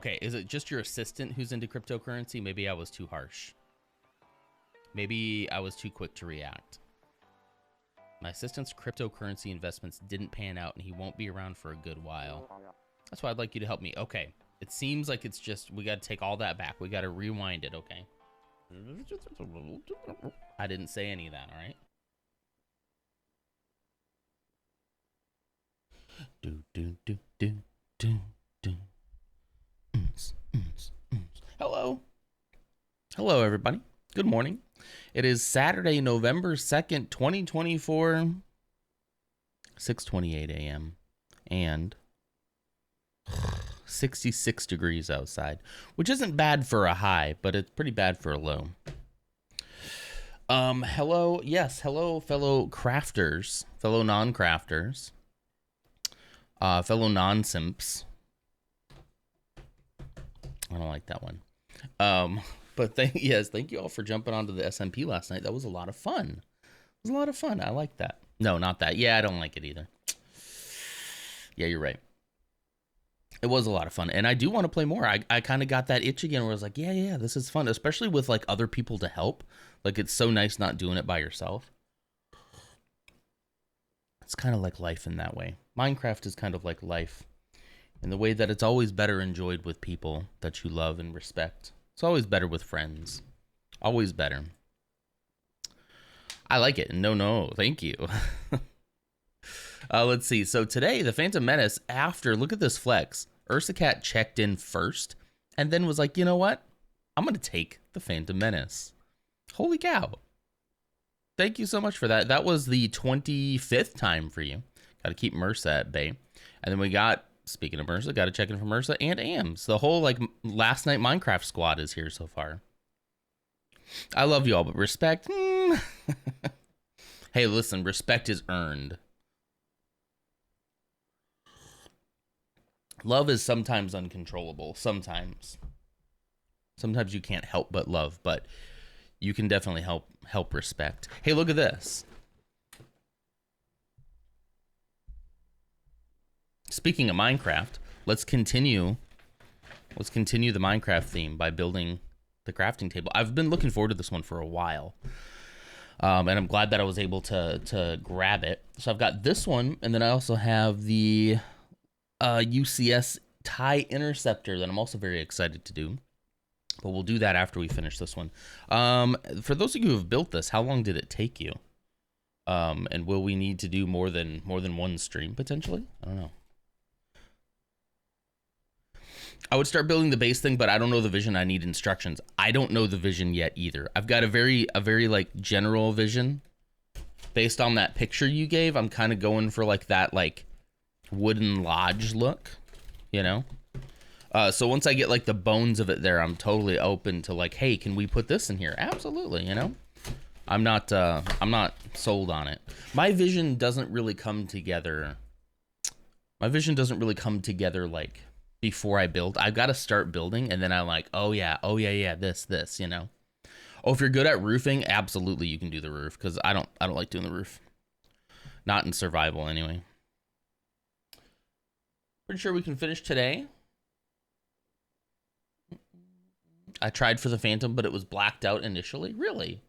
Okay, is it just your assistant who's into cryptocurrency? Maybe I was too harsh. Maybe I was too quick to react. My assistant's cryptocurrency investments didn't pan out, and he won't be around for a good while. That's why I'd like you to help me. Okay, it seems like it's just, we got to take all that back. We got to rewind it, okay? I didn't say any of that, all right? Hello. Hello, everybody. Good morning. It is Saturday, November 2nd, 2024, 6:28 a.m. and 66 degrees outside, which isn't bad for a high, but it's pretty bad for a low. Hello, yes, hello, fellow crafters, fellow non-crafters, fellow non-simps. I don't like that one. But thank you all for jumping onto the SMP last night. That was a lot of fun. It was a lot of fun. I like that. No, not that. Yeah, I don't like it either. Yeah, you're right. It was a lot of fun, and I do want to play more. I kind of got that itch again where I was like, yeah, this is fun, especially with like other people to help. Like, it's so nice not doing it by yourself. It's kind of like life in that way. Minecraft is kind of like life in the way that it's always better enjoyed with people that you love and respect. It's always better with friends. Always better. I like it. No, thank you. Let's see. So today, the Phantom Menace, look at this flex. Ursacat checked in first and then was like, you know what? I'm going to take the Phantom Menace. Holy cow. Thank you so much for that. That was the 25th time for you. Got to keep MRSA at bay. And then we got, speaking of MRSA, got to check in for MRSA and AMS. The whole like last night Minecraft squad is here so far. I love you all, but respect. Hey, listen, respect is earned. Love is sometimes uncontrollable. Sometimes you can't help but love, but you can definitely help respect. Hey, look at this. Speaking of Minecraft, let's continue the Minecraft theme by building the crafting table. I've been looking forward to this one for a while. And I'm glad that I was able to grab it. So I've got this one, and then I also have the UCS TIE Interceptor that I'm also very excited to do. But we'll do that after we finish this one. For those of you who have built this, how long did it take you? And will we need to do more than one stream potentially? I don't know. I would start building the base thing, but I don't know the vision. I need instructions. I don't know the vision yet either. I've got a very like general vision based on that picture you gave. I'm kind of going for like that like wooden lodge look, you know? So once I get like the bones of it there, I'm totally open to like, hey, can we put this in here? Absolutely, you know? I'm not sold on it. My vision doesn't really come together. Like before I build. I've got to start building, and then I'm like, oh yeah, this, you know? Oh, if you're good at roofing, absolutely you can do the roof, because I don't like doing the roof. Not in survival anyway. Pretty sure we can finish today. I tried for the Phantom, but it was blacked out initially. Really?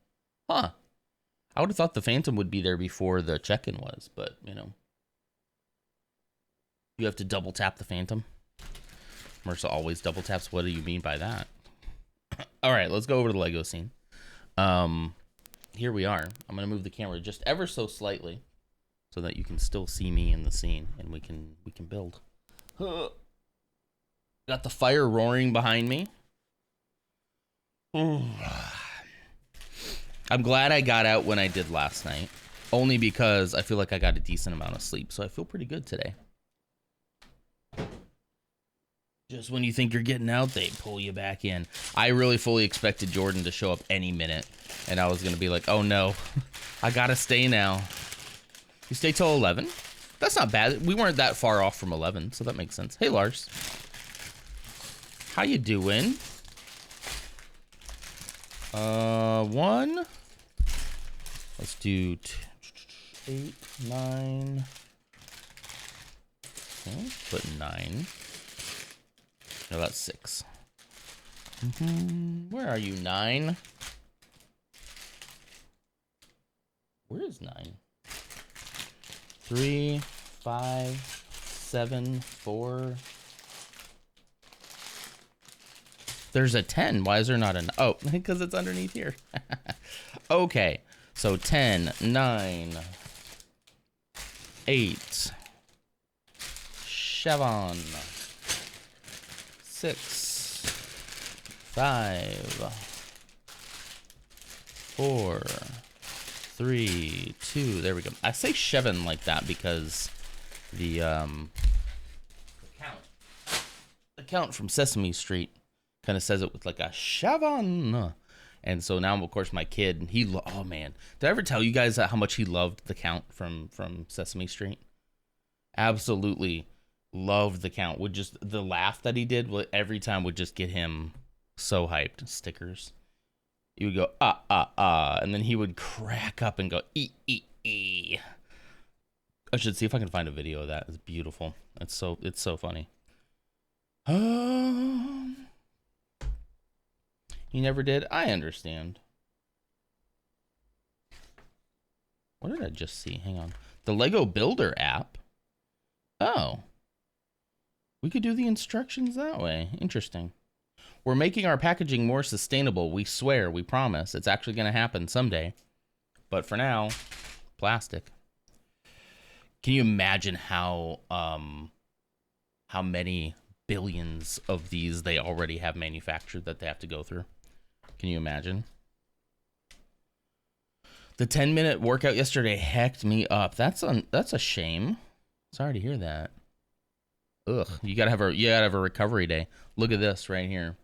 Huh. I would have thought the Phantom would be there before the check-in was, but, you know. You have to double tap the Phantom. MRSA always double taps. What do you mean by that? All right, let's go over to the Lego scene. Here we are. I'm going to move the camera just ever so slightly so that you can still see me in the scene, and we can build. Got the fire roaring behind me. I'm glad I got out when I did last night, only because I feel like I got a decent amount of sleep, so I feel pretty good today. Just when you think you're getting out, they pull you back in. I really fully expected Jordan to show up any minute, and I was going to be like, oh no, I got to stay now. You stay till 11? That's not bad. We weren't that far off from 11, so that makes sense. Hey, Lars. How you doing? One. Let's do 8, 9. Okay, put 9. No, that's 6. Where are you, 9? Where is 9? 3, 5, 7, 4. There's a 10. Why is there not an... Oh, because it's underneath here. Okay. So 10, 9, 8, 7, 6, 5, 4, 3, 2. There we go. I say 7 like that because the count from Sesame Street kind of says it with like a 7. And so now, of course, my kid, oh man, did I ever tell you guys how much he loved the Count from Sesame Street? Absolutely loved the Count. Would just, the laugh that he did every time would just get him so hyped. Stickers. He would go, and then he would crack up and go, ee. I should see if I can find a video of that. It's beautiful. It's so funny. He never did? I understand. What did I just see? Hang on. The Lego Builder app. Oh. We could do the instructions that way. Interesting. We're making our packaging more sustainable. We swear, we promise. It's actually going to happen someday. But for now, plastic. Can you imagine how many billions of these they already have manufactured that they have to go through? Can you imagine? The 10-minute workout yesterday hecked me up. That's a shame. Sorry to hear that. Ugh, you gotta have a recovery day. Look at this right here.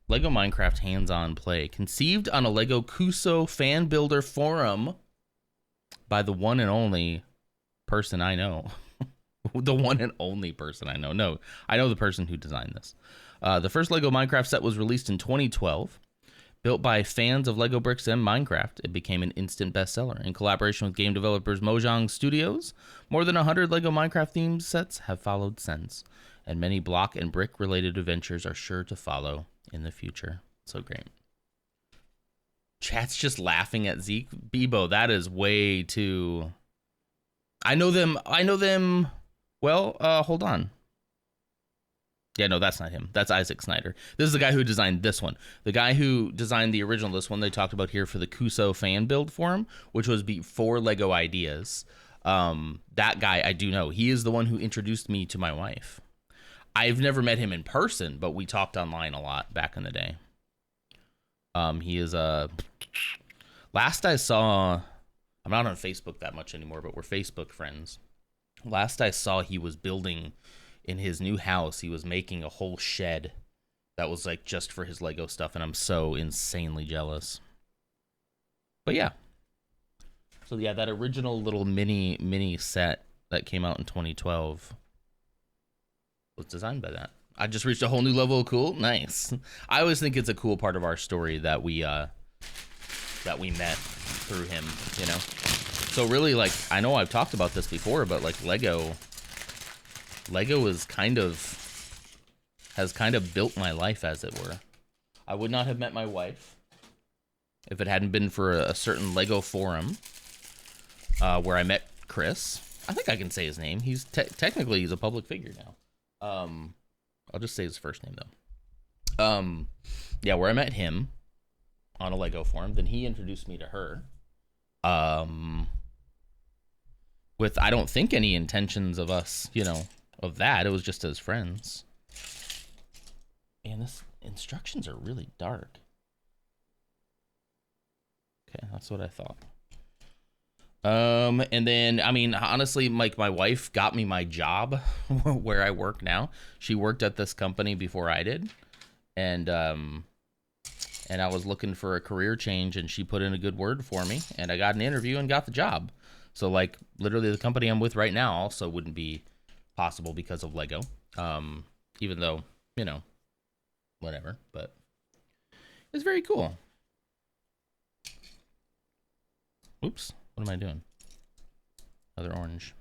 Lego Minecraft hands-on play, conceived on a Lego Kuso fan builder forum by the one and only person I know. The one and only person I know. No, I know the person who designed this. The first Lego Minecraft set was released in 2012. Built by fans of Lego bricks and Minecraft, it became an instant bestseller. In collaboration with game developers Mojang Studios, more than 100 Lego Minecraft themed sets have followed since, and many block and brick related adventures are sure to follow in the future. So great. Chat's just laughing at Zeke. Bebo, that is way too... I know them. Well, hold on. Yeah, no, that's not him. That's Isaac Snyder. This is the guy who designed this one. The guy who designed the original, this one they talked about here for the Kuso fan build forum, which was before Lego Ideas. That guy I do know. He is the one who introduced me to my wife. I've never met him in person, but we talked online a lot back in the day. He is last I saw, I'm not on Facebook that much anymore, but we're Facebook friends. Last I saw, he was building in his new house. He was making a whole shed that was like just for his Lego stuff, and I'm so insanely jealous. But yeah. So yeah, that original little mini set that came out in 2012 was designed by that. I just reached a whole new level of cool. Nice. I always think it's a cool part of our story that we met through him, you know. So really, like, I know I've talked about this before, but like Lego is has kind of built my life, as it were. I would not have met my wife if it hadn't been for a certain Lego forum where I met Chris. I think I can say his name. He's technically he's a public figure now. I'll just say his first name though. Yeah, where I met him on a Lego forum. Then he introduced me to her. With I don't think any intentions of us, you know, of that. It was just as friends. And this instructions are really dark. Okay, that's what I thought. And then, I mean, honestly, like, my wife got me my job where I work now. She worked at this company before I did. And I was looking for a career change, and she put in a good word for me, and I got an interview and got the job. So, like, literally the company I'm with right now also wouldn't be possible because of Lego. Even though, you know, whatever, but it's very cool. Oops. What am I doing? Another orange.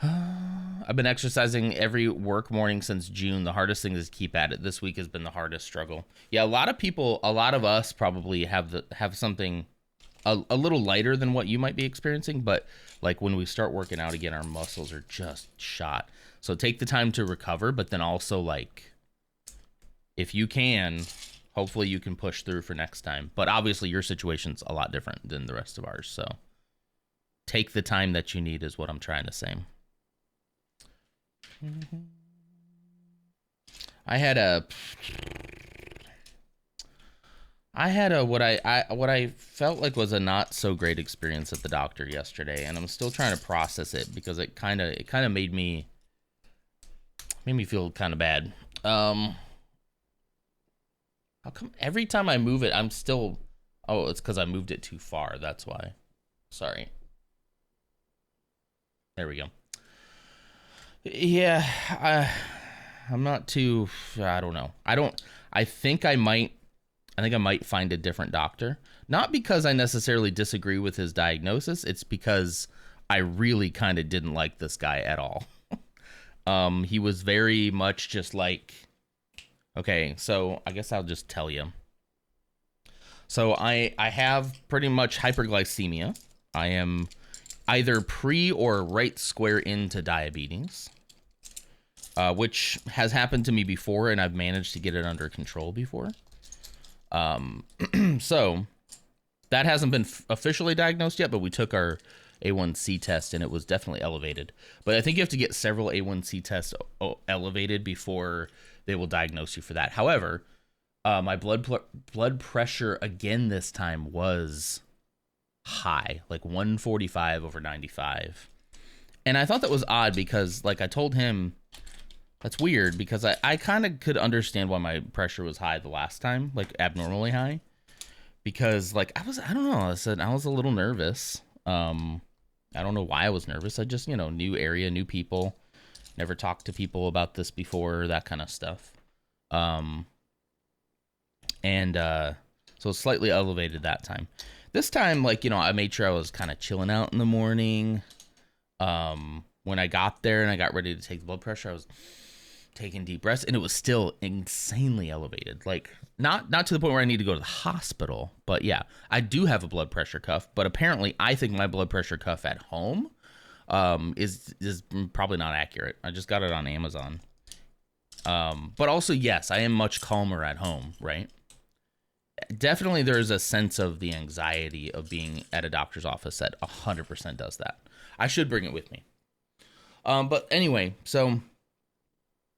I've been exercising every work morning since June. The hardest thing is to keep at it. This week has been the hardest struggle. Yeah, a lot of people, a lot of us probably have something a little lighter than what you might be experiencing, but like when we start working out again, our muscles are just shot. So take the time to recover, but then also like if you can, hopefully you can push through for next time. But obviously your situation's a lot different than the rest of ours, so take the time that you need is what I'm trying to say. I had a what I felt like was a not so great experience at the doctor yesterday, and I'm still trying to process it because it kind of made me feel kind of bad. How come every time I move it, I'm still? Oh, it's because I moved it too far. That's why. Sorry. There we go. Yeah, I'm not too. I don't know. I think I might find a different doctor. Not because I necessarily disagree with his diagnosis. It's because I really kind of didn't like this guy at all. He was very much just like, okay, so I guess I'll just tell you. So I have pretty much hyperglycemia. I am either pre or right square into diabetes, which has happened to me before, and I've managed to get it under control before. So that hasn't been officially diagnosed yet, but we took our A1C test and it was definitely elevated. But I think you have to get several A1C tests elevated before they will diagnose you for that. However, my blood pressure again this time was high, like 145/95. And I thought that was odd because like I told him, that's weird because I kind of could understand why my pressure was high the last time, like abnormally high, because like I don't know, I said I was a little nervous. I don't know why I was nervous. I just, new area, new people, never talked to people about this before, that kind of stuff. So it's slightly elevated that time. This time, like, I made sure I was kind of chilling out in the morning. When I got there and I got ready to take the blood pressure, I was taking deep breaths and it was still insanely elevated. Like not to the point where I need to go to the hospital, but yeah, I do have a blood pressure cuff, but apparently I think my blood pressure cuff at home is probably not accurate. I just got it on Amazon. But also, yes, I am much calmer at home, right? Definitely there's a sense of the anxiety of being at a doctor's office that 100% does that. I should bring it with me. But anyway, so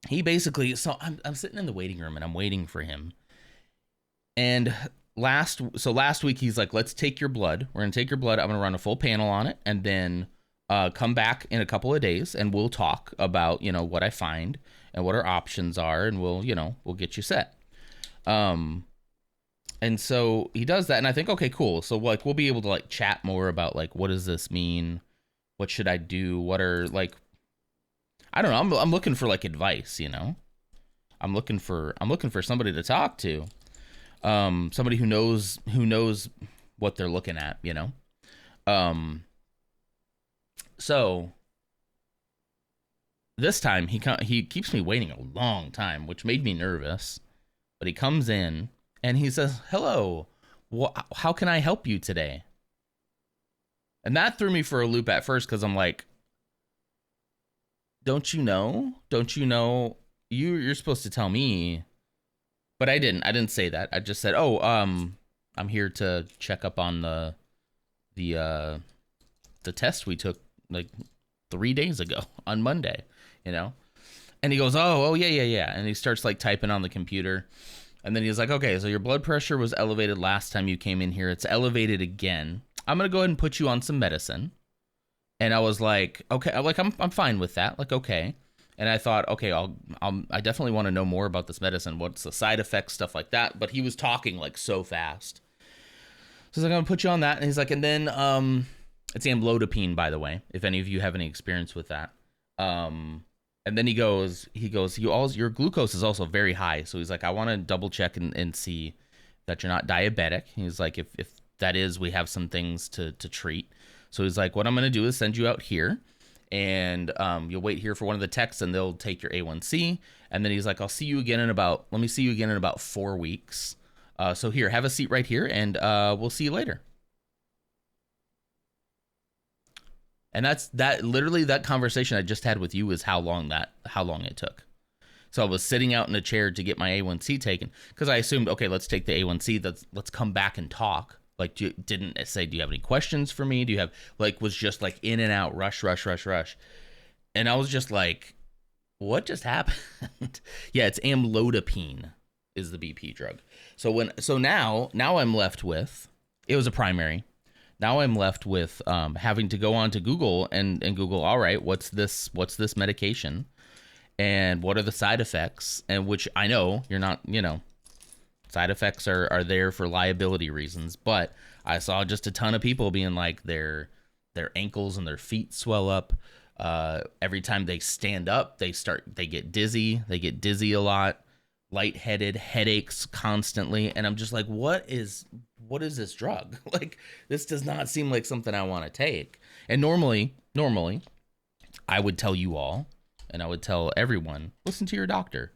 he basically, so I'm sitting in the waiting room and I'm waiting for him. And last week he's like, let's take your blood. We're going to take your blood. I'm going to run a full panel on it and then come back in a couple of days and we'll talk about, what I find and what our options are. And we'll get you set. And so he does that. And I think, okay, cool. So like, we'll be able to like chat more about like, what does this mean? What should I do? What are like, I don't know. I'm looking for like advice, I'm looking for somebody to talk to. Somebody who knows what they're looking at, So this time he keeps me waiting a long time, which made me nervous. But he comes in and he says, "Hello, how can I help you today?" And that threw me for a loop at first because I'm like, don't you know? You're supposed to tell me. But I didn't say that. I just said, "Oh, I'm here to check up on the test we took like 3 days ago on Monday, And he goes, "Oh, yeah." And he starts like typing on the computer. And then he's like, "Okay, so your blood pressure was elevated last time you came in here. It's elevated again. I'm going to go ahead and put you on some medicine." And I was like, "Okay, like I'm fine with that." Like, okay. And I thought, okay, I definitely want to know more about this medicine. What's the side effects, stuff like that. But he was talking like so fast. So he's like, "I'm going to put you on that." And he's like, and then it's amlodipine, by the way, if any of you have any experience with that. And then he goes, your glucose is also very high. So he's like, "I want to double check and see that you're not diabetic." He's like, if that is, we have some things to treat. So he's like, "What I'm going to do is send you out here. and you'll wait here for one of the techs, and they'll take your A1C. And then he's like, I'll see you again in about, let me see you again in about 4 weeks. So here, have a seat right here, and we'll see you later. And that literally that conversation I just had with you is how long it took. So I was sitting out in a chair to get my A1C taken because I assumed, okay, let's take the A1C. Let's come back and talk. Like, didn't say, do you have any questions for me? Do you have, like, was just like in and out, rush. And I was just like, what just happened? Yeah, it's amlodipine is the BP drug. So now I'm left with, it was a primary. Now I'm left with having to go on to Google and Google, all right, what's this medication? And what are the side effects? And which I know you're not, side effects are there for liability reasons. But I saw just a ton of people being like their ankles and their feet swell up. Every time they stand up, they get dizzy. They get dizzy a lot, lightheaded, headaches constantly. And I'm just like, what is this drug? Like, this does not seem like something I want to take. And normally I would tell you all, and I would tell everyone, listen to your doctor.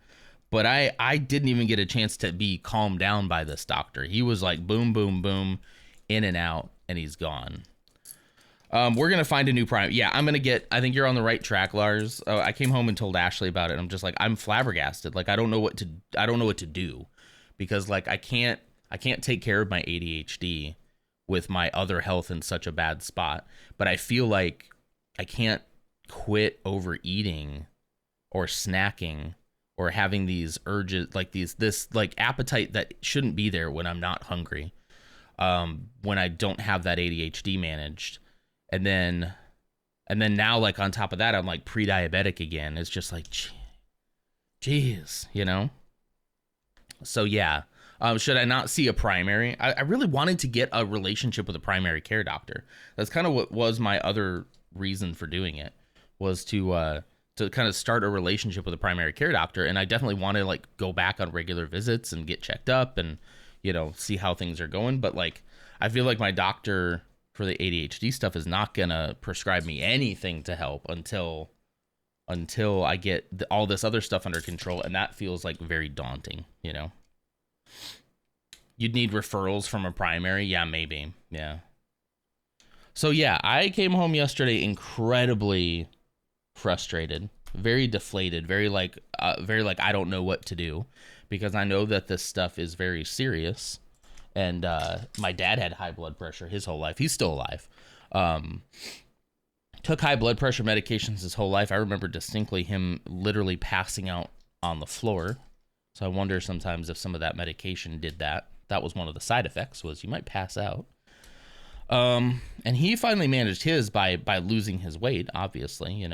But I didn't even get a chance to be calmed down by this doctor. He was like, boom, boom, boom, in and out, and he's gone. We're going to find a new prime. Yeah, I think you're on the right track, Lars. I came home and told Ashley about it. And I'm just like, I'm flabbergasted. Like, I don't know what to do because like, I can't take care of my ADHD with my other health in such a bad spot. But I feel like I can't quit overeating or snacking or having these urges, like this like appetite that shouldn't be there when I'm not hungry, when I don't have that ADHD managed. And then now, like, on top of that, I'm like pre-diabetic again. It's just like, geez, So yeah, should I not see a primary? I really wanted to get a relationship with a primary care doctor. That's kind of what was my other reason for doing it, was to kind of start a relationship with a primary care doctor. And I definitely want to like go back on regular visits and get checked up and, see how things are going. But like, I feel like my doctor for the ADHD stuff is not going to prescribe me anything to help until I get all this other stuff under control. And that feels like very daunting, You'd need referrals from a primary. Yeah, maybe. Yeah. So yeah, I came home yesterday incredibly frustrated, very deflated, very like I don't know what to do, because I know that this stuff is very serious. And my dad had high blood pressure his whole life. He's still alive. Took high blood pressure medications his whole life. I remember distinctly him literally passing out on the floor. So I wonder sometimes if some of that medication did that. That was one of the side effects, was you might pass out. And he finally managed his by losing his weight, obviously,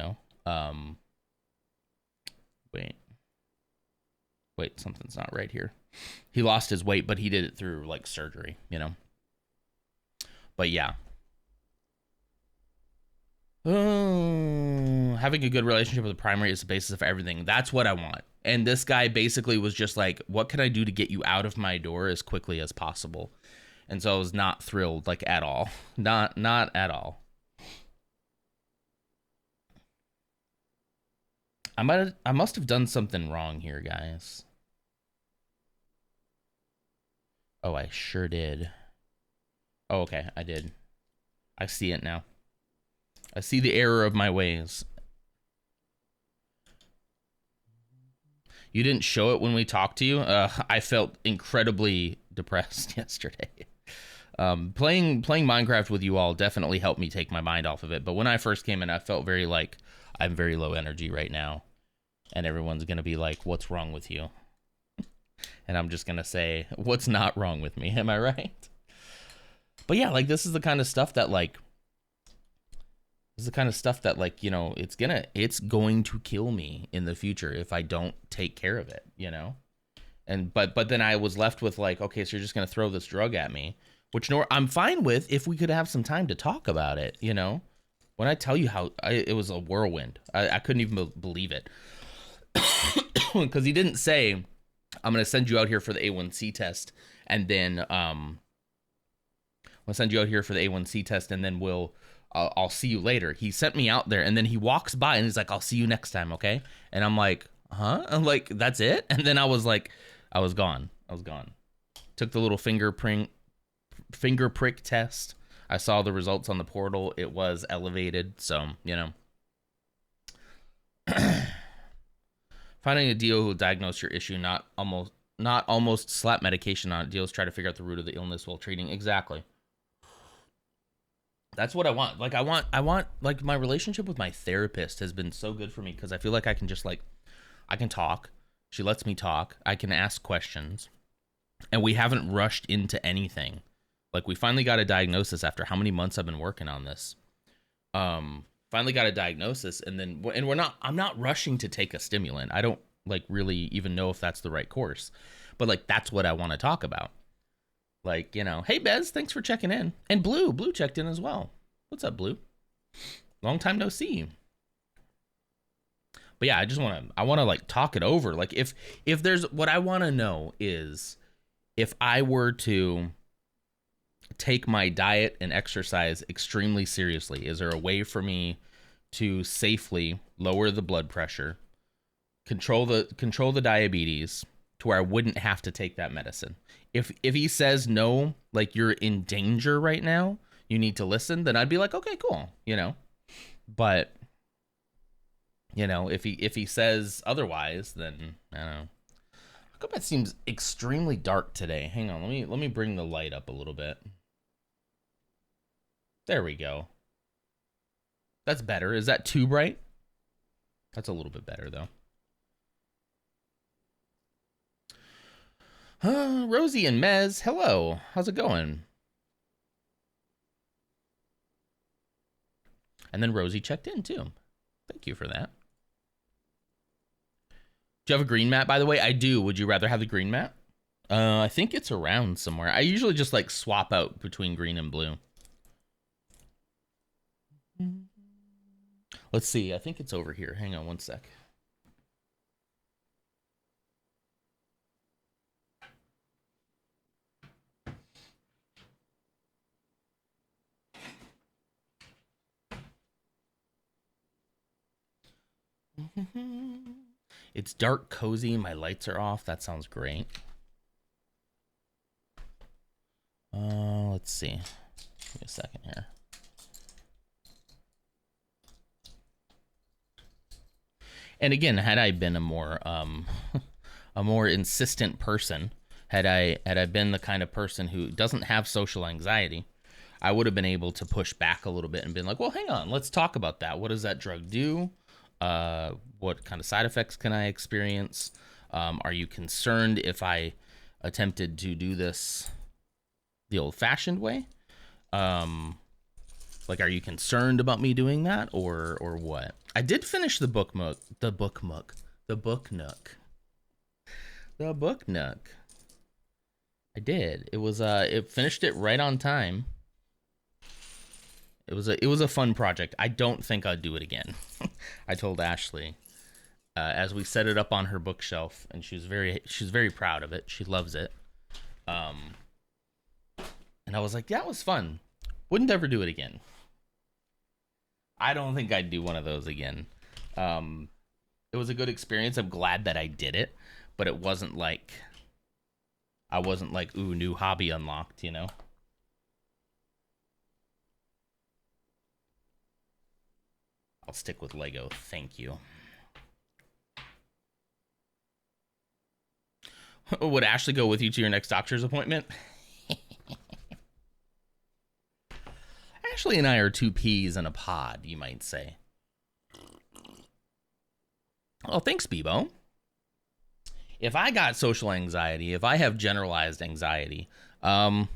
Wait, something's not right here. He lost his weight, but he did it through like surgery, But yeah. Having a good relationship with a primary is the basis of everything. That's what I want. And this guy basically was just like, what can I do to get you out of my door as quickly as possible? And so I was not thrilled, like, at all. Not at all. I must have done something wrong here, guys. Oh, I sure did. Oh, okay, I did. I see it now. I see the error of my ways. You didn't show it when we talked to you? I felt incredibly depressed yesterday. Playing Minecraft with you all definitely helped me take my mind off of it. But when I first came in, I felt very like, I'm very low energy right now. And everyone's going to be like, what's wrong with you? And I'm just going to say, what's not wrong with me? Am I right? But yeah, like, this is the kind of stuff that like, it's going to kill me in the future if I don't take care of it, And but then I was left with like, okay, so you're just going to throw this drug at me, which I'm fine with if we could have some time to talk about it, When I tell you how it was a whirlwind, I couldn't even believe it. Because he didn't say, I'm going to send you out here for the A1C test, and then we'll send you out here for the A1C test, and then we'll I'll see you later. He sent me out there, and then he walks by and he's like, I'll see you next time, okay? And I'm like, huh? I'm like, that's it? And then I was like, I was gone. Took the little finger prick test. I saw the results on the portal. It was elevated, so, you know. Finding a DO who will diagnose your issue, not almost slap medication on it. DOs try to figure out the root of the illness while treating. Exactly. That's what I want. Like I want like my relationship with my therapist has been so good for me because I feel like I can just like I can talk. She lets me talk. I can ask questions. And we haven't rushed into anything. Like we finally got a diagnosis after how many months I've been working on this. Finally got a diagnosis, and I'm not rushing to take a stimulant. I don't like really even know if that's the right course. But like that's what I want to talk about. Like, you know, hey Bez, thanks for checking in. And Blue checked in as well. What's up, Blue? Long time no see. But yeah, I want to like talk it over. Like if there's what I want to know is if I were to take my diet and exercise extremely seriously, is there a way for me to safely lower the blood pressure, control the diabetes to where I wouldn't have to take that medicine? If he says no, like you're in danger right now, you need to listen, then I'd be like, okay, cool, you know. But you know, if he says otherwise, then I don't know. How come it seems extremely dark today? Hang on, let me bring the light up a little bit. There we go. That's better. Is that too bright? That's a little bit better though. Rosie and Mez, hello. How's it going? And then Rosie checked in too. Thank you for that. Do you have a green mat, by the way? I do. Would you rather have the green mat? I think it's around somewhere. I usually just like swap out between green and blue. Let's see. I think it's over here. Hang on one sec. It's dark, cozy. My lights are off. That sounds great. Let's see. Give me a second here. And again, had I been a more insistent person, had I been the kind of person who doesn't have social anxiety, I would have been able to push back a little bit and been like, well, hang on, let's talk about that. What does that drug do? What kind of side effects can I experience? Are you concerned if I attempted to do this the old-fashioned way? Like, are you concerned about me doing that, or what? I did finish the book nook. I did. It was it finished it right on time. It was a fun project. I don't think I'd do it again. I told Ashley as we set it up on her bookshelf, and she's very proud of it. She loves it. And I was like, that was fun. Wouldn't ever do it again. I don't think I'd do one of those again. It was a good experience. I'm glad that I did it, but it wasn't like I wasn't like, ooh, new hobby unlocked, you know? I'll stick with Lego. Thank you. Would Ashley go with you to your next doctor's appointment? Ashley and I are two peas in a pod, you might say. Oh, thanks, Bebo. If I got social anxiety, if I have generalized anxiety, I'm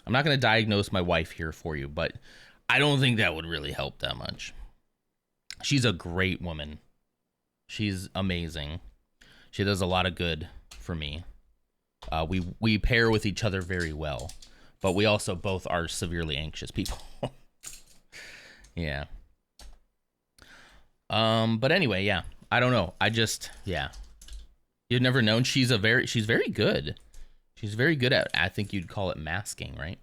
not going to diagnose my wife here for you, but I don't think that would really help that much. She's a great woman. She's amazing. She does a lot of good for me. We pair with each other very well, but we also both are severely anxious people. Yeah. But anyway, yeah. I don't know. Yeah. You've never known. She's very good. She's very good at, I think you'd call it masking, right?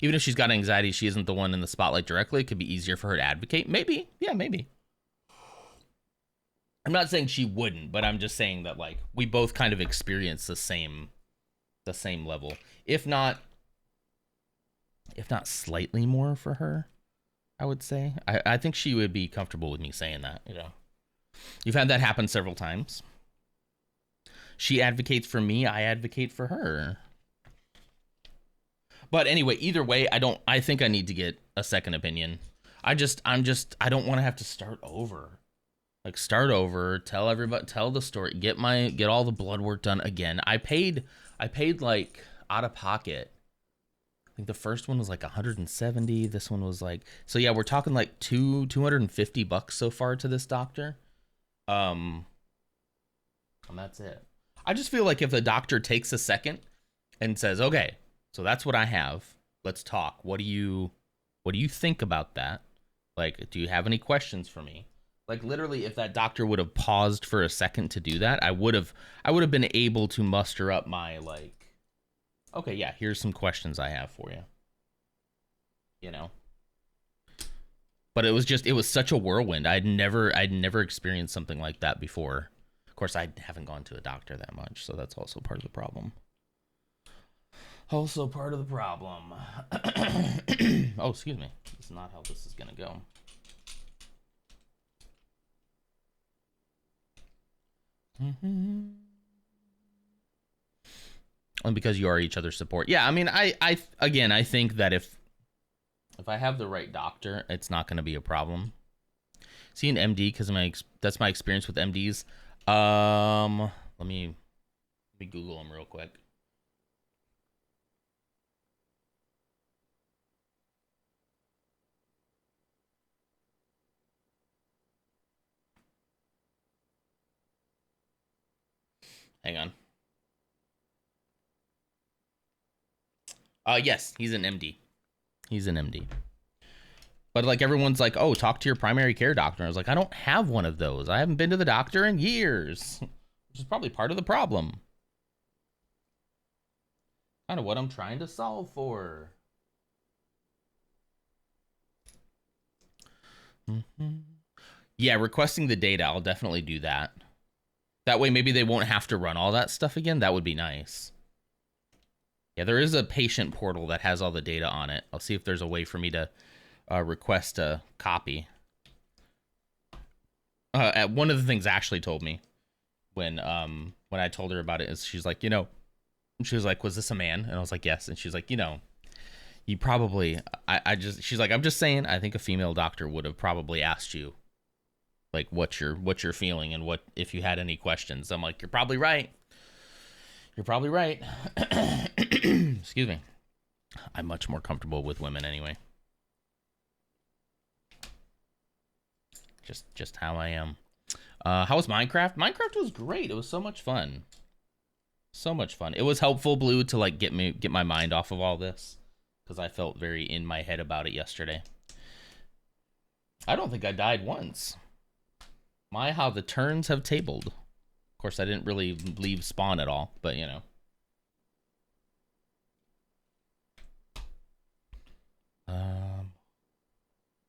Even if she's got anxiety, she isn't the one in the spotlight directly. It could be easier for her to advocate. Maybe. Yeah, maybe. I'm not saying she wouldn't, but I'm just saying that like we both kind of experience the same level. If not slightly more for her, I would say. I think she would be comfortable with me saying that, you know. You've had that happen several times. She advocates for me, I advocate for her. But anyway, either way, I think I need to get a second opinion. I don't want to have to start over. Like start over, tell everybody, tell the story, get all the blood work done again. I paid like out of pocket. I think the first one was like 170. This one was like, so yeah, we're talking like $250 so far to this doctor. And that's it. I just feel like if the doctor takes a second and says, okay, so that's what I have. Let's talk. What do you think about that? Like, do you have any questions for me? Like literally, if that doctor would have paused for a second to do that, I would have been able to muster up my like, okay, yeah, here's some questions I have for you. You know? But it was such a whirlwind. I'd never experienced something like that before. Of course, I haven't gone to a doctor that much, so that's also part of the problem. Oh, excuse me. That's not how this is gonna go. And because you are each other's support. Yeah, I mean, I think that if I have the right doctor, it's not going to be a problem. See an MD because that's my experience with MDs. Let me Google them real quick. Hang on. Yes, he's an MD. But like everyone's like, oh, talk to your primary care doctor. I was like, I don't have one of those. I haven't been to the doctor in years, which is probably part of the problem. Kind of what I'm trying to solve for. Yeah, requesting the data, I'll definitely do that. That way maybe they won't have to run all that stuff again. That would be nice. Yeah, there is a patient portal that has all the data on it. I'll see if there's a way for me to request a copy. One of the things Ashley told me when I told her about it is she's like, you know, she was like, was this a man? And I was like, yes. And she's like, you know, you probably, she's like, I'm just saying, I think a female doctor would have probably asked you like what you're feeling and what if you had any questions. I'm like, you're probably right. Excuse me. I'm much more comfortable with women anyway. Just how I am. How was Minecraft? Minecraft was great. It was so much fun. It was helpful, Blue, to like get my mind off of all this because I felt very in my head about it yesterday. I don't think I died once. My, how the turns have tabled. Of course, I didn't really leave spawn at all, but you know.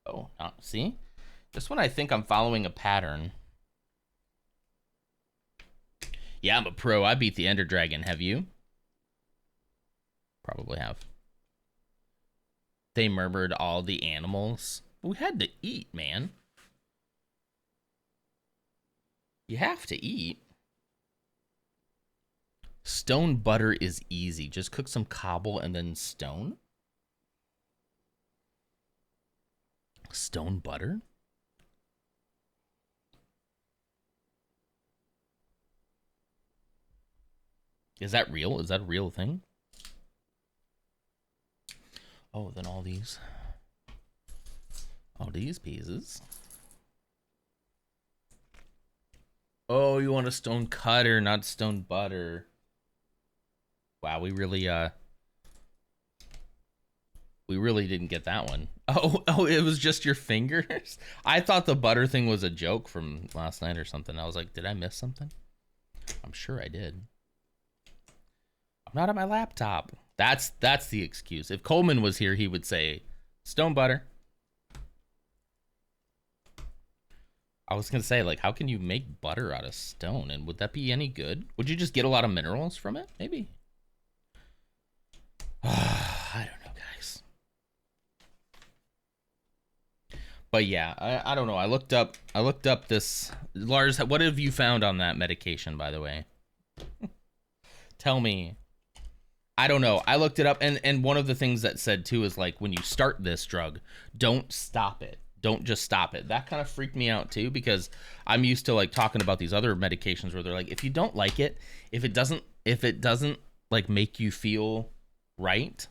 Oh, see? This one I think I'm following a pattern. Yeah, I'm a pro. I beat the Ender Dragon. Have you? Probably have. They murmured all the animals. We had to eat, man. You have to eat. Stone butter is easy. Just cook some cobble and then stone. Stone butter? Is that real? Is that a real thing? Oh, then all these pieces. Oh, you want a stone cutter, not stone butter. Wow, we really didn't get that one. Oh, it was just your fingers? I thought the butter thing was a joke from last night or something. I was like, did I miss something? I'm sure I did. I'm not at my laptop. That's the excuse. If Coleman was here, he would say stone butter. I was gonna say, like, how can you make butter out of stone, and would that be any good? Would you just get a lot of minerals from it? Maybe. I don't know, guys. But yeah, I don't know. I looked up this. Lars, what have you found on that medication, by the way? Tell me. I don't know. I looked it up, and one of the things that said too is, like, when you start this drug, don't stop it. Don't just stop it. That kind of freaked me out too, because I'm used to, like, talking about these other medications where they're like, if you don't like it, if it doesn't like make you feel right,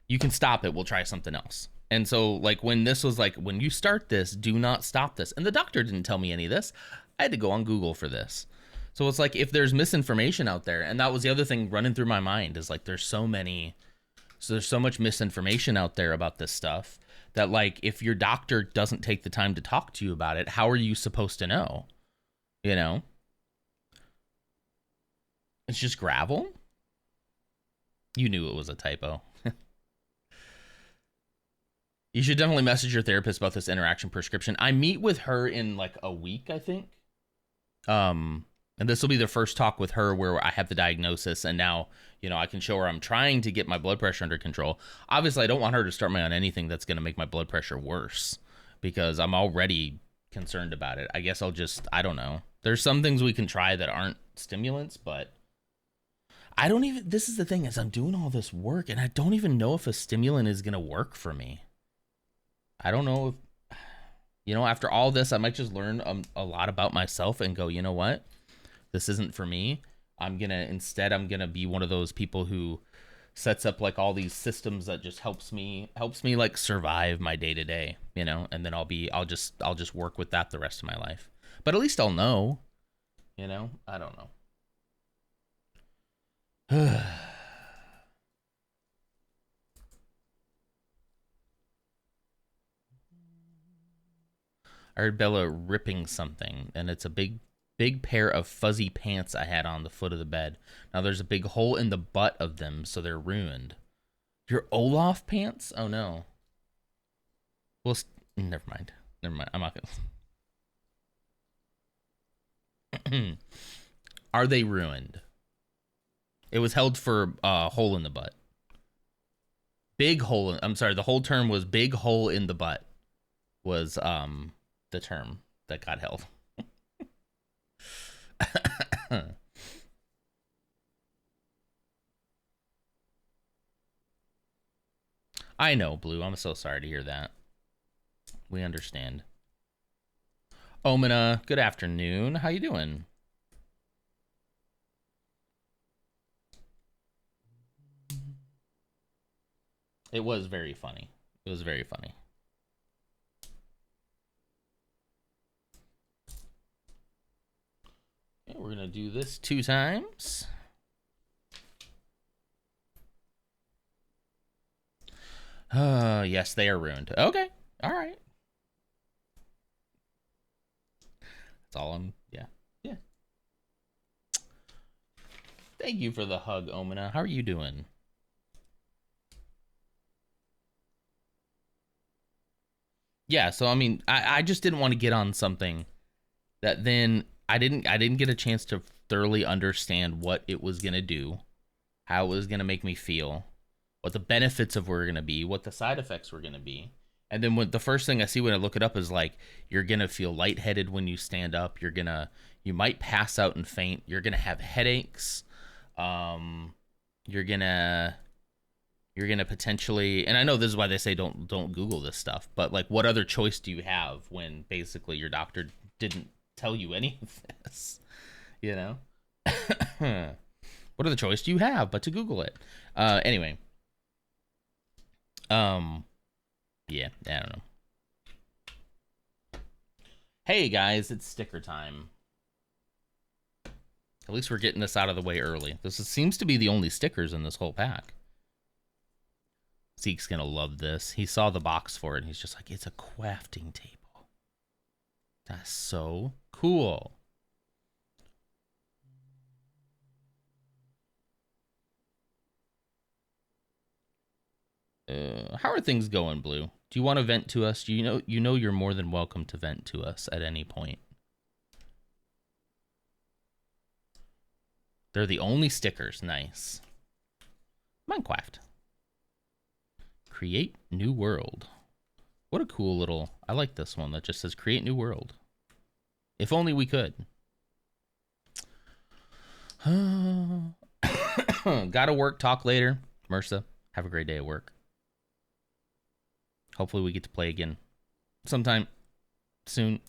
you can stop it. We'll try something else. And so, like, when this was like, when you start this, do not stop this. And the doctor didn't tell me any of this. I had to go on Google for this. So it's like, if there's misinformation out there, and that was the other thing running through my mind, is like, there's so much misinformation out there about this stuff that, like, if your doctor doesn't take the time to talk to you about it, how are you supposed to know? You know? It's just gravel? You knew it was a typo. You should definitely message your therapist about this interaction prescription. I meet with her in like a week, I think. And this will be the first talk with her where I have the diagnosis, and now, you know, I can show her I'm trying to get my blood pressure under control. Obviously, I don't want her to start me on anything that's going to make my blood pressure worse, because I'm already concerned about it. I guess I don't know. There's some things we can try that aren't stimulants, but this is the thing, is I'm doing all this work and I don't even know if a stimulant is going to work for me. I don't know if, you know, after all this, I might just learn a lot about myself and go, you know what? This isn't for me. I'm going to be one of those people who sets up like all these systems that just helps me like survive my day to day, you know, and then I'll just work with that the rest of my life. But at least I'll know, you know, I don't know. I heard Bella ripping something, and it's a big pair of fuzzy pants I had on the foot of the bed. Now there's a big hole in the butt of them, so they're ruined. Your Olaf pants? Oh no. Well, never mind. I'm not gonna. Are they ruined? It was held for hole in the butt. Big hole. I'm sorry. The whole term was big hole in the butt. Was the term that got held. I know, Blue. I'm so sorry to hear that. We understand. Omina, good afternoon. How you doing? It was very funny. It was very funny. Okay, we're gonna do this 2 times. Yes, they are ruined. Okay. All right. That's all yeah. Yeah. Thank you for the hug, Omina. How are you doing? Yeah, so I mean, I just didn't want to get on something that then I didn't get a chance to thoroughly understand what it was gonna do, how it was gonna make me feel, what the benefits of were gonna be, what the side effects were gonna be. And then when the first thing I see when I look it up is like, you're gonna feel lightheaded when you stand up, you might pass out and faint, you're gonna have headaches, you're gonna potentially, and I know this is why they say don't Google this stuff, but like, what other choice do you have when basically your doctor didn't tell you any of this, you know? What other choice do you have but to Google it? Anyway. Yeah, I don't know. Hey guys, it's sticker time. At least we're getting this out of the way early. Seems to be the only stickers in this whole pack. Zeke's gonna love this. He saw the box for it and he's just like, it's a crafting table. That's so cool. How are things going, Blue? Do you want to vent to us? You know you're more than welcome to vent to us at any point. They're the only stickers. Nice. Minecraft. Create new world. What a cool little... I like this one that just says create new world. If only we could. Gotta work. Talk later. Mersa, have a great day at work. Hopefully we get to play again sometime soon.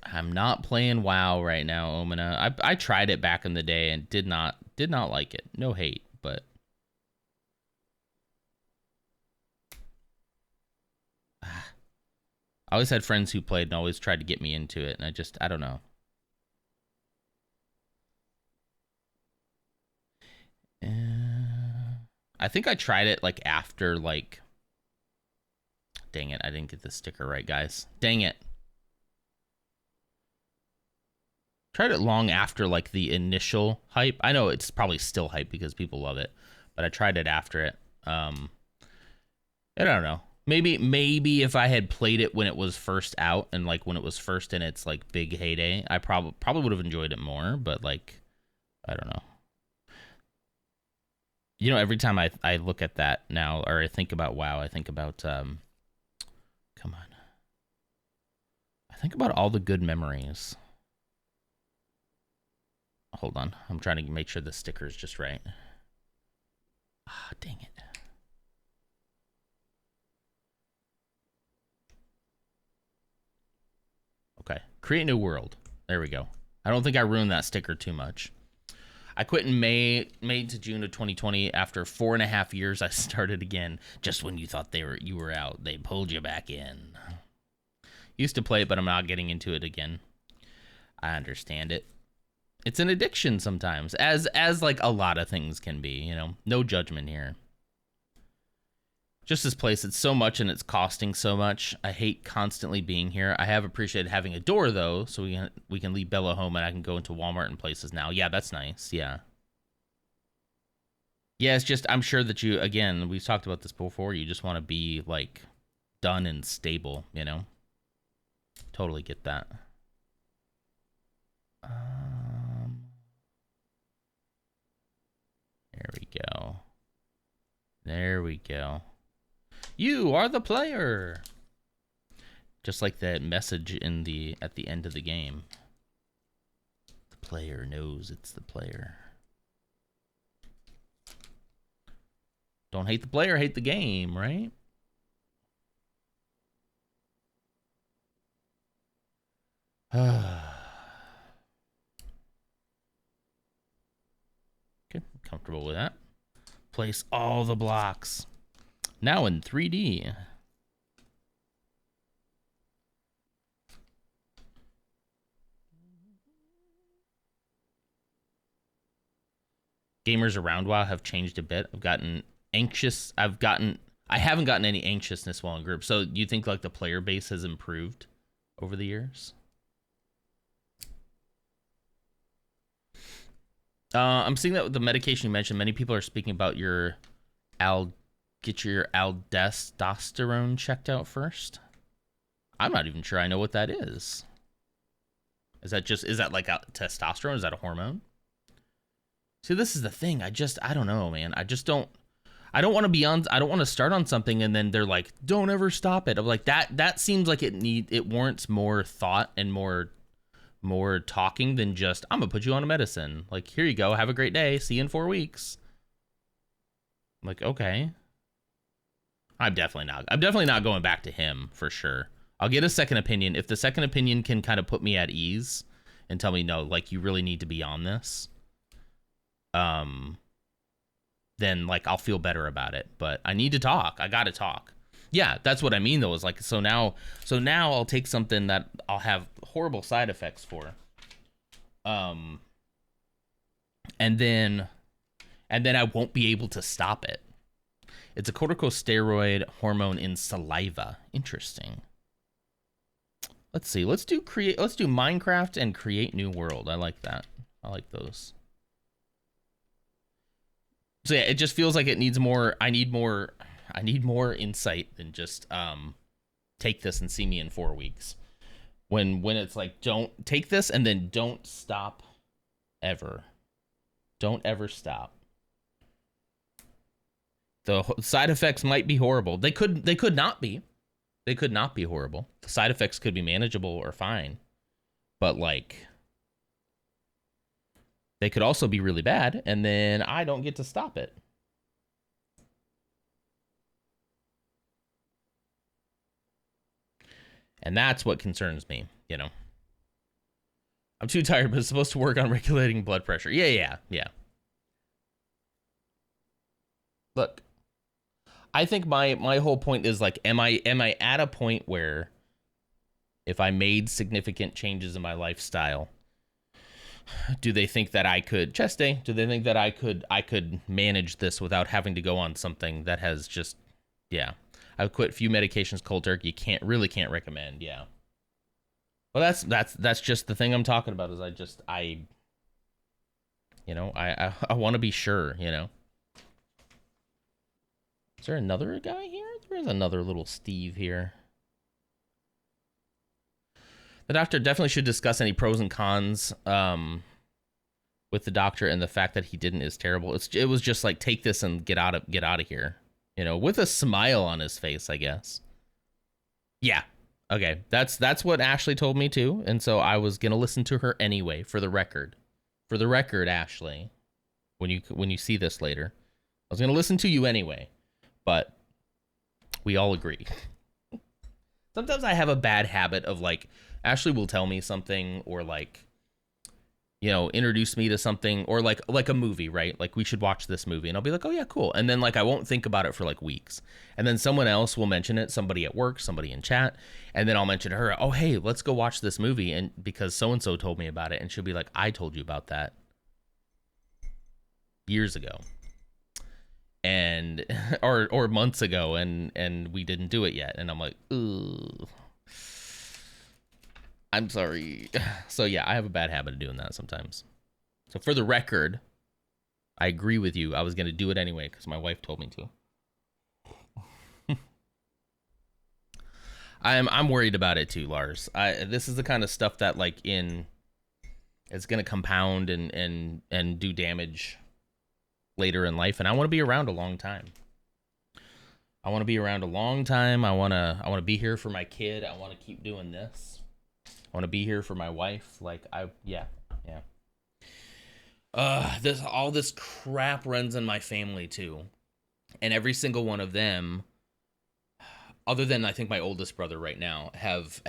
I'm not playing WoW right now, Omina. I tried it back in the day and did not like it. No hate, but I always had friends who played and always tried to get me into it, and I don't know. I think I tried it like after like... Dang it, I didn't get the sticker right, guys. Dang it. Tried it long after like the initial hype. I know it's probably still hype because people love it, but I tried it after it. I don't know. Maybe if I had played it when it was first out and like when it was first in its like big heyday, I probably would have enjoyed it more, but like I don't know. You know, every time I look at that now or I think about WoW, I think about come on. I think about all the good memories. Hold on. I'm trying to make sure the sticker is just right. Ah, dang it. Okay. Create new world. There we go. I don't think I ruined that sticker too much. I quit in May to June of 2020. After 4.5 years, I started again. Just when you thought you were out, they pulled you back in. Used to play it, but I'm not getting into it again. I understand it. It's an addiction sometimes, as like a lot of things can be, you know. No judgment here. Just this place, it's so much and it's costing so much. I hate constantly being here. I have appreciated having a door though, so we can leave Bella home and I can go into Walmart and places now. Yeah, that's nice. Yeah. Yeah, it's just I'm sure that you, again, we've talked about this before, you just want to be like done and stable, you know. Totally get that. There we go. There we go. You are the player. Just like that message in at the end of the game. The player knows it's the player. Don't hate the player, hate the game, right? Okay, comfortable with that. Place all the blocks. Now in 3D. Gamers around WoW have changed a bit. I've gotten anxious. I haven't gotten any anxiousness while in group. So you think like the player base has improved over the years? I'm seeing that with the medication you mentioned. Many people are speaking about get your aldosterone checked out first. I'm not even sure I know what that is. Is that like a testosterone? Is that a hormone? See, this is the thing. I don't know, man. I don't want to start on something and then they're like, don't ever stop it. I'm like, that seems like it warrants more thought and more talking than just, I'm gonna put you on a medicine. Like, here you go. Have a great day. See you in 4 weeks. I'm like, okay. I'm definitely not going back to him for sure. I'll get a second opinion. If the second opinion can kind of put me at ease and tell me, no, like you really need to be on this, then like I'll feel better about it. But I need to talk. I gotta talk. Yeah, that's what I mean though, is like, so now I'll take something that I'll have horrible side effects for. And then I won't be able to stop it. It's a corticosteroid hormone in saliva. Interesting. Let's see. Let's do Minecraft and create new world. I like that. I like those. So yeah, it just feels like it needs more. I need more insight than just take this and see me in 4 weeks. When it's like, don't take this and then don't stop ever. Don't ever stop. The side effects might be horrible. They could not be. They could not be horrible. The side effects could be manageable or fine. But like, they could also be really bad, and then I don't get to stop it. And that's what concerns me, you know. I'm too tired, but it's supposed to work on regulating blood pressure. Yeah. Look, I think my whole point is like, am I at a point where if I made significant changes in my lifestyle, do they think that I could, chest day, do they think that I could manage this without having to go on something that has just, yeah. I've quit a few medications cold turkey. Can't recommend. Yeah. Well, that's just the thing I'm talking about. Is I want to be sure. You know. Is there another guy here? There is another little Steve here. The doctor definitely should discuss any pros and cons with the doctor, and the fact that he didn't is terrible. It was just like, take this and get out of here. You know, with a smile on his face, I guess. Yeah. Okay. That's what Ashley told me too. And so I was going to listen to her anyway, for the record. For the record, Ashley, when you see this later, I was going to listen to you anyway, but we all agree. Sometimes I have a bad habit of like, Ashley will tell me something, or like, you know, introduce me to something, or like a movie, right? Like, we should watch this movie, and I'll be like, oh yeah, cool. And then like, I won't think about it for like weeks. And then someone else will mention it, somebody at work, somebody in chat. And then I'll mention to her, oh, hey, let's go watch this movie. And because so-and-so told me about it, and she'll be like, I told you about that years ago. And, or months ago. And we didn't do it yet. And I'm like, ooh, I'm sorry. So yeah, I have a bad habit of doing that sometimes. So for the record, I agree with you. I was going to do it anyway because my wife told me to. I'm worried about it too, Lars. This is the kind of stuff that like it's going to compound and do damage later in life, and I want to be around a long time. I want to be around a long time. I want to be here for my kid. I want to keep doing this. I want to be here for my wife. Like, yeah. All this crap runs in my family too. And every single one of them, other than I think my oldest brother right now, have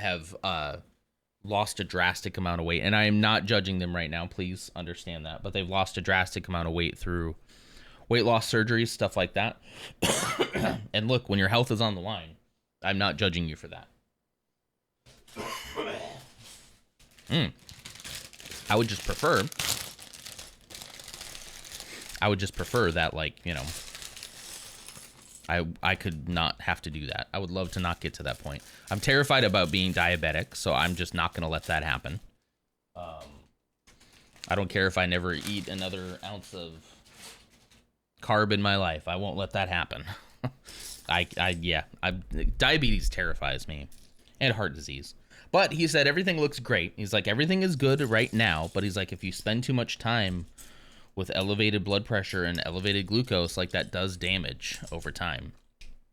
lost a drastic amount of weight. And I am not judging them right now, please understand that. But they've lost a drastic amount of weight through weight loss surgeries, stuff like that. And look, when your health is on the line, I'm not judging you for that. I would just prefer that, like, you know, I could not have to do that. I would love to not get to that point. I'm terrified about being diabetic, so I'm just not going to let that happen. I don't care if I never eat another ounce of carb in my life. I won't let that happen. Diabetes terrifies me, and heart disease. But he said everything looks great. He's like, everything is good right now, but he's like, if you spend too much time with elevated blood pressure and elevated glucose, like, that does damage over time.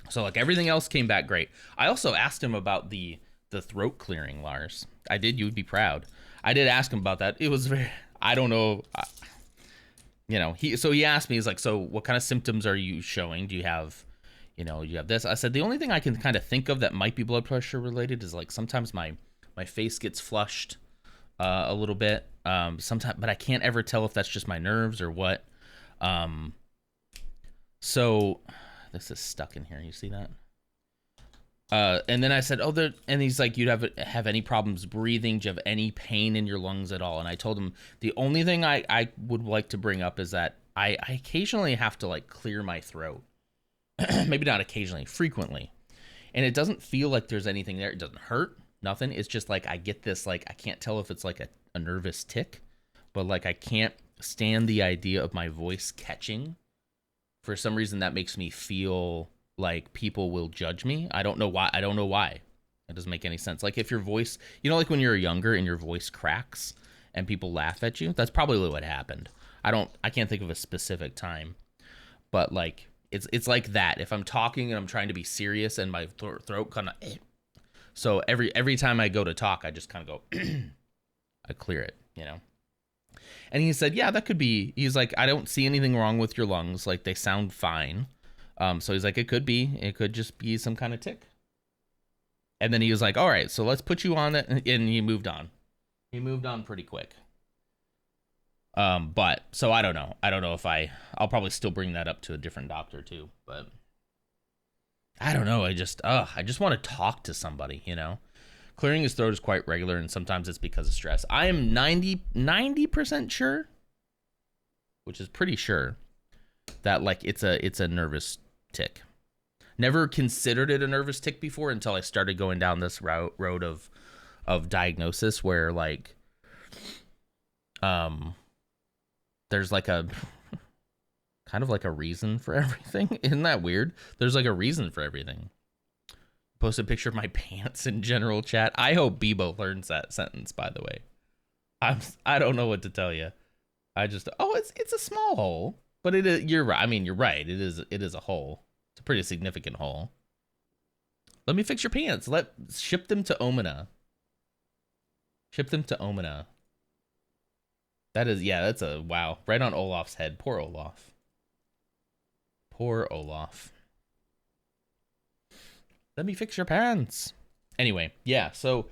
So like, everything else came back great. I also asked him about the throat clearing, Lars. I did. You would be proud. I did ask him about that. It was very, I don't know. You know, he asked me, he's like, so what kind of symptoms are you showing? Do you have, you know, you have this? I said, the only thing I can kind of think of that might be blood pressure related is like, sometimes my face gets flushed a little bit. Sometimes, but I can't ever tell if that's just my nerves or what. So this is stuck in here. You see that? And then I said, and he's like, you'd have any problems breathing? Do you have any pain in your lungs at all? And I told him the only thing I would like to bring up is that I occasionally have to like clear my throat. Maybe not occasionally, frequently. And it doesn't feel like there's anything there. It doesn't hurt, nothing. It's just like, I get this, like, I can't tell if it's like a nervous tick, but like, I can't stand the idea of my voice catching for some reason that makes me feel like people will judge me. I don't know why. It doesn't make any sense. Like if your voice, like when you're younger and your voice cracks and people laugh at you, that's probably what happened. I can't think of a specific time, but like it's like that. If I'm talking and I'm trying to be serious and my throat kind of, so every time I go to talk, I just kind of go, I clear it, And he said, yeah, that could be. He's like, I don't see anything wrong with your lungs. Like they sound fine. So he's like, it could just be some kind of tick. And then he was like, all right, so let's put you on it. And he moved on. He moved on pretty quick. But so I don't know. I don't know if I'll probably still bring that up to a different doctor too, but I don't know. I just want to talk to somebody, Clearing his throat is quite regular, and sometimes it's because of stress. I am 90% sure, which is pretty sure, that like it's a nervous tick. Never considered it a nervous tick before until I started going down this road of diagnosis where like there's like a kind of like a reason for everything. Isn't that weird? There's like a reason for everything. Post a picture of my pants in general chat. I hope Bebo learns that sentence, by the way. I don't know what to tell you. It's a small hole, but it is, you're right. I mean, you're right. It is a hole. It's a pretty significant hole. Let me fix your pants. Ship them to Omina. Ship them to Omina. That's a wow. Right on Olaf's head. Poor Olaf. Poor Olaf. Let me fix your pants. Anyway, yeah. So,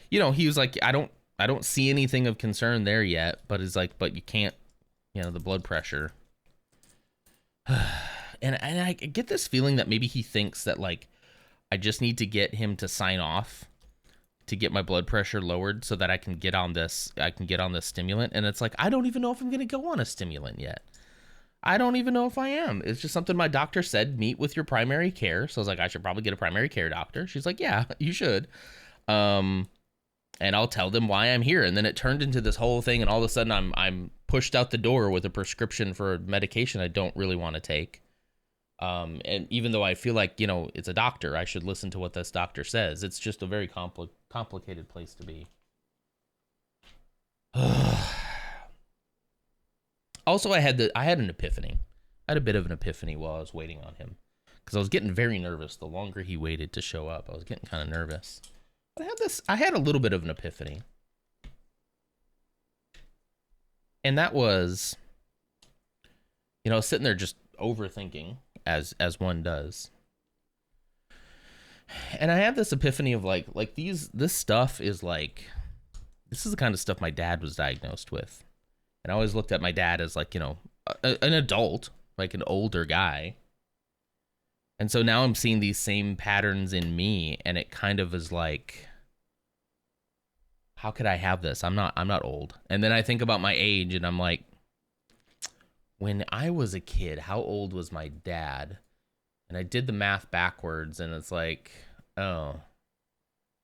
he was like, I don't see anything of concern there yet, but it's like, but you can't, the blood pressure. And I get this feeling that maybe he thinks that like, I just need to get him to sign off to get my blood pressure lowered so that I can get on this stimulant. And it's like, I don't even know if I'm going to go on a stimulant yet. I don't even know if I am. It's just something my doctor said, meet with your primary care. So I was like, I should probably get a primary care doctor. She's like, yeah, you should. And I'll tell them why I'm here. And then it turned into this whole thing. And all of a sudden I'm pushed out the door with a prescription for a medication I don't really want to take. And even though I feel like, it's a doctor, I should listen to what this doctor says. It's just a very complicated place to be. Also, I had an epiphany. I had a bit of an epiphany while I was waiting on him, because I was getting very nervous. The longer he waited to show up, I was getting kind of nervous. But I had a little bit of an epiphany, and that was, sitting there just overthinking, as one does. And I had this epiphany of like this stuff is like, this is the kind of stuff my dad was diagnosed with. And I always looked at my dad as like, an adult, like an older guy. And so now I'm seeing these same patterns in me, and it kind of is like, how could I have this? I'm not old. And then I think about my age, and I'm like, when I was a kid, how old was my dad? And I did the math backwards, and it's like, oh.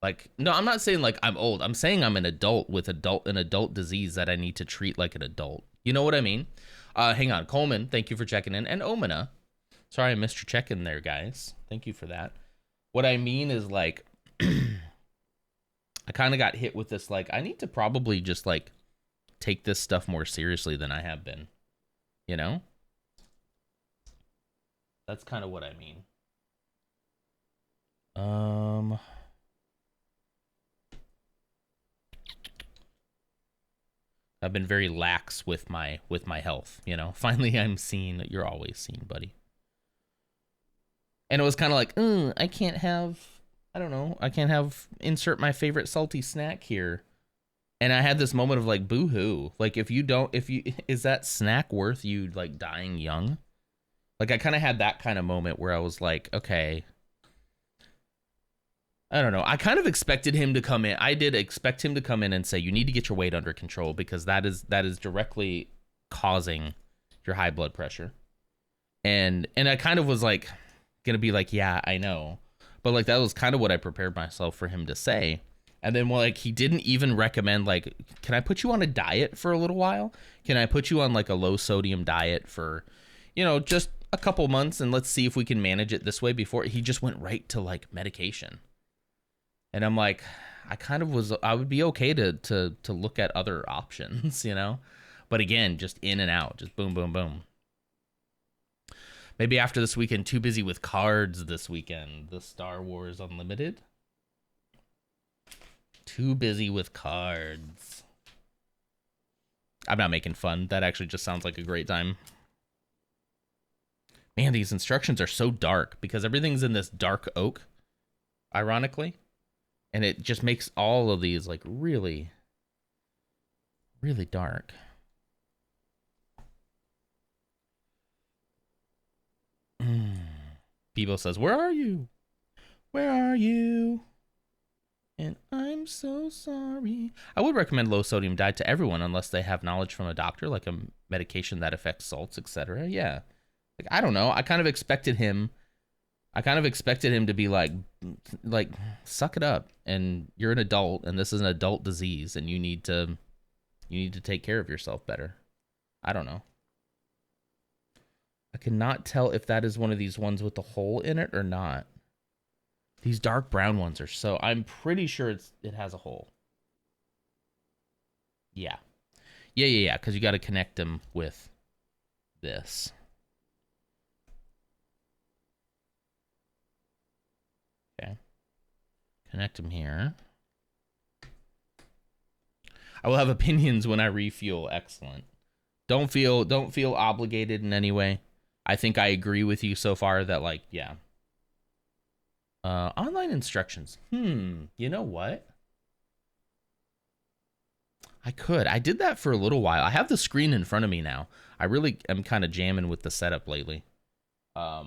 Like, no, I'm not saying like I'm old. I'm saying I'm an adult with an adult disease that I need to treat like an adult. You know what I mean? Hang on. Coleman, thank you for checking in. And Omina. Sorry I missed your check-in there, guys. Thank you for that. What I mean is like, I kind of got hit with this, like, I need to probably just like take this stuff more seriously than I have been. That's kind of what I mean. I've been very lax with my health, Finally, I'm seen. You're always seen, buddy. And it was kind of like, I can't have, insert my favorite salty snack here. And I had this moment of like, boo-hoo. Like, is that snack worth you like dying young? Like, I kind of had that kind of moment where I was like, okay, I don't know. I kind of expected him to come in. I did expect him to come in and say, you need to get your weight under control, because that is directly causing your high blood pressure. And I kind of was like, going to be like, yeah, I know. But like, that was kind of what I prepared myself for him to say. And then like, he didn't even recommend like, can I put you on a diet for a little while? Can I put you on like a low sodium diet for, just a couple months and let's see if we can manage it this way before he just went right to like medication. And I'm like, I would be okay to look at other options, you know? But again, just in and out, just boom, boom, boom. Maybe after this weekend, too busy with cards this weekend. The Star Wars Unlimited. Too busy with cards. I'm not making fun. That actually just sounds like a great time. Man, these instructions are so dark because everything's in this dark oak, ironically. And it just makes all of these like really, really dark. Bebo says, "Where are you? Where are you? And I'm so sorry." I would recommend low sodium diet to everyone unless they have knowledge from a doctor, like a medication that affects salts, etc. Yeah. Like, I don't know. I kind of expected him to be like, suck it up. And you're an adult, and this is an adult disease, and you need to take care of yourself better. I don't know. I cannot tell if that is one of these ones with the hole in it or not. These dark brown ones are so... I'm pretty sure it has a hole. Yeah. Yeah, because you got to connect them with this. Okay. Connect them here. I will have opinions when I refuel. Excellent. Don't feel obligated in any way. I think I agree with you so far that, like, yeah. Online instructions. You know what? I did that for a little while. I have the screen in front of me now. I really am kind of jamming with the setup lately. I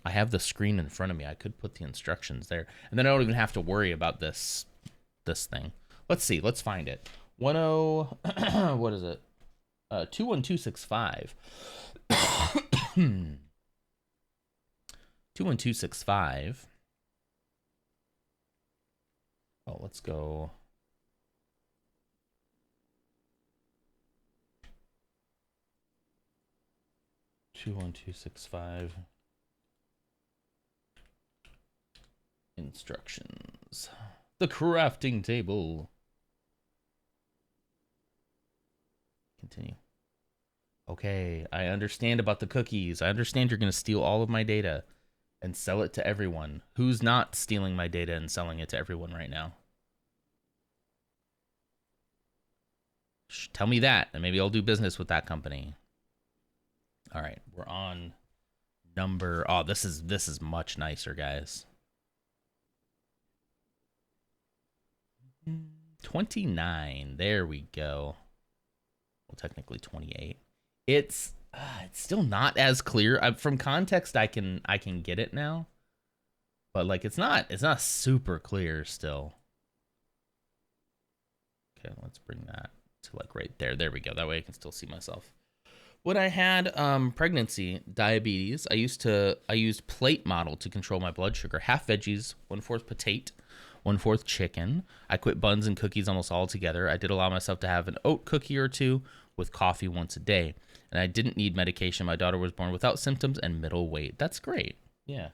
have the screen in front of me. I could put the instructions there. And then I don't even have to worry about this thing. Let's see. Let's find it. 10... what is it? 21265. 21265. Oh, let's go. Two 1-2-6-5 instructions. The crafting table. Continue. Okay, I understand about the cookies. I understand you're going to steal all of my data and sell it to everyone. Who's not stealing my data and selling it to everyone right now? Tell me that, and maybe I'll do business with that company. All right, we're on number... Oh, this is much nicer, guys. 29. There we go. Well, technically 28. It's still not as clear. From context, I can get it now, but like it's not super clear still. Okay, let's bring that to like right there. There we go. That way I can still see myself. When I had pregnancy, diabetes, I used plate model to control my blood sugar. Half veggies, 1/4 potato, 1/4 chicken. I quit buns and cookies almost altogether. I did allow myself to have an oat cookie or two with coffee once a day. And I didn't need medication. My daughter was born without symptoms and middle weight. That's great. Yeah.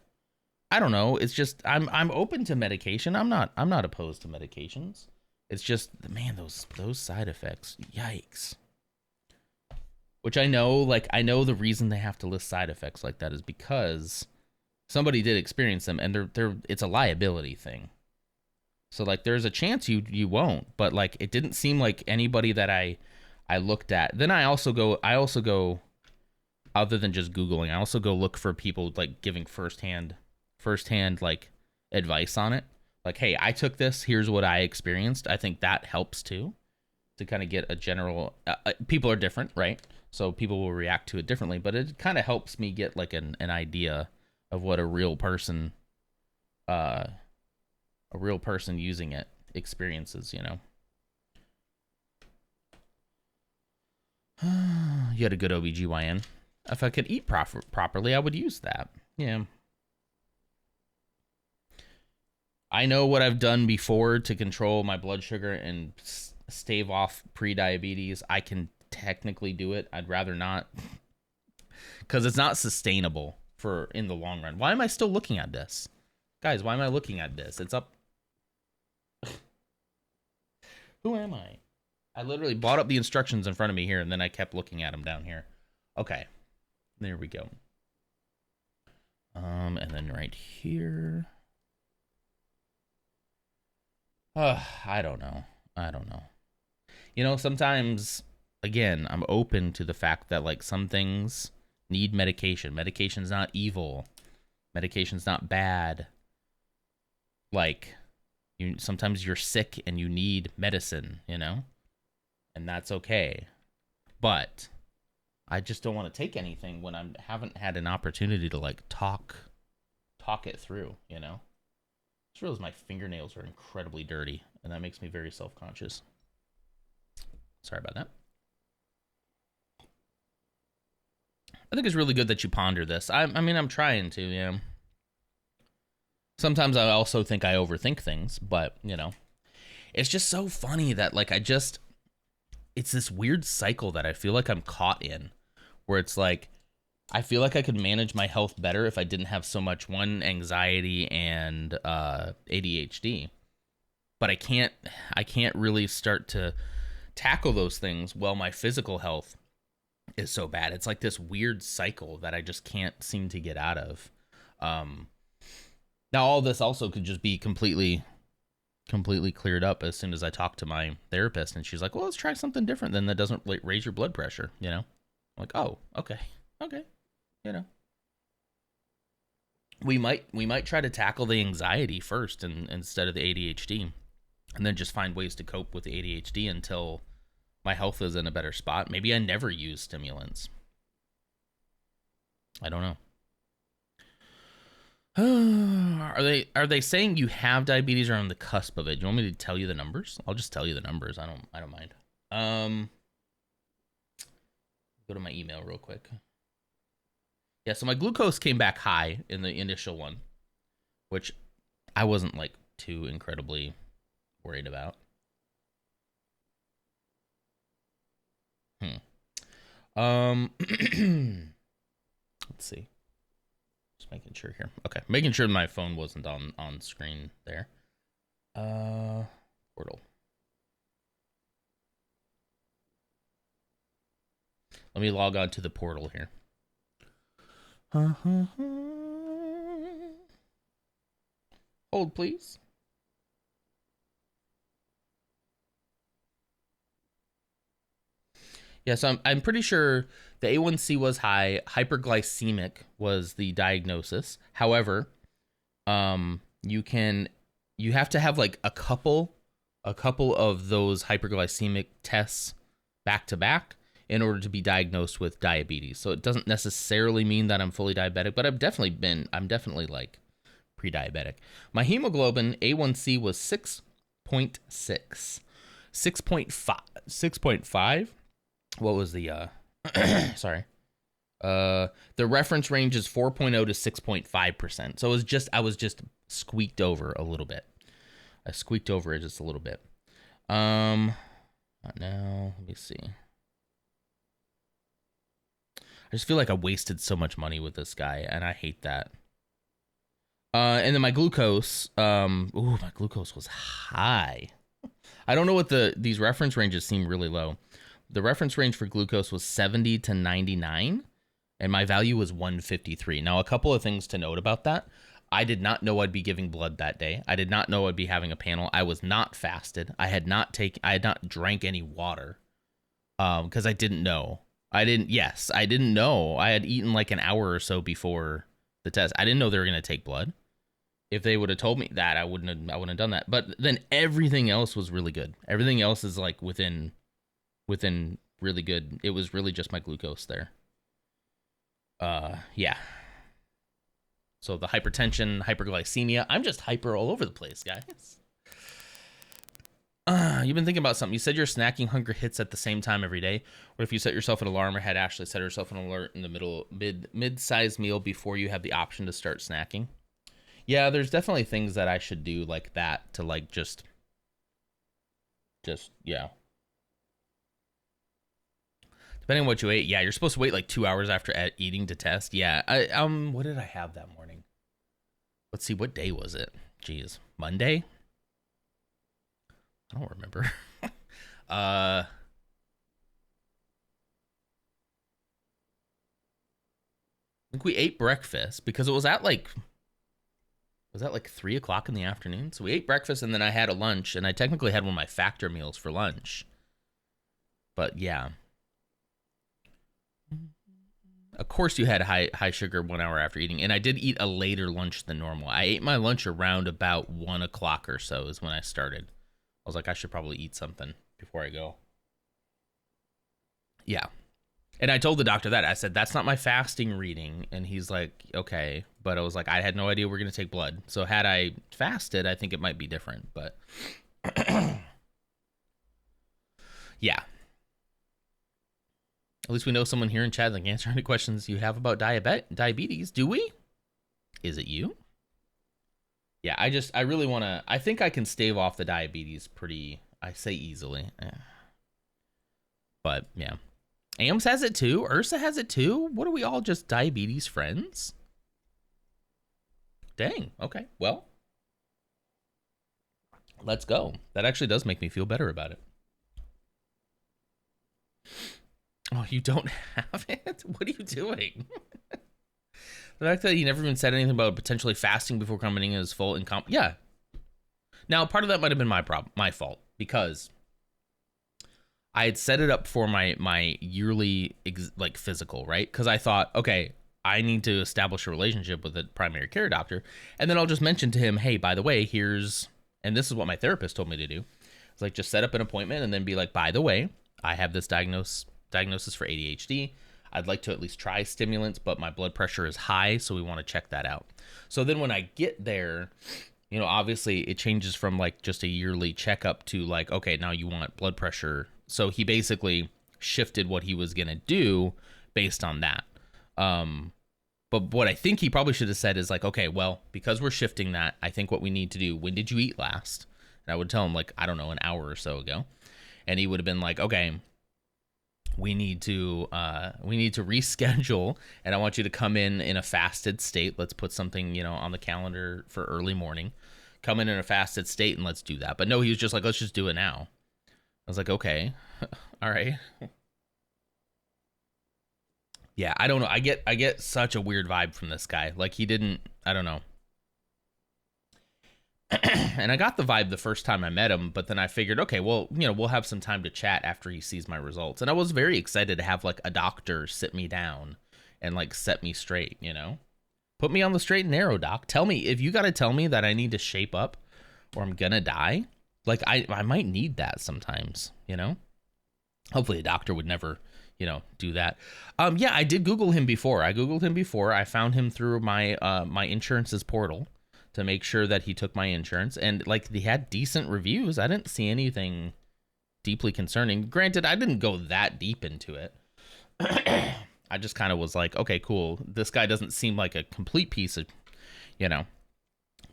I don't know. It's just I'm open to medication. I'm not opposed to medications. It's just, man, those side effects. Yikes. Which I know the reason they have to list side effects like that is because somebody did experience them, and it's a liability thing. So like there's a chance you won't, but like it didn't seem like anybody that I looked at. Then I also go other than just Googling, I also go look for people like giving firsthand like advice on it. Like, hey, I took this, here's what I experienced. I think that helps too, to kind of get a general, people are different, right? So people will react to it differently, but it kind of helps me get like an idea of what a real person using it experiences, you know. You had a good OBGYN. If I could eat properly, I would use that. Yeah. I know what I've done before to control my blood sugar and stave off pre-diabetes. I can technically do it. I'd rather not. because it's not sustainable for in the long run. Why am I still looking at this? Guys, why am I looking at this? It's up. Who am I? I literally brought up the instructions in front of me here, and then I kept looking at them down here. Okay. There we go. And then right here. I don't know. You know, sometimes, again, I'm open to the fact that, like, some things need medication. Medication's not evil. Medication's not bad. Like, sometimes you're sick and you need medicine, you know? And that's okay. But I just don't want to take anything when I haven't had an opportunity to, like, talk it through, you know? I just realized my fingernails are incredibly dirty, and that makes me very self-conscious. Sorry about that. I think it's really good that you ponder this. I mean, I'm trying to, yeah. Sometimes I also think I overthink things, but, you know, it's just so funny that, like, it's this weird cycle that I feel like I'm caught in, where it's like, I feel like I could manage my health better if I didn't have so much, anxiety and ADHD, but I can't really start to tackle those things while my physical health is so bad. It's like this weird cycle that I just can't seem to get out of. Now, all this also could just be completely cleared up as soon as I talk to my therapist, and she's like, well, let's try something different then that doesn't raise your blood pressure, you know? I'm like, oh, okay, you know. We might try to tackle the anxiety first instead of the ADHD, and then just find ways to cope with the ADHD until my health is in a better spot. Maybe I never use stimulants. I don't know. Are they saying you have diabetes or on the cusp of it? Do you want me to tell you the numbers? I'll just tell you the numbers. I don't mind. Go to my email real quick. Yeah, so my glucose came back high in the initial one, which I wasn't like too incredibly worried about. Let's see. Just making sure here. Okay, making sure my phone wasn't on screen there. Portal. Let me log on to the portal here. Hold, please. Yeah, so I'm pretty sure the A1C was high. Hyperglycemic was the diagnosis. However, you have to have like a couple of those hyperglycemic tests back to back in order to be diagnosed with diabetes. So it doesn't necessarily mean that I'm fully diabetic, but I'm definitely like pre-diabetic. My hemoglobin A1C was 6.6. 6.5. What was the sorry. The reference range is 4.0 to 6.5%. So I was just squeaked over a little bit. I squeaked over it just a little bit. Not now. Let me see. I just feel like I wasted so much money with this guy, and I hate that. And then my glucose, my glucose was high. I don't know what these reference ranges seem really low. The reference range for glucose was 70 to 99, and my value was 153. Now, a couple of things to note about that. I did not know I'd be giving blood that day. I did not know I'd be having a panel. I was not fasted. I had not drank any water, because I didn't know. I didn't know. I had eaten like an hour or so before the test. I didn't know they were going to take blood. If they would have told me that, I wouldn't have done that. But then everything else was really good. Everything else is like within really good. It was really just my glucose there. Yeah. So the hypertension, hyperglycemia, I'm just hyper all over the place, guys. You've been thinking about something. You said your snacking hunger hits at the same time every day. Or if you set yourself an alarm or had Ashley set herself an alert in the mid-sized meal before you have the option to start snacking. Yeah, there's definitely things that I should do like that to like just Depending on what you ate, yeah, you're supposed to wait like 2 hours after eating to test. Yeah, what did I have that morning? Let's see, what day was it? Jeez, Monday? I don't remember. I think we ate breakfast because it was at like 3 o'clock in the afternoon. So we ate breakfast and then I had a lunch, and I technically had one of my factor meals for lunch. But yeah. Of course you had high sugar 1 hour after eating, and I did eat a later lunch than normal. I ate my lunch around about 1 o'clock or so is when I started. I was like, I should probably eat something before I go. Yeah. And I told the doctor that. I said, that's not my fasting reading. And he's like, okay. But I was like, I had no idea we are going to take blood. So had I fasted, I think it might be different. But yeah. At least we know someone here in chat that can answer any questions you have about diabetes. Do we? Is it you? Yeah, I really want to. I think I can stave off the diabetes pretty, I say easily. But yeah. Ames has it too. Ursa has it too. What are we all, just diabetes friends? Dang. Okay. Well, let's go. That actually does make me feel better about it. Oh, you don't have it? What are you doing? The fact that you never even said anything about potentially fasting before coming in is full income. Yeah. Now, part of that might have been my fault, because I had set it up for my yearly like physical, right? Because I thought, okay, I need to establish a relationship with a primary care doctor, and then I'll just mention to him, hey, by the way, and this is what my therapist told me to do. It's like, just set up an appointment and then be like, by the way, I have this diagnosis for ADHD. I'd like to at least try stimulants, but my blood pressure is high, so we want to check that out. So then when I get there, obviously it changes from like just a yearly checkup to like, okay, now you want blood pressure. So he basically shifted what he was going to do based on that. But what I think he probably should have said is like, okay, well, because we're shifting that, I think what we need to do, when did you eat last? And I would tell him like, I don't know, an hour or so ago. And he would have been like, okay, we need to reschedule, and I want you to come in a fasted state. Let's put something, on the calendar for early morning. Come in a fasted state and let's do that. But no, he was just like, let's just do it now. I was like, okay, all right. Yeah, I don't know. I get such a weird vibe from this guy. Like, he didn't, I don't know. And I got the vibe the first time I met him, but then I figured, okay, well, we'll have some time to chat after he sees my results. And I was very excited to have like a doctor sit me down and like set me straight, Put me on the straight and narrow, doc. Tell me, if you got to tell me that I need to shape up or I'm gonna die, like I might need that sometimes, Hopefully a doctor would never, do that. Yeah, I did Google him before. I found him through my my insurance's portal to make sure that he took my insurance, and like, he had decent reviews. I didn't see anything deeply concerning. Granted, I didn't go that deep into it. I just kind of was like, okay, cool. This guy doesn't seem like a complete piece of,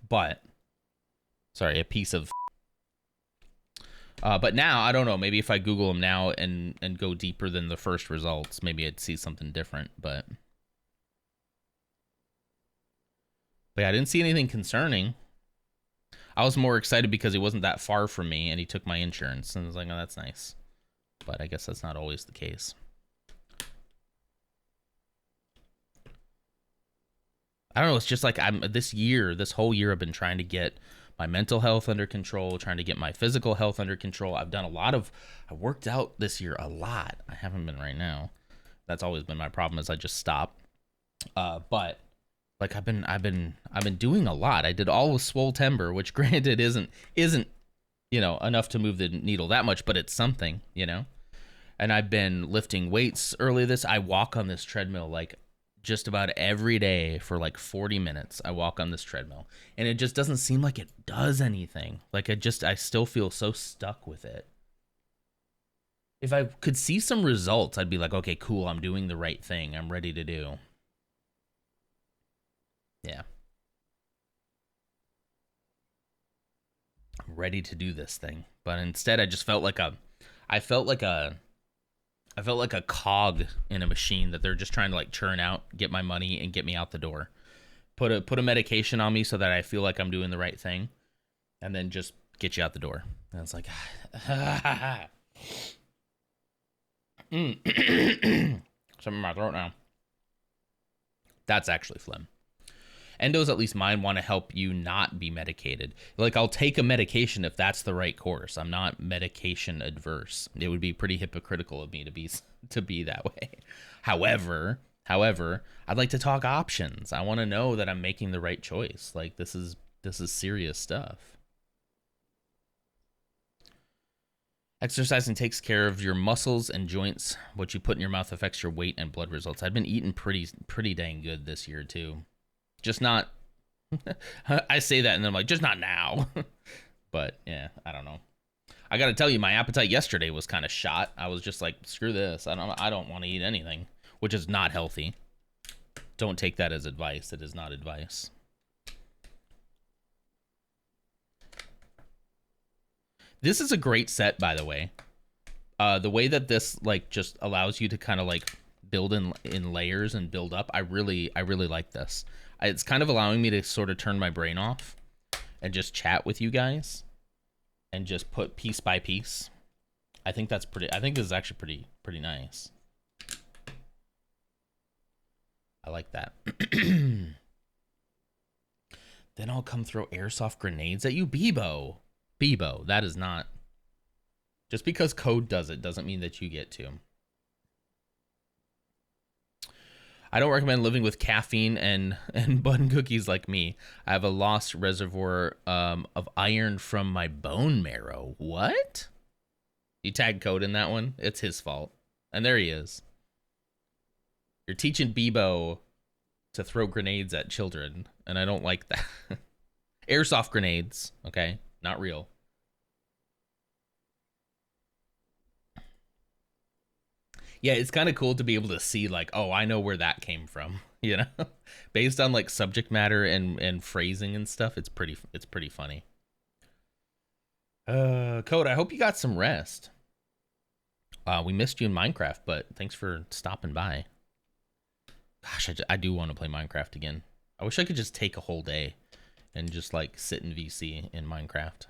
but sorry, a piece of. But now I don't know. Maybe if I Google him now and go deeper than the first results, maybe I'd see something different. But yeah, I didn't see anything concerning. I was more excited because he wasn't that far from me and he took my insurance, and I was like, oh, that's nice. But I guess that's not always the case. I don't know. It's just like this whole year I've been trying to get my mental health under control, trying to get my physical health under control. I worked out this year a lot. I haven't been right now. That's always been my problem, is I just stop. But like, I've been doing a lot. I did all with Swole Timber, which granted isn't enough to move the needle that much, but it's something, And I've been lifting weights early I walk on this treadmill like just about every day for like 40 minutes. I walk on this treadmill, and it just doesn't seem like it does anything. Like, I still feel so stuck with it. If I could see some results, I'd be like, okay, cool, I'm doing the right thing. I'm ready to do. Yeah. I'm ready to do this thing. But instead I just felt like a I felt like a cog in a machine that they're just trying to like churn out, get my money, and get me out the door. Put a medication on me so that I feel like I'm doing the right thing, and then just get you out the door. And it's like, something in my throat now. That's actually phlegm. Endos, at least mine, want to help you not be medicated. Like, I'll take a medication if that's the right course. I'm not medication adverse. It would be pretty hypocritical of me to be that way. However, I'd like to talk options. I want to know that I'm making the right choice. Like, this is serious stuff. Exercising takes care of your muscles and joints. What you put in your mouth affects your weight and blood results. I've been eating pretty dang good this year too. Just not. I say that and then I'm like, just not now. But yeah, I don't know. I got to tell you, my appetite yesterday was kind of shot. I was just like, screw this. I don't want to eat anything, which is not healthy. Don't take that as advice. It is not advice. This is a great set, by the way. The way that this like just allows you to kind of like build in layers and build up, I really like this. It's kind of allowing me to sort of turn my brain off and just chat with you guys and just put piece by piece. I think this is actually pretty nice. I like that. Then I'll come throw airsoft grenades at you, Bebo. Bebo, that is not. Just because code does it doesn't mean that you get to. I don't recommend living with caffeine and bun cookies like me. I have a lost reservoir of iron from my bone marrow. What? You tagged code in that one? It's his fault. And there he is. You're teaching Bebo to throw grenades at children, and I don't like that. Airsoft grenades, okay? Not real. Yeah, it's kind of cool to be able to see like, oh, I know where that came from, you know? Based on like subject matter and phrasing and stuff, it's pretty funny. Code, I hope you got some rest. We missed you in Minecraft, but thanks for stopping by. Gosh, I do want to play Minecraft again. I wish I could just take a whole day and just like sit in VC in Minecraft.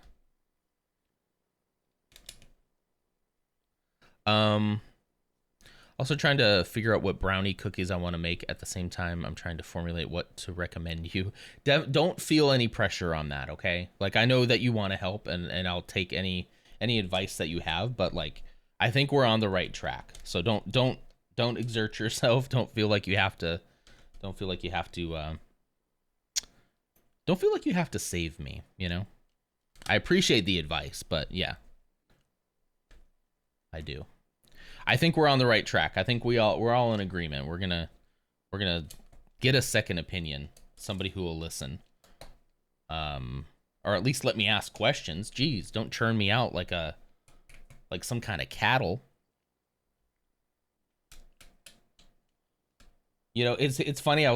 Also trying to figure out what brownie cookies I want to make at the same time. I'm trying to formulate what to recommend you. Don't feel any pressure on that, okay? Like, I know that you want to help and I'll take any advice that you have, but like, I think we're on the right track. So don't exert yourself. Don't feel like you have to save me, you know? I appreciate the advice, but yeah. I do. I think we're on the right track. I think we're all in agreement. We're gonna get a second opinion, somebody who will listen, or at least let me ask questions. Jeez, don't churn me out like some kind of cattle. You know, it's funny. I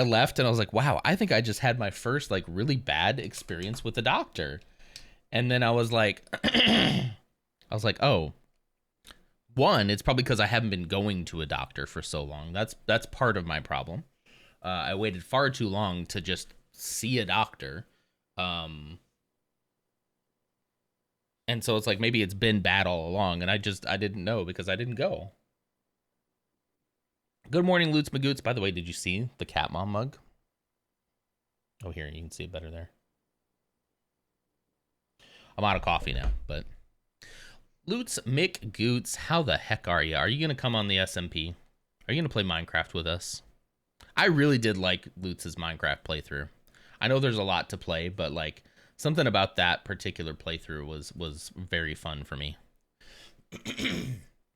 left and I was like, wow, I think I just had my first like really bad experience with the doctor, and then I was like, oh. One, it's probably because I haven't been going to a doctor for so long. That's part of my problem. I waited far too long to just see a doctor. And so it's like maybe it's been bad all along, and I didn't know because I didn't go. Good morning, Loots Magoots. By the way, did you see the Cat Mom mug? Oh, here, you can see it better there. I'm out of coffee now, but... Loots McGoots, how the heck are you? Are you going to come on the SMP? Are you going to play Minecraft with us? I really did like Loots' Minecraft playthrough. I know there's a lot to play, but like something about that particular playthrough was very fun for me.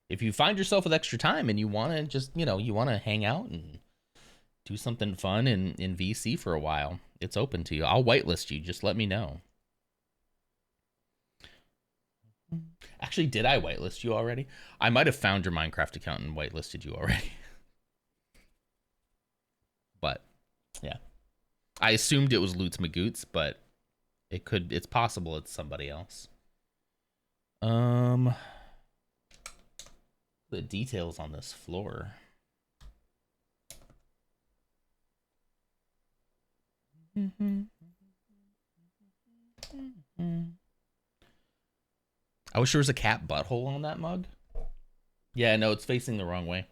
If you find yourself with extra time and you want to just, you want to hang out and do something fun in VC for a while, it's open to you. I'll whitelist you. Just let me know. Actually, did I whitelist you already? I might have found your Minecraft account and whitelisted you already. But, yeah. I assumed it was Loots Magoots, but it's possible it's somebody else. The details on this floor. I wish there was a cat butthole on that mug. Yeah, no, it's facing the wrong way.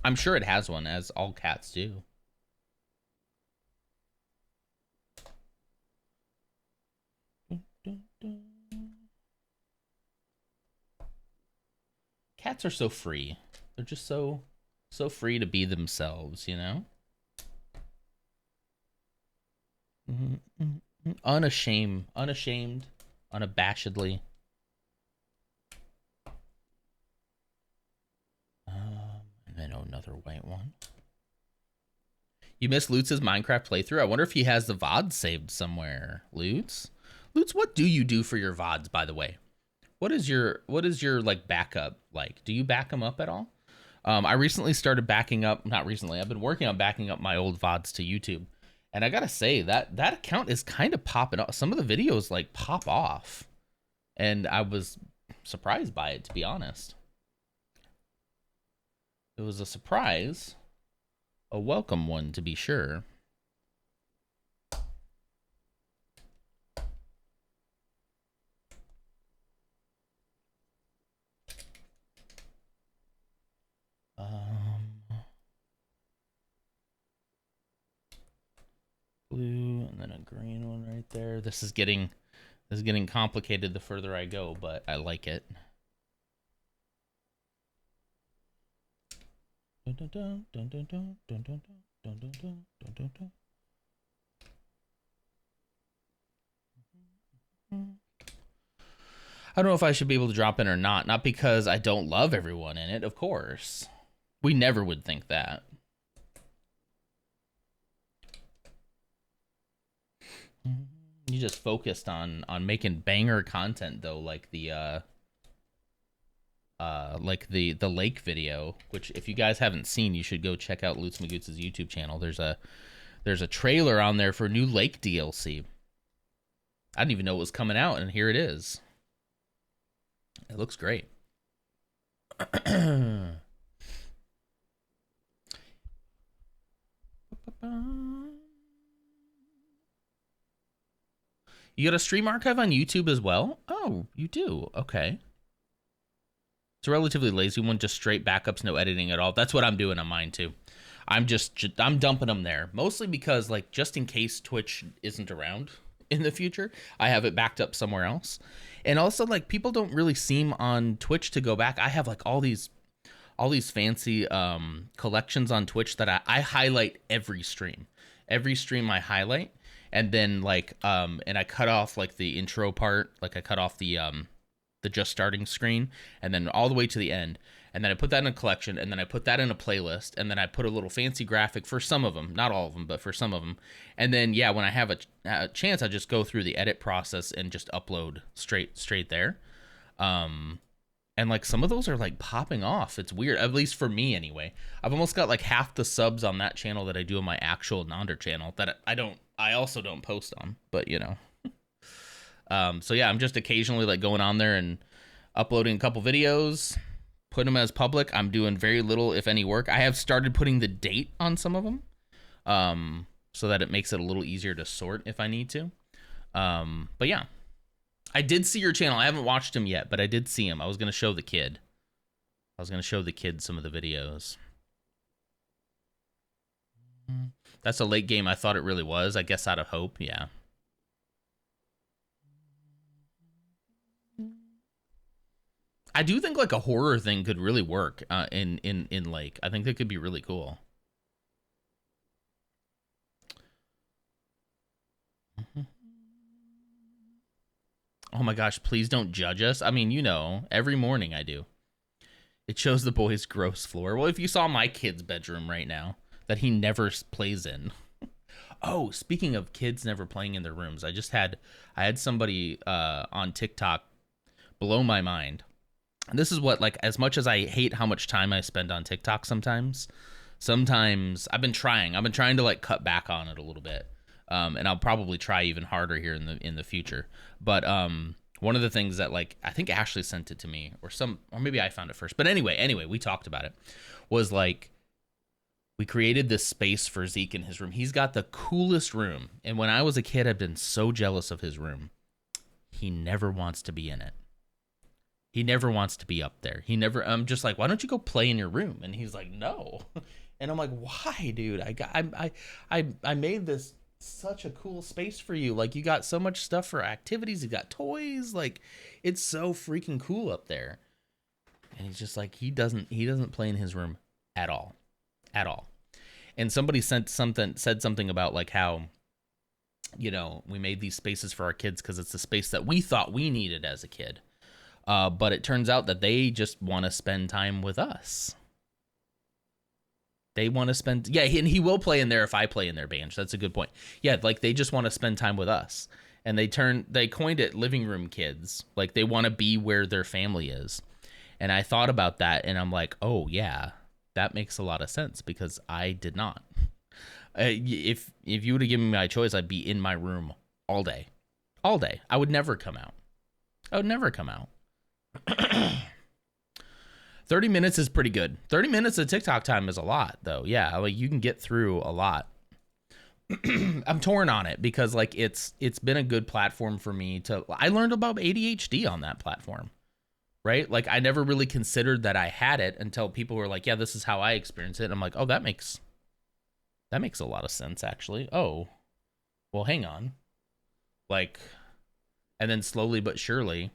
I'm sure it has one, as all cats do. Cats are so free. They're just so free to be themselves, you know? Unashamed, unabashedly. And then another white one. You missed Lutz's Minecraft playthrough? I wonder if he has the VOD saved somewhere. Lutz, what do you do for your VODs, by the way? What is your like backup like? Do you back them up at all? I recently started backing up, not recently, I've been working on backing up my old VODs to YouTube. And I gotta say, that account is kind of popping off. Some of the videos like pop off. And I was surprised by it, to be honest. It was a surprise. A welcome one, to be sure. Blue and then a green one right there. This is getting complicated the further I go, but I like it. I don't know if I should be able to drop in or not. Not because I don't love everyone in it, of course. We never would think that. You just focused on making banger content though, like the lake video, which if you guys haven't seen, you should go check out Lutz Magoots' YouTube channel. There's a trailer on there for new lake DLC. I didn't even know it was coming out, and here it is. It looks great. You got a stream archive on YouTube as well? Oh, you do? Okay. It's a relatively lazy one, just straight backups, no editing at all. That's what I'm doing on mine too. I'm dumping them there, mostly because like just in case Twitch isn't around in the future, I have it backed up somewhere else. And also like people don't really seem on Twitch to go back. I have like all these fancy collections on Twitch that I highlight every stream. Every stream I highlight. And then like and I cut off like the intro part, like I cut off the just starting screen, and then all the way to the end, and then I put that in a collection, and then I put that in a playlist, and then I put a little fancy graphic for some of them, not all of them, but for some of them. And then yeah, when I have a chance, I just go through the edit process and just upload straight there. And like some of those are like popping off. It's weird, at least for me anyway. I've almost got like half the subs on that channel that I do on my actual Nonder channel that I also don't post on, but you know. So yeah, I'm just occasionally like going on there and uploading a couple videos, putting them as public. I'm doing very little, if any, work. I have started putting the date on some of them, so that it makes it a little easier to sort if I need to. But yeah, I did see your channel. I haven't watched him yet, but I did see him. I was going to show the kid. Some of the videos. That's a late game. I thought it really was. I guess out of hope. Yeah. I do think like a horror thing could really work in Lake. I think that could be really cool. Oh my gosh, please don't judge us. I mean, you know, every morning I do. It shows the boy's gross floor. Well, if you saw my kid's bedroom right now that he never plays in. Oh, speaking of kids never playing in their rooms, I had somebody on TikTok blow my mind. And this is what, like, as much as I hate how much time I spend on TikTok sometimes I've been trying to like cut back on it a little bit. And I'll probably try even harder here in the future. But One of the things that, like, I think Ashley sent it to me, or maybe I found it first. But anyway, we talked about it. Was like, we created this space for Zeke in his room. He's got the coolest room. And when I was a kid, I've been so jealous of his room. He never wants to be in it. He never wants to be up there. I'm just like, why don't you go play in your room? And he's like, no. And I'm like, why, dude? I made this such a cool space for you. Like, you got so much stuff for activities. You got toys. Like, it's so freaking cool up there. And he's just like, he doesn't play in his room at all. And somebody said something about, like, how, you know, we made these spaces for our kids because it's the space that we thought we needed as a kid. But it turns out that they just want to spend time with us. They want to spend, yeah, and he will play in there if I play in their band. That's a good point. Yeah, like, they just want to spend time with us. And they coined it living room kids. Like, they want to be where their family is. And I thought about that, and I'm like, oh, yeah, that makes a lot of sense, because I did not. If you would have given me my choice, I'd be in my room all day. All day. I would never come out. 30 minutes is pretty good. 30 minutes of TikTok time is a lot, though. Yeah, like, you can get through a lot. I'm torn on it because, like, it's been a good platform for me to. I learned about ADHD on that platform, right? Like, I never really considered that I had it until people were like, "Yeah, this is how I experience it." And I'm like, "Oh, that makes a lot of sense, actually." Oh, well, hang on. Like, and then slowly but surely,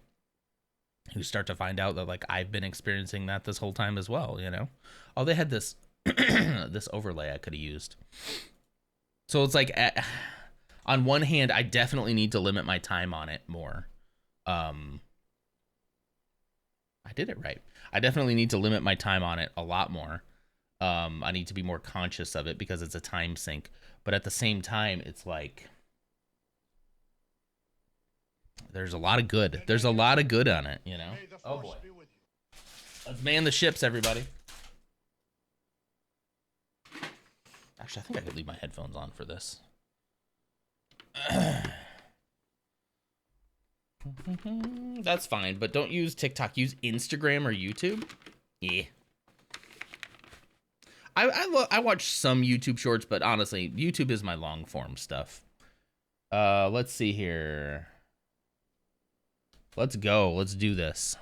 you start to find out that, like, I've been experiencing that this whole time as well, you know? Oh, they had this this overlay I could have used. So it's like, on one hand, I definitely need to limit my time on it more. I did it right. I definitely need to limit my time on it a lot more. I need to be more conscious of it because it's a time sink. But at the same time, it's like, there's a lot of good. There's a lot of good on it, you know? Oh, boy. Let's man the ships, everybody. Actually, I think I could leave my headphones on for this. That's fine, but don't use TikTok. Use Instagram or YouTube. Yeah. I watch some YouTube shorts, but honestly, YouTube is my long form stuff. Let's see here. Let's go. Let's do this.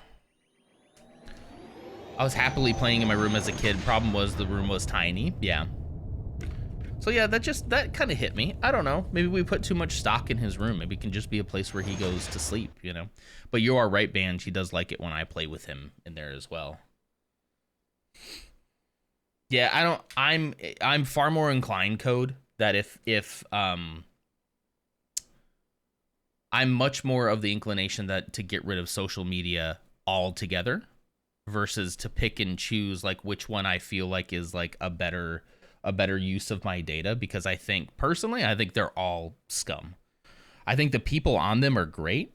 I was happily playing in my room as a kid. Problem was the room was tiny. Yeah. So yeah, that kind of hit me. I don't know. Maybe we put too much stock in his room. Maybe it can just be a place where he goes to sleep, you know? But you are right, Ban. She does like it when I play with him in there as well. Yeah, I'm far more inclined, Code, that if I'm much more of the inclination that to get rid of social media altogether versus to pick and choose, like, which one I feel like is, like, a better use of my data, because I think they're all scum. I think the people on them are great,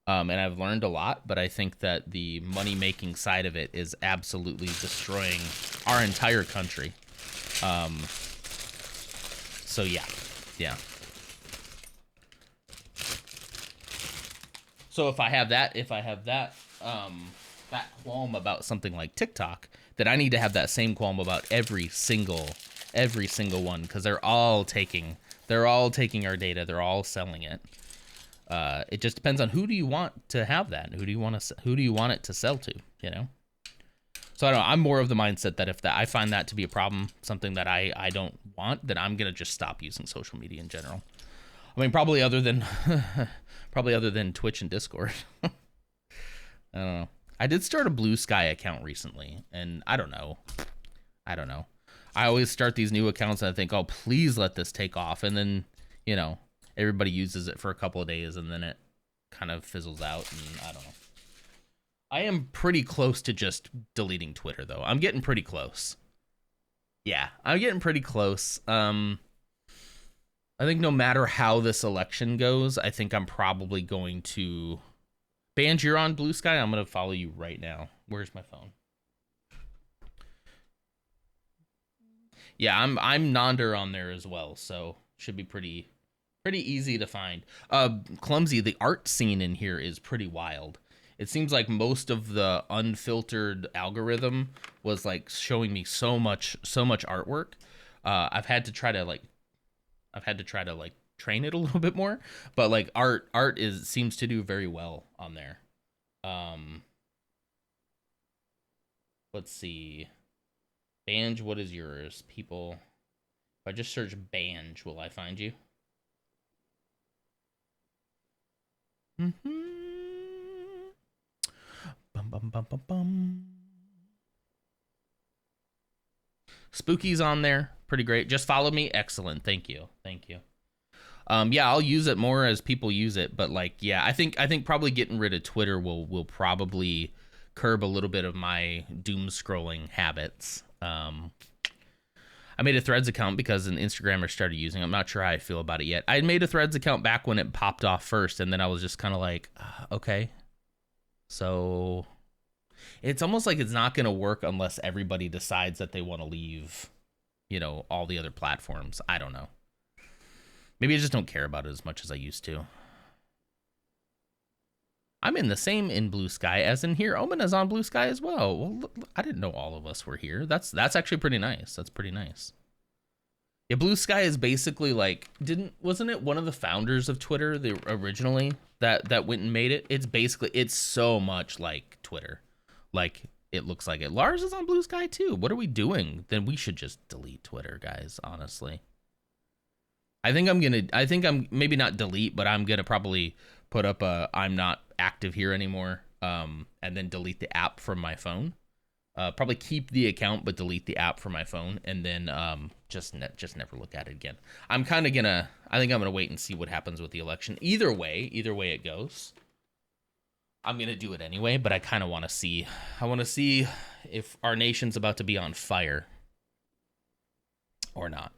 and I've learned a lot, but I think that the money-making side of it is absolutely destroying our entire country. So yeah. So if I have that qualm about something like TikTok, then I need to have that same qualm about every single one, because they're all taking our data, they're all selling it. It just depends on who do you want to have that, and who do you want it to sell to, you know? So I don't know, I'm more of the mindset that if I find that to be a problem, something that I don't want, then I'm gonna just stop using social media in general. I mean, probably other than Twitch and Discord. I don't know. I did start a Blue Sky account recently, and I don't know. I always start these new accounts and I think, oh, please let this take off. And then, you know, everybody uses it for a couple of days and then it kind of fizzles out, and I don't know. I am pretty close to just deleting Twitter, though. I'm getting pretty close. Yeah, I'm getting pretty close. I think no matter how this election goes, I think I'm probably going to... Banj, you're on Blue Sky? I'm going to follow you right now. Where's my phone? Yeah, I'm Nonder on there as well, so should be pretty Pretty easy to find. Clumsy, the art scene in here is pretty wild. It seems like most of the unfiltered algorithm was like showing me so much artwork. I've had to try to like train it a little bit more, but like art is seems to do very well on there. Um, let's see. Banj, what is yours? People, if I just search Banj, will I find you? Mm-hmm. Bum bum bum bum bum. Spooky's on there. Pretty great. Just follow me. Excellent. Thank you. Thank you. Yeah, I'll use it more as people use it, but like, yeah, I think probably getting rid of Twitter will probably curb a little bit of my doom scrolling habits. I made a Threads account because an Instagrammer started using it. I'm not sure how I feel about it yet. I made a Threads account back when it popped off first, and then I was just kind of like, okay. So it's almost like it's not going to work unless everybody decides that they want to leave, all the other platforms. I don't know. Maybe I just don't care about it as much as I used to. I'm in the same in Blue Sky as in here. Omen is on Blue Sky as well. Well, I didn't know all of us were here. That's actually pretty nice. That's pretty nice. Yeah, Blue Sky is basically like wasn't it one of the founders of Twitter originally that went and made it? It's so much like Twitter. Like it looks like it. Lars is on Blue Sky too. What are we doing? Then we should just delete Twitter, guys, honestly. I think I'm maybe not delete, but I'm gonna probably put up a I'm not active here anymore, and then delete the app from my phone. Probably keep the account but delete the app from my phone, and then just never look at it again. I think I'm gonna wait and see what happens with the election. Either way it goes, I'm gonna do it anyway. But I kind of want to see. I want to see if our nation's about to be on fire or not.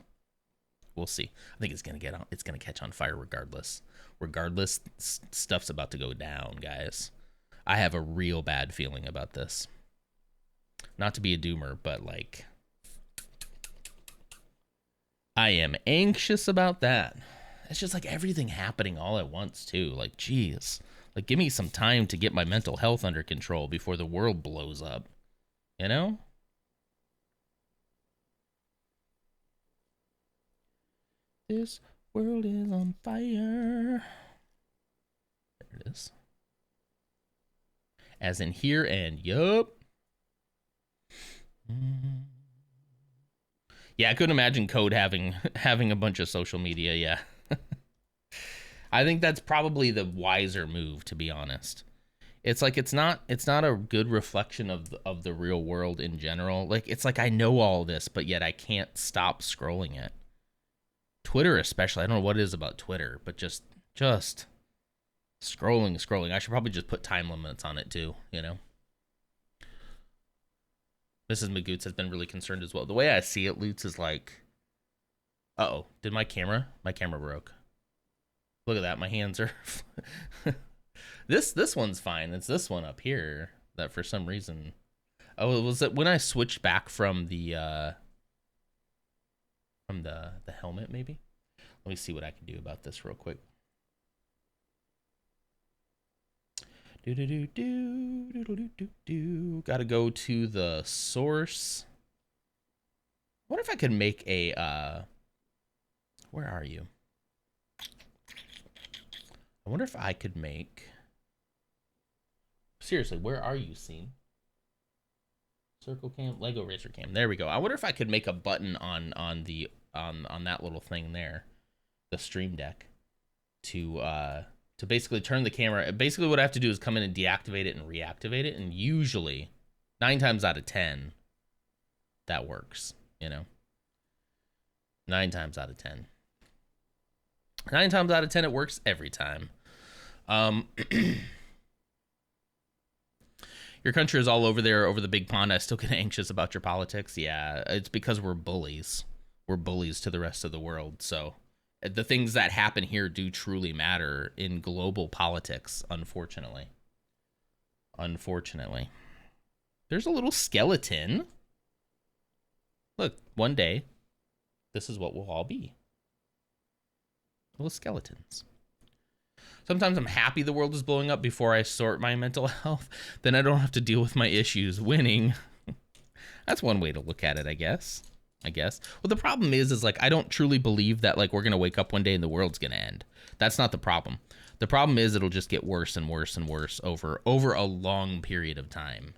We'll see. I think it's gonna catch on fire regardless. Stuff's about to go down, guys. I have a real bad feeling about this. Not to be a doomer, but like, I am anxious about that. It's just like everything happening all at once too. Like, geez, like give me some time to get my mental health under control before the world blows up. You know? This world is on fire. There it is. As in here and yup. Yeah, I couldn't imagine Code having a bunch of social media. Yeah. I think that's probably the wiser move, to be honest. It's like it's not a good reflection of the real world in general. Like it's like I know all this, but yet I can't stop scrolling it. Twitter especially. I don't know what it is about Twitter, but just scrolling. I should probably just put time limits on it too, Mrs. Magoots has been really concerned as well. The way I see it, Lutz, is like, uh-oh, did my camera broke. Look at that, my hands are this one's fine. It's this one up here that for some reason, oh, was it when I switched back from the helmet maybe? Let me see what I can do about this real quick. Gotta go to the source. I wonder if I could make a where are you? I wonder if I could make, seriously, where are you, Scene? Circle cam, Lego Racer cam. There we go. I wonder if I could make a button on that little thing there, the Stream Deck, to basically turn the camera. Basically, what I have to do is come in and deactivate it and reactivate it, and usually, 9 times out of 10, that works. 9 times out of 10. 9 times out of 10, it works every time. Your country is all over there, over the big pond. I still get anxious about your politics. Yeah, it's because we're bullies. We're bullies to the rest of the world. So the things that happen here do truly matter in global politics, unfortunately. Unfortunately. There's a little skeleton. Look, one day, this is what we'll all be. Well, skeletons. Sometimes I'm happy the world is blowing up before I sort my mental health. Then I don't have to deal with my issues. Winning. That's one way to look at it, I guess. Well, the problem is like I don't truly believe that like we're gonna wake up one day and the world's gonna end. That's not the problem. The problem is it'll just get worse and worse and worse over a long period of time.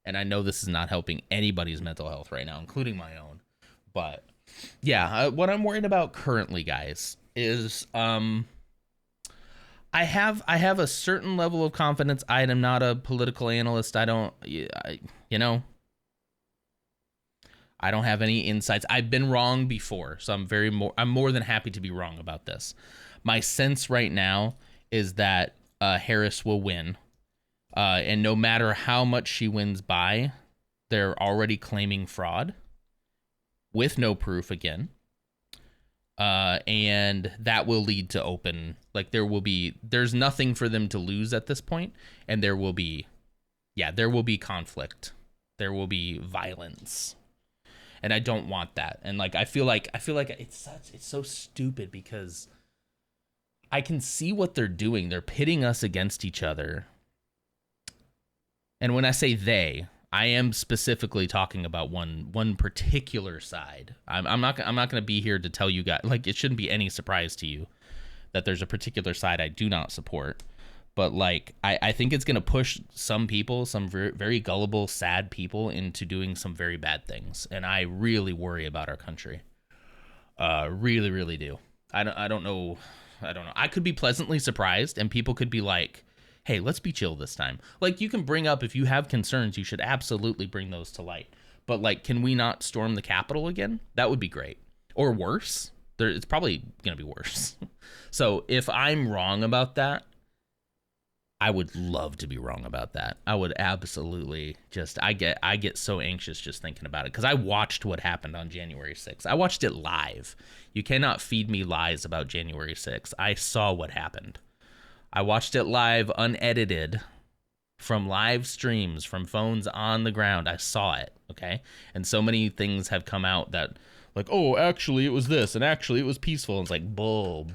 And I know this is not helping anybody's mental health right now, including my own. But yeah, what I'm worried about currently, guys, is I have a certain level of confidence. I am not a political analyst. I don't have any insights. I've been wrong before, so I'm more than happy to be wrong about this. My sense right now is that Harris will win, and no matter how much she wins by, they're already claiming fraud with no proof again. And that will lead to open, like there's nothing for them to lose at this point, and there will be conflict. There will be violence. And I don't want that. And like I feel like it's so stupid because I can see what they're doing. They're pitting us against each other. And when I say they, I am specifically talking about one particular side. I'm not going to be here to tell you guys, like, it shouldn't be any surprise to you that there's a particular side I do not support. But like I think it's going to push some people, some very, very gullible, sad people, into doing some very bad things, and I really worry about our country. Really, really do. I don't know. I could be pleasantly surprised, and people could be like, "Hey, let's be chill this time." Like, you can bring up, if you have concerns, you should absolutely bring those to light. But like, can we not storm the Capitol again? That would be great. Or worse. It's probably going to be worse. So if I'm wrong about that, I would love to be wrong about that. I would absolutely I get so anxious just thinking about it, because I watched what happened on January 6th. I watched it live. You cannot feed me lies about January 6th. I saw what happened. I watched it live, unedited, from live streams, from phones on the ground. I saw it, okay? And so many things have come out that, like, oh, actually it was this, and actually it was peaceful. And it's like, bull.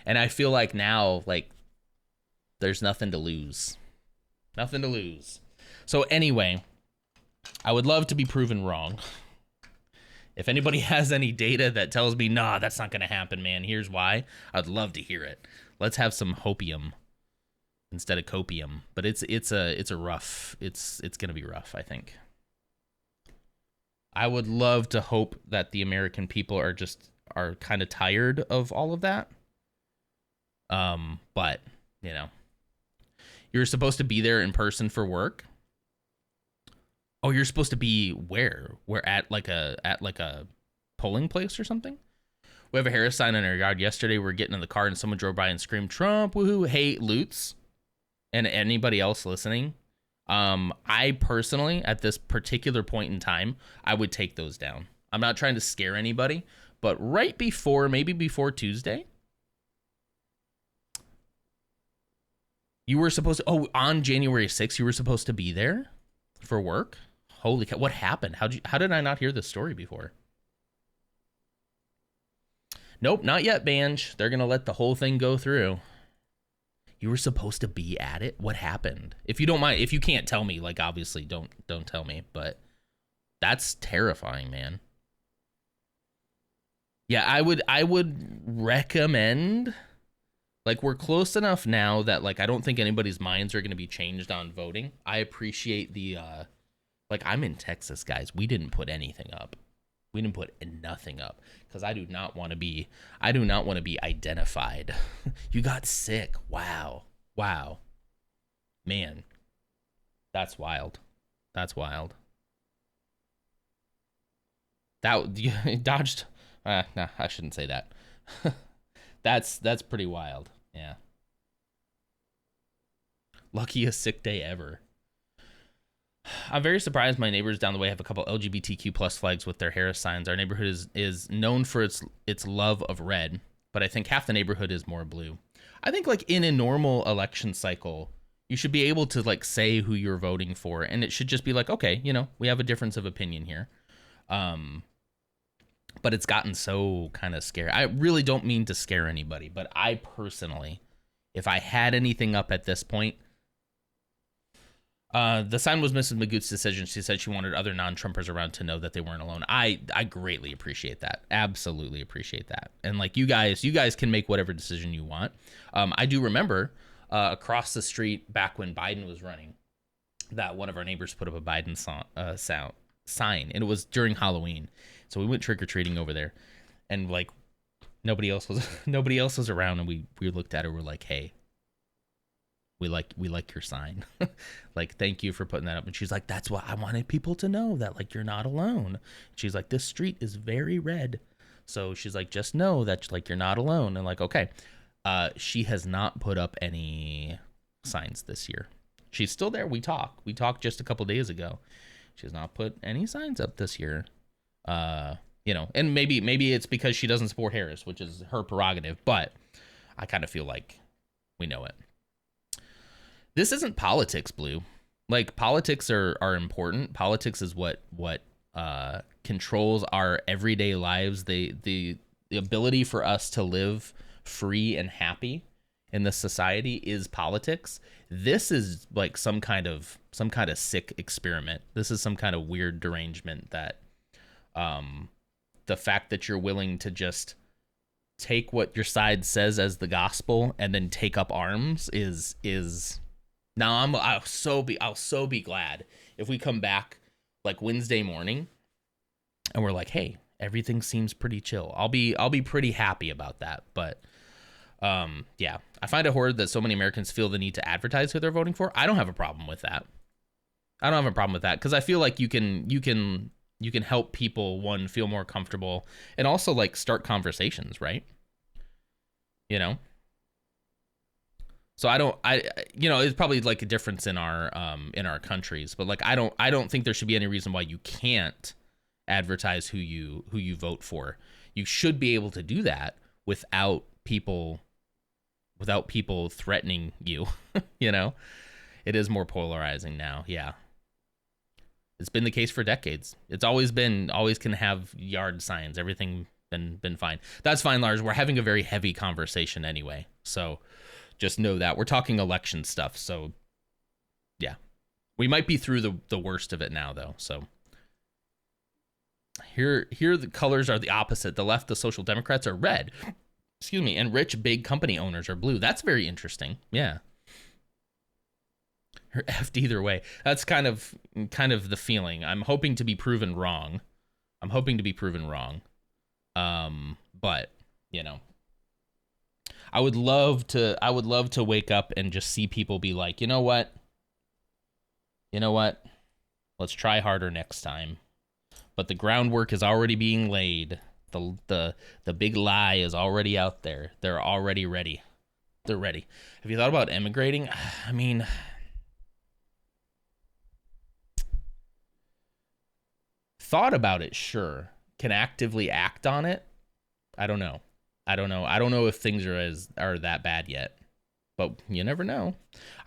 And I feel like now, like, there's nothing to lose. Nothing to lose. So anyway, I would love to be proven wrong. If anybody has any data that tells me, nah, that's not going to happen, man, here's why, I'd love to hear it. Let's have some hopium instead of copium. But it's going to be rough, I think. I would love to hope that the American people are kind of tired of all of that. But you know, you're supposed to be there in person for work. Oh, you're supposed to be where? We're at like a polling place or something. We have a Harris sign in our yard. Yesterday, we were getting in the car and someone drove by and screamed, "Trump, woohoo!" Hey, Lutz, and anybody else listening, I personally, at this particular point in time, I would take those down. I'm not trying to scare anybody, but right before, maybe before Tuesday, you were supposed to, on January 6th, you were supposed to be there for work? Holy cow, what happened? How did I not hear this story before? Nope, not yet, Banj. They're going to let the whole thing go through. You were supposed to be at it? What happened? If you don't mind, if you can't tell me, like, obviously don't tell me, but that's terrifying, man. Yeah, I would recommend, like, we're close enough now that, like, I don't think anybody's minds are going to be changed on voting. I appreciate the, like, I'm in Texas, guys. We didn't put anything up. We didn't put nothing up because I do not want to be identified. You got sick. Wow. Man, that's wild. That you dodged. No, I shouldn't say that. That's pretty wild. Yeah. Luckiest sick day ever. I'm very surprised my neighbors down the way have a couple LGBTQ plus flags with their Harris signs. Our neighborhood is known for its love of red, but I think half the neighborhood is more blue. I think, like, in a normal election cycle, you should be able to, like, say who you're voting for, and it should just be like, okay, we have a difference of opinion here. but it's gotten so kind of scary. I really don't mean to scare anybody, but I personally, if I had anything up at this point, the sign was Mrs. Magoo's decision. She said she wanted other non-Trumpers around to know that they weren't alone. I greatly appreciate that. Absolutely appreciate that. And like you guys can make whatever decision you want. I do remember across the street back when Biden was running, that one of our neighbors put up a Biden sign, and it was during Halloween. So we went trick-or-treating over there, and like nobody else was around, and we looked at her, we're like, hey, we like your sign. Like, thank you for putting that up. And she's like, that's what I wanted people to know, that like you're not alone. She's like, this street is very red. So she's like, just know that like you're not alone. And like, okay. She has not put up any signs this year. She's still there. We talked just a couple days ago. She has not put any signs up this year. You know, and maybe it's because she doesn't support Harris, which is her prerogative, but I kind of feel like we know it. This isn't politics, Blue. Like, politics are important. Politics is what controls our everyday lives. The ability for us to live free and happy in this society is politics. This is like some kind of sick experiment. This is some kind of weird derangement that the fact that you're willing to just take what your side says as the gospel and then take up arms is now I'll so be glad if we come back like Wednesday morning and we're like, hey, everything seems pretty chill. I'll be pretty happy about that. But yeah, I find it horrid that so many Americans feel the need to advertise who they're voting for. I don't have a problem with that. Because I feel like you can help people, one, feel more comfortable, and also like start conversations, right? You know. So it's probably like a difference in our countries, but like I don't think there should be any reason why you can't advertise who you vote for. You should be able to do that without people threatening you. You know, it is more polarizing now. Yeah. It's been the case for decades. It's always can have yard signs. Everything been fine. That's fine, Lars. We're having a very heavy conversation anyway. So just know that we're talking election stuff. So yeah, we might be through the worst of it now though. So here the colors are the opposite. The left, the Social Democrats, are red. Excuse me. And rich big company owners are blue. That's very interesting. Yeah. Or effed either way. That's kind of the feeling. I'm hoping to be proven wrong. But you know, I would love to wake up and just see people be like, you know what? Let's try harder next time. But the groundwork is already being laid. The big lie is already out there. They're already ready. They're ready. Have you thought about emigrating? I mean, thought about it, sure. Can actively act on it? I don't know. I don't know if things are that bad yet. But you never know.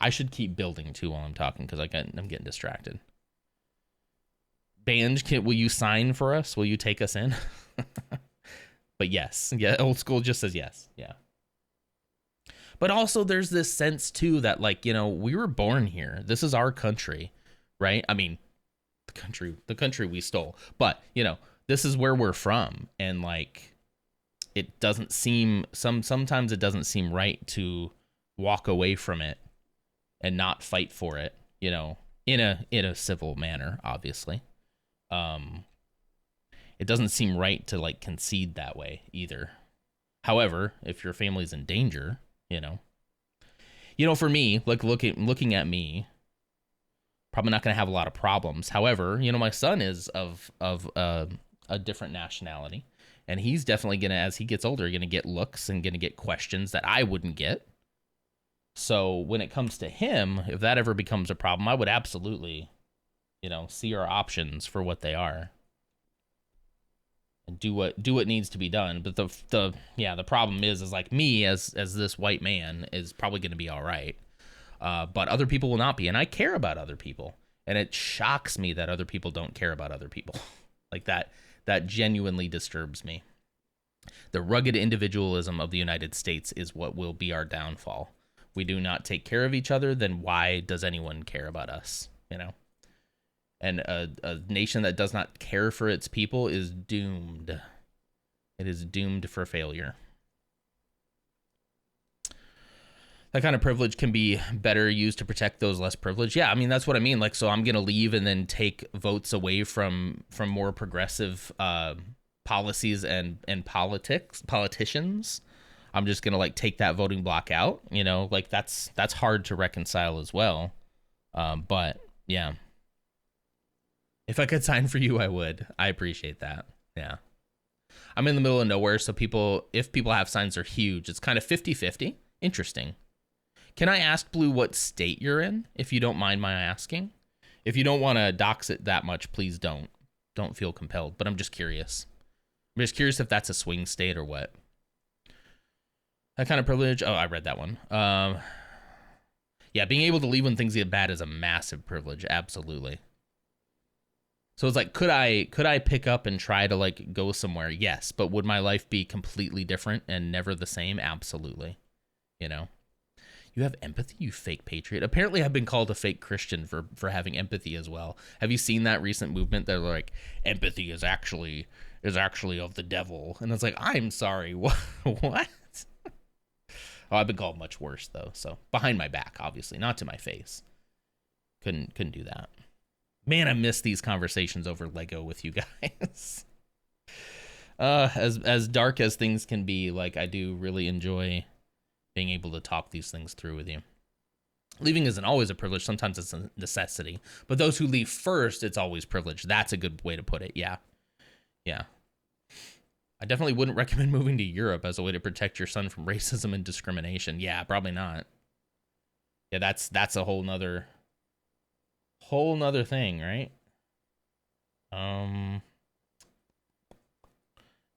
I should keep building too while I'm talking because I'm getting distracted. Band, will you sign for us? Will you take us in? But yes. Yeah, old school just says yes. Yeah. But also there's this sense too that like, you know, we were born here. This is our country, right? I mean, the country we stole. But, you know, this is where we're from, and like it doesn't seem sometimes it doesn't seem right to walk away from it and not fight for it, you know, in a civil manner, obviously. It doesn't seem right to like concede that way either. However, if your family's in danger, you know, for me, like looking at me, probably not going to have a lot of problems. However, you know, my son is of a different nationality, and he's definitely going to, as he gets older, going to get looks and going to get questions that I wouldn't get. So when it comes to him, if that ever becomes a problem, I would absolutely, you know, see our options for what they are and do what needs to be done. But the problem is like me as this white man is probably going to be all right. But other people will not be. And I care about other people. And it shocks me that other people don't care about other people. Like That genuinely disturbs me. The rugged individualism of the United States is what will be our downfall. We do not take care of each other, then why does anyone care about us? You know? And a nation that does not care for its people is doomed. It is doomed for failure. That kind of privilege can be better used to protect those less privileged. Yeah, I mean, that's what I mean. Like, so I'm going to leave and then take votes away from more progressive policies and politicians. I'm just going to like take that voting block out, you know, like that's hard to reconcile as well. But yeah, if I could sign for you, I would. I appreciate that. Yeah. I'm in the middle of nowhere. So if people have signs, they're huge. It's kind of 50-50. Interesting. Can I ask, Blue, what state you're in, if you don't mind my asking? If you don't want to dox it that much, please don't. Don't feel compelled, but I'm just curious. I'm just curious if that's a swing state or what. That kind of privilege. Oh, I read that one. Yeah, being able to leave when things get bad is a massive privilege. Absolutely. So it's like, could I pick up and try to like go somewhere? Yes, but would my life be completely different and never the same? Absolutely. You know. You have empathy, you fake patriot. Apparently I've been called a fake Christian for having empathy as well. Have you seen that recent movement? They're like, empathy is actually of the devil. And it's like, I'm sorry, what? What? Oh, I've been called much worse though. So behind my back, obviously, not to my face. Couldn't do that. Man, I miss these conversations over Lego with you guys. As dark as things can be, like I do really enjoy being able to talk these things through with you. Leaving isn't always a privilege. Sometimes it's a necessity. But those who leave first, it's always privilege. That's a good way to put it. Yeah. Yeah. I definitely wouldn't recommend moving to Europe as a way to protect your son from racism and discrimination. Yeah, probably not. Yeah, that's a whole nother thing, right?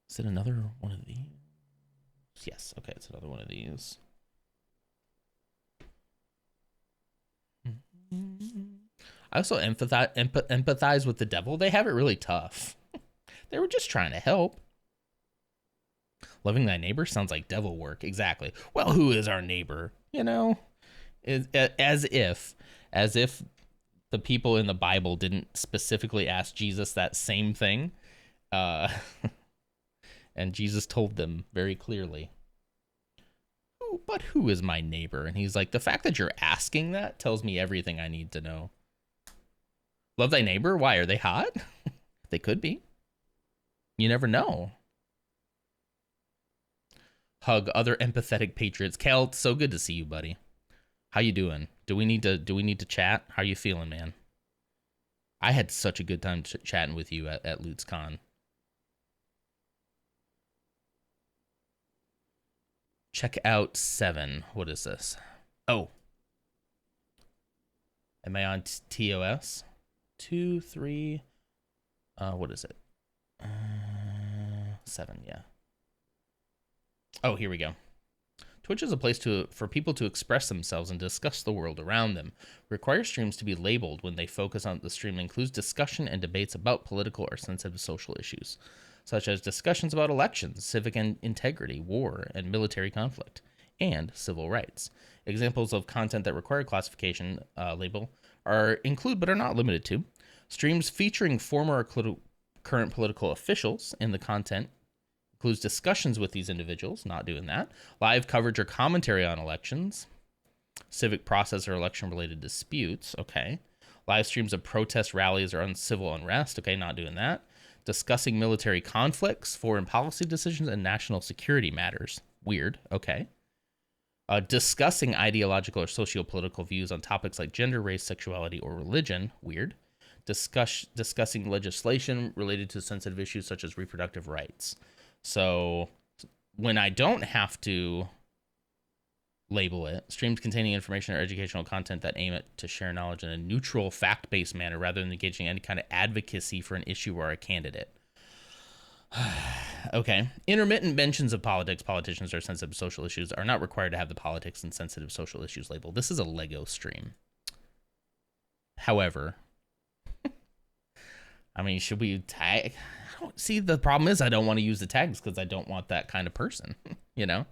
Is it another one of these? Yes, okay, it's another one of these. I also empathize with the devil. They have it really tough. They were just trying to help. Loving thy neighbor sounds like devil work. Exactly. Well, who is our neighbor? You know, as if the people in the Bible didn't specifically ask Jesus that same thing. And Jesus told them very clearly, but who is my neighbor? And he's like, the fact that you're asking that tells me everything I need to know. Love thy neighbor? Why? Are they hot? They could be. You never know. Hug other empathetic patriots. Kel, so good to see you, buddy. How you doing? Do we need to chat? How you feeling, man? I had such a good time chatting with you at LutzCon. Check out 7. What is this? Oh. Am I on TOS? 2, 3. What is it? 7, yeah. Oh, here we go. Twitch is a place for people to express themselves and discuss the world around them. Require streams to be labeled when they focus on the stream includes discussion and debates about political or sensitive social issues, such as discussions about elections, civic integrity, war and military conflict, and civil rights. Examples of content that require classification label include but are not limited to streams featuring former or current political officials in the content. Includes discussions with these individuals, not doing that. Live coverage or commentary on elections. Civic process or election-related disputes, okay. Live streams of protest rallies or civil unrest, okay, not doing that. Discussing military conflicts, foreign policy decisions, and national security matters. Weird, okay. Discussing ideological or socio-political views on topics like gender, race, sexuality, or religion. Weird. Discussing legislation related to sensitive issues such as reproductive rights. So when I don't have to label it, streams containing information or educational content that aim to share knowledge in a neutral, fact-based manner rather than engaging in any kind of advocacy for an issue or a candidate. Okay. Intermittent mentions of politics, politicians, or sensitive social issues are not required to have the politics and sensitive social issues label. This is a Lego stream. However, I mean, should we tag? don't see the problem is I don't want to use the tags because I don't want that kind of person, you know?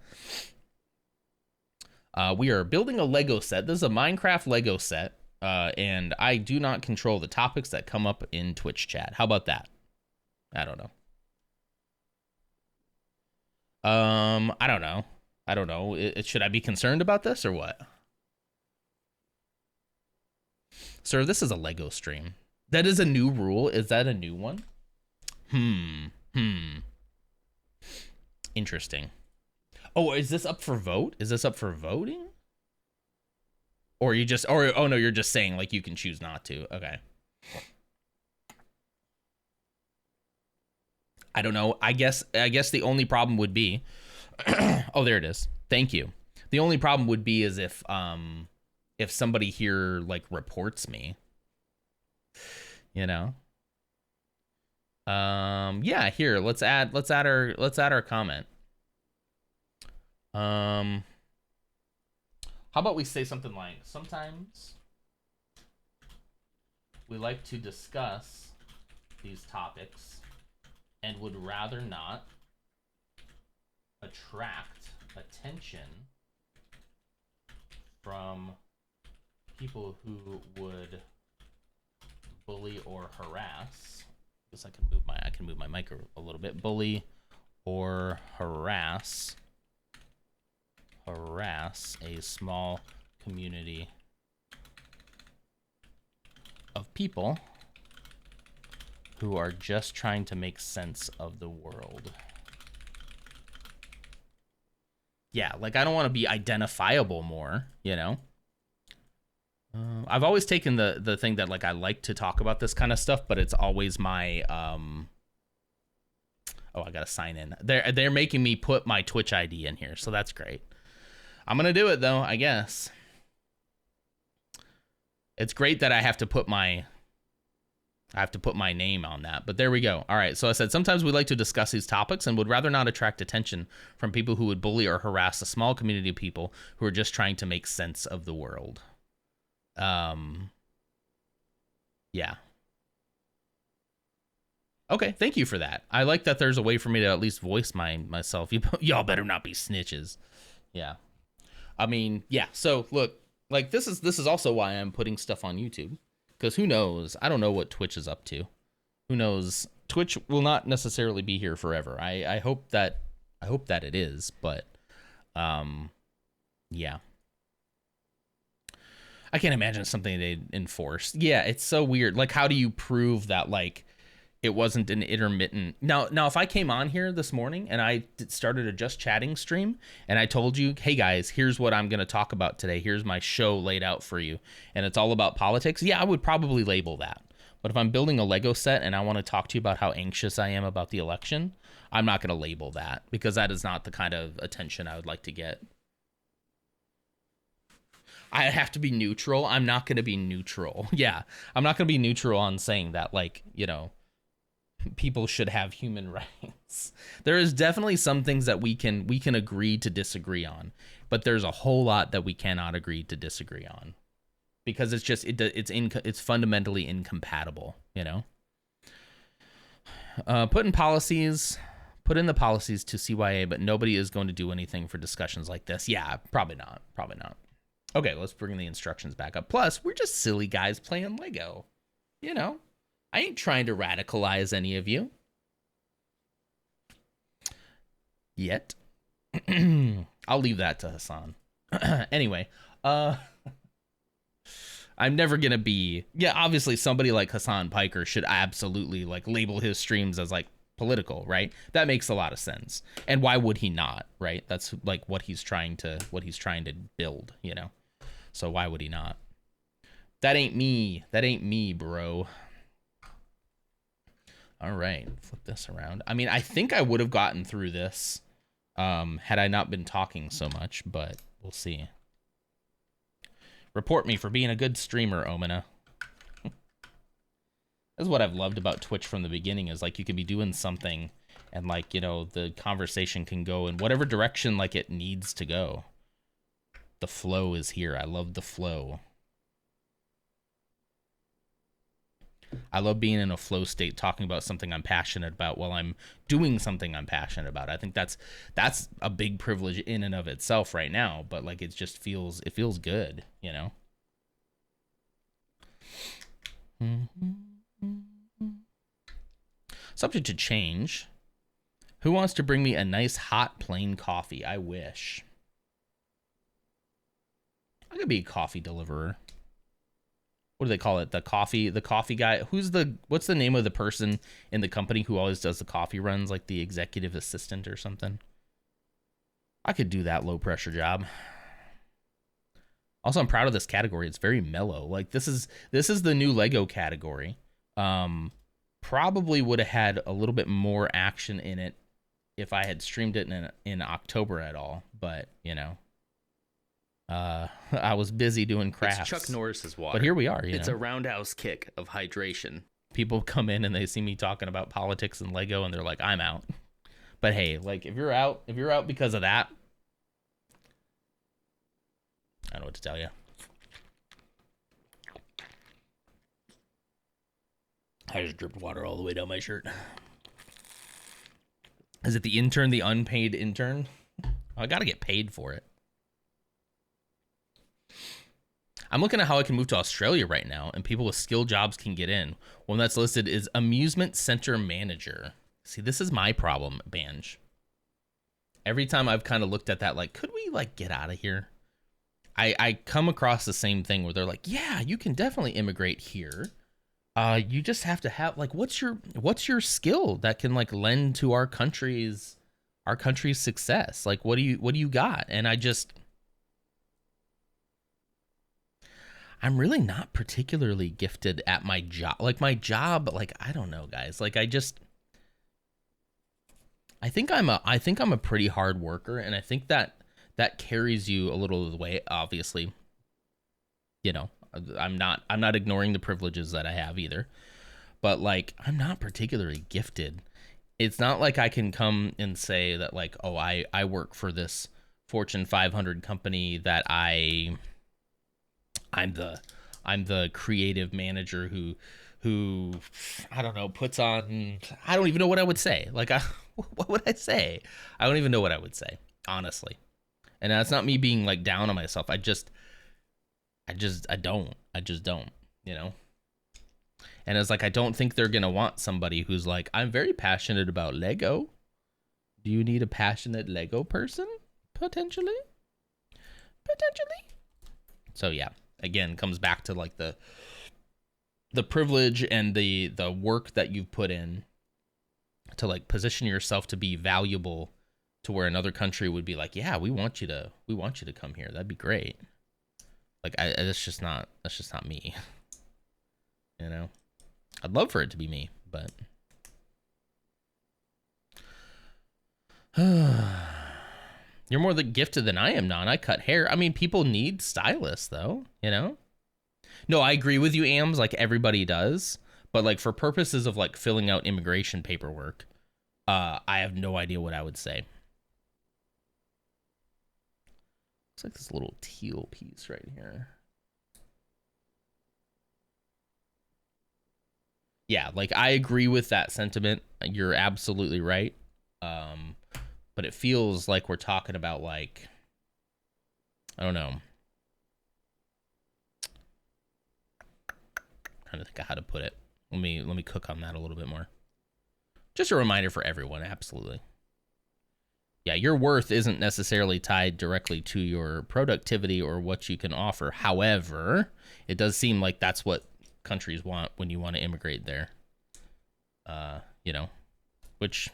We are building a Lego set. This is a Minecraft Lego set, and I do not control the topics that come up in Twitch chat. How about that? I don't know. I don't know. I don't know. Should I be concerned about this or what? Sir, this is a Lego stream. That is a new rule. Is that a new one? Interesting. Oh, is this up for vote? Is this up for voting? Or you just, or oh no, you're just saying like you can choose not to. Okay. I don't know. I guess the only problem would be, oh, there it is. Thank you. The only problem would be is if somebody here like reports me, you know. Yeah, here, let's add our comment. How about we say something like, sometimes we like to discuss these topics and would rather not attract attention from people who would bully or harass. I guess I can move my mic a little bit. Bully or harass a small community of people who are just trying to make sense of the world. Yeah, like I don't want to be identifiable more, you know? I've always taken the thing that like I like to talk about this kind of stuff, but it's always my oh, I gotta sign in. They're making me put my Twitch ID in here, so that's great. I'm gonna do it though, I guess. It's great that I have to put my name on that, but there we go. All right, so I said sometimes we like to discuss these topics and would rather not attract attention from people who would bully or harass a small community of people who are just trying to make sense of the world. Yeah. Okay, thank you for that. I like that there's a way for me to at least voice myself. Y'all better not be snitches. Yeah. I mean, yeah. So look, like this is also why I'm putting stuff on YouTube, because who knows? I don't know what Twitch is up to. Who knows? Twitch will not necessarily be here forever. I hope that it is, but yeah. I can't imagine something they'd enforce. Yeah, it's so weird. Like, how do you prove that like it wasn't an intermittent? Now, if I came on here this morning and I started a Just Chatting stream and I told you, hey guys, here's what I'm going to talk about today. Here's my show laid out for you, and it's all about politics. Yeah, I would probably label that. But if I'm building a Lego set and I want to talk to you about how anxious I am about the election, I'm not going to label that, because that is not the kind of attention I would like to get. I have to be neutral. I'm not going to be neutral. Yeah, I'm not going to be neutral on saying that, like, you know, people should have human rights. There is definitely some things that we can agree to disagree on, but there's a whole lot that we cannot agree to disagree on, because it's just it's fundamentally incompatible, you know. Put in the policies to CYA, but nobody is going to do anything for discussions like this. Yeah, probably not. Okay, let's bring the instructions back up. Plus, we're just silly guys playing Lego. You know, I ain't trying to radicalize any of you. Yet. I'll leave that to Hassan. Anyway, I'm never going to be... Yeah, obviously somebody like Hassan Piker should absolutely like label his streams as like political, right? That makes a lot of sense. And why would he not, right? That's like what he's trying to build, you know? So why would he not? That ain't me, bro. All right, flip this around. I mean, I think I would have gotten through this had I not been talking so much, but we'll see. Report me for being a good streamer, Omina. That's what I've loved about Twitch from the beginning, is like you could be doing something and like, you know, the conversation can go in whatever direction like it needs to go. The flow is here. I love the flow. I love being in a flow state, talking about something I'm passionate about while I'm doing something I'm passionate about. I think that's a big privilege in and of itself right now, but like it feels good, you know. Subject to change. Who wants to bring me a nice hot plain coffee? I wish. I could be a coffee deliverer. What do they call it? The coffee guy. What's the name of the person in the company who always does the coffee runs, like the executive assistant or something? I could do that low pressure job. Also, I'm proud of this category. It's very mellow. Like this is the new Lego category. Probably would have had a little bit more action in it if I had streamed it in October at all, but you know, I was busy doing crafts. It's Chuck Norris's water. But here we are. It's a roundhouse kick of hydration. People come in and they see me talking about politics and Lego, and they're like, "I'm out." But hey, like if you're out because of that, I don't know what to tell you. I just dripped water all the way down my shirt. Is it the intern, the unpaid intern? I gotta get paid for it. I'm looking at how I can move to Australia right now, and people with skilled jobs can get in. One that's listed is amusement center manager. See, this is my problem, Banj. Every time I've kind of looked at that, like, could we like get out of here? I come across the same thing where they're like, yeah, you can definitely immigrate here. You just have to have like, what's your skill that can like lend to our country's success? Like, what do you got? And I'm really not particularly gifted at my job. Like my job, like I don't know, guys. Like I think I'm a pretty hard worker, and I think that carries you a little of the way. Obviously, you know, I'm not ignoring the privileges that I have either, but like I'm not particularly gifted. It's not like I can come and say that like, oh, I work for this Fortune 500 company that I'm the creative manager who I don't know, puts on, I don't even know what I would say. Like what would I say? I don't even know what I would say, honestly. And that's not me being like down on myself. I just don't, you know? And it's like, I don't think they're going to want somebody who's like, I'm very passionate about Lego. Do you need a passionate Lego person? Potentially. So yeah, again, comes back to like the privilege and the work that you've put in to like position yourself to be valuable to where another country would be like, yeah, we want you to come here. That'd be great. Like that's just not me. You know, I'd love for it to be me, but you're more gifted than I am, Non. I cut hair. I mean, people need stylists though, you know? No, I agree with you, Ams, like everybody does, but like for purposes of like filling out immigration paperwork, I have no idea what I would say. Looks like this little teal piece right here. Yeah, like I agree with that sentiment. You're absolutely right. But it feels like we're talking about like, I don't know. I'm trying to think of how to put it. Let me cook on that a little bit more. Just a reminder for everyone, absolutely. Yeah, your worth isn't necessarily tied directly to your productivity or what you can offer. However, it does seem like that's what countries want when you want to immigrate there. You know, which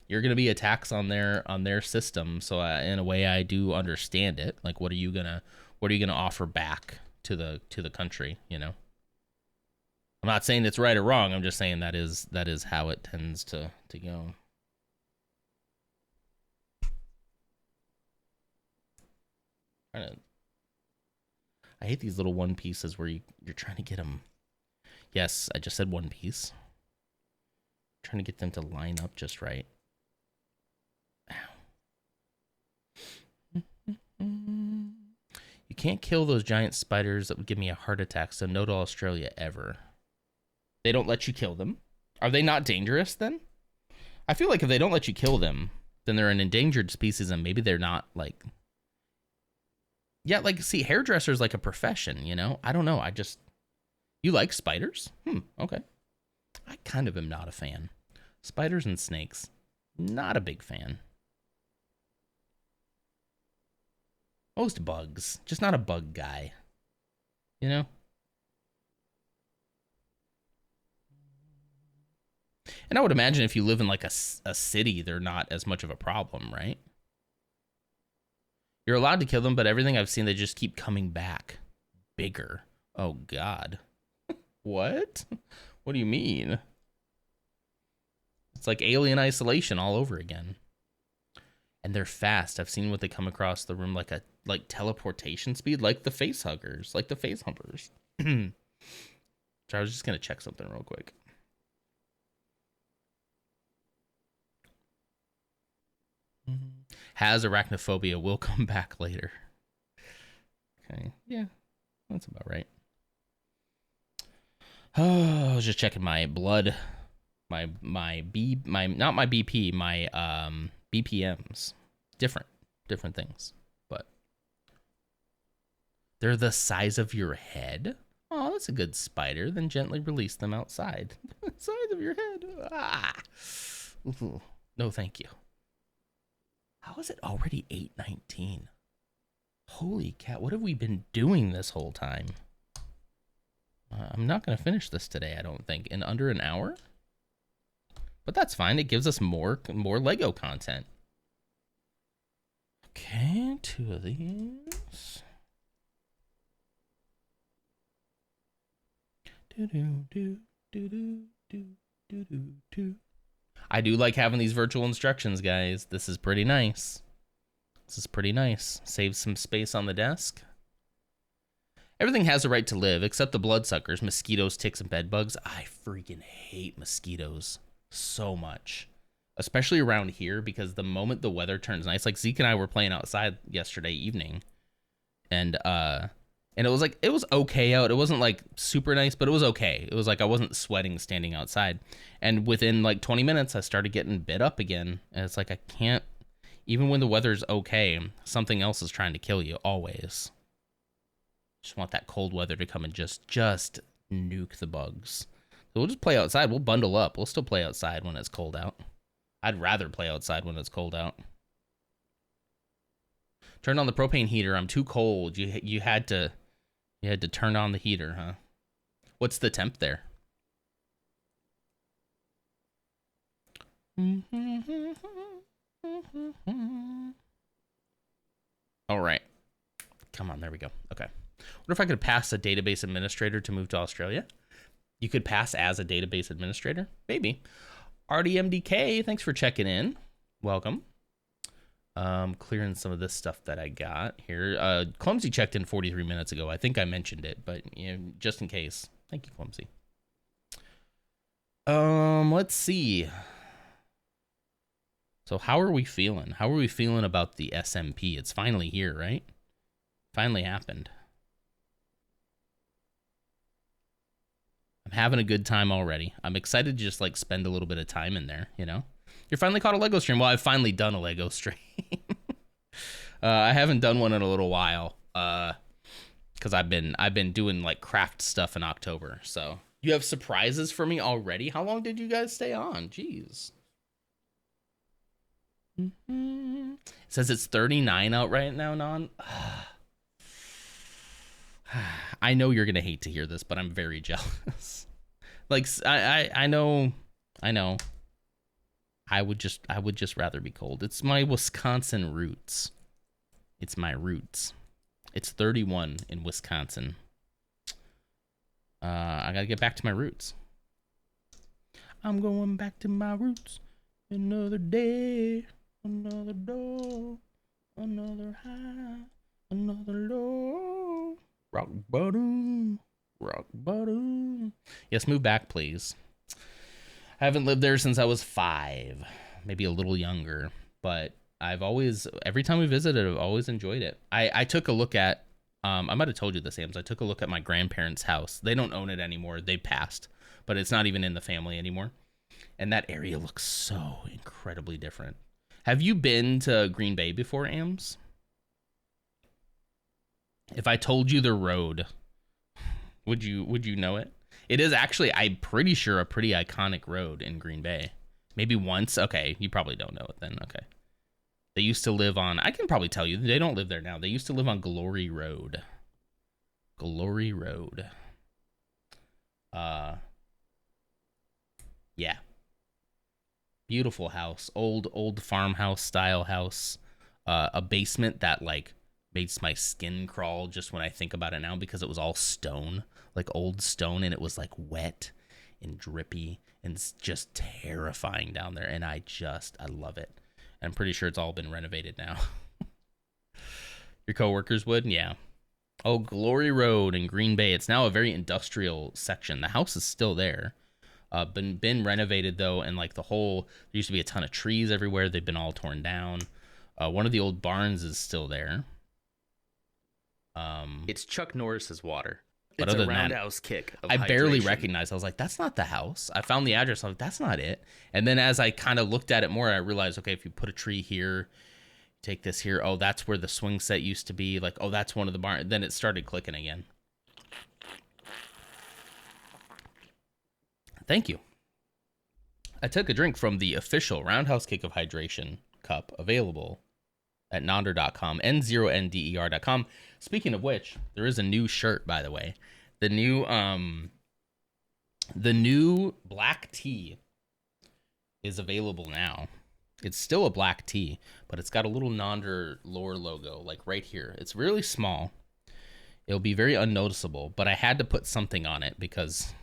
you're going to be a tax on their system. So in a way, I do understand it. Like, what are you gonna offer back to the country? You know, I'm not saying it's right or wrong. I'm just saying that is how it tends to go. I hate these little one pieces where you're trying to get them. Yes, I just said one piece. Trying to get them to line up just right. Ow. You can't kill those giant spiders that would give me a heart attack, so no to Australia ever. They don't let you kill them. Are they not dangerous then? I feel like if they don't let you kill them, then they're an endangered species and maybe they're not like... Yeah, like, see, hairdresser's like a profession, you know? I don't know. You like spiders? Okay. I kind of am not a fan. Spiders and snakes, not a big fan. Most bugs, just not a bug guy. You know? And I would imagine if you live in like a city, they're not as much of a problem, right? You're allowed to kill them, but everything I've seen, they just keep coming back. Bigger. Oh, God. What? What do you mean? It's like Alien Isolation all over again. And they're fast. I've seen what they come across the room like teleportation speed, like the face huggers, like the face humpers. So I was just going to check something real quick. Has arachnophobia, will come back later. Okay, yeah, that's about right. Oh, I was just checking my blood, my not my BP, my BPMs. Different things, but they're the size of your head. Oh, that's a good spider. Then gently release them outside. Size of your head. Ah. Ooh. No, thank you. How is it already 8:19? Holy cat, what have we been doing this whole time? I'm not going to finish this today, I don't think, in under an hour. But that's fine. It gives us more Lego content. Okay, 2 of these. I do like having these virtual instructions, guys. This is pretty nice. Saves some space on the desk. Everything has a right to live, except the bloodsuckers, mosquitoes, ticks, and bedbugs. I freaking hate mosquitoes so much. Especially around here, because the moment the weather turns nice, like Zeke and I were playing outside yesterday evening, and it was okay out. It wasn't like super nice, but it was okay. It was like I wasn't sweating standing outside. And within like 20 minutes, I started getting bit up again. And it's like I can't, even when the weather's okay, something else is trying to kill you always. Just want that cold weather to come and just nuke the bugs. So we'll just play outside. We'll bundle up. We'll still play outside when it's cold out. I'd rather play outside when it's cold out. Turn on the propane heater. I'm too cold. You had to turn on the heater, huh? What's the temp there? All right. Come on, there we go. Okay. What if I could pass a database administrator to move to Australia? You could pass as a database administrator? Maybe. RDMDK, thanks for checking in. Welcome. Clearing some of this stuff that I got here. Clumsy checked in 43 minutes ago. I think I mentioned it, but you know, just in case. Thank you, Clumsy. Let's see. So how are we feeling? How are we feeling about the SMP? It's finally here, right? Finally happened. I'm having a good time already. I'm excited to just like spend a little bit of time in there, you know? You're finally caught a Lego stream. Well, I've finally done a Lego stream. I haven't done one in a little while, because I've been doing like craft stuff in October. So you have surprises for me already. How long did you guys stay on? Jeez. It says it's 39 out right now, Non. I know you're gonna hate to hear this, but I'm very jealous. Like I know. I would just rather be cold. It's my Wisconsin roots. It's my roots. It's 31 in Wisconsin. I gotta get back to my roots. I'm going back to my roots. Another day, another door, another high, another low. Rock bottom, rock bottom. Yes, move back, please. I haven't lived there since I was 5, maybe a little younger, but I've always, every time we visited, I've always enjoyed it. I took a look at, I might have told you this, Ams. I took a look at my grandparents' house. They don't own it anymore. They passed. but it's not even in the family anymore. And that area looks so incredibly different. Have you been to Green Bay before, Ams? If I told you the road, would you know it? It is actually, I'm pretty sure, a pretty iconic road in Green Bay. Maybe once. Okay, you probably don't know it then. Okay. They used to live on, I can probably tell you, they don't live there now. They used to live on Glory Road. Glory Road. Yeah. Beautiful house. Old farmhouse style house. A basement that like makes my skin crawl just when I think about it now because it was all stone, like old stone, and it was like wet and drippy and just terrifying down there. And I love it. I'm pretty sure it's all been renovated now. Your coworkers would? Yeah. Oh, Glory Road in Green Bay. It's now a very industrial section. The house is still there. Been renovated though, and like there used to be a ton of trees everywhere. They've been all torn down. One of the old barns is still there. It's Chuck Norris's water. But It's other a than that, roundhouse kick of I barely hydration. recognized. I was like, that's not the house. I found the address. I was like, that's not it. And then as I kind of looked at it more, I realized, okay, if you put a tree here, take this here. Oh, that's where the swing set used to be. Like, oh, that's one of the barns. Then it started clicking again. Thank you. I took a drink from the official Roundhouse Kick of Hydration cup available at Nonder.com, N0NDER.com. Speaking of which, there is a new shirt, by the way. The new black tee is available now. It's still a black tee, but it's got a little Nonder lore logo, like right here. It's really small. It'll be very unnoticeable, but I had to put something on it because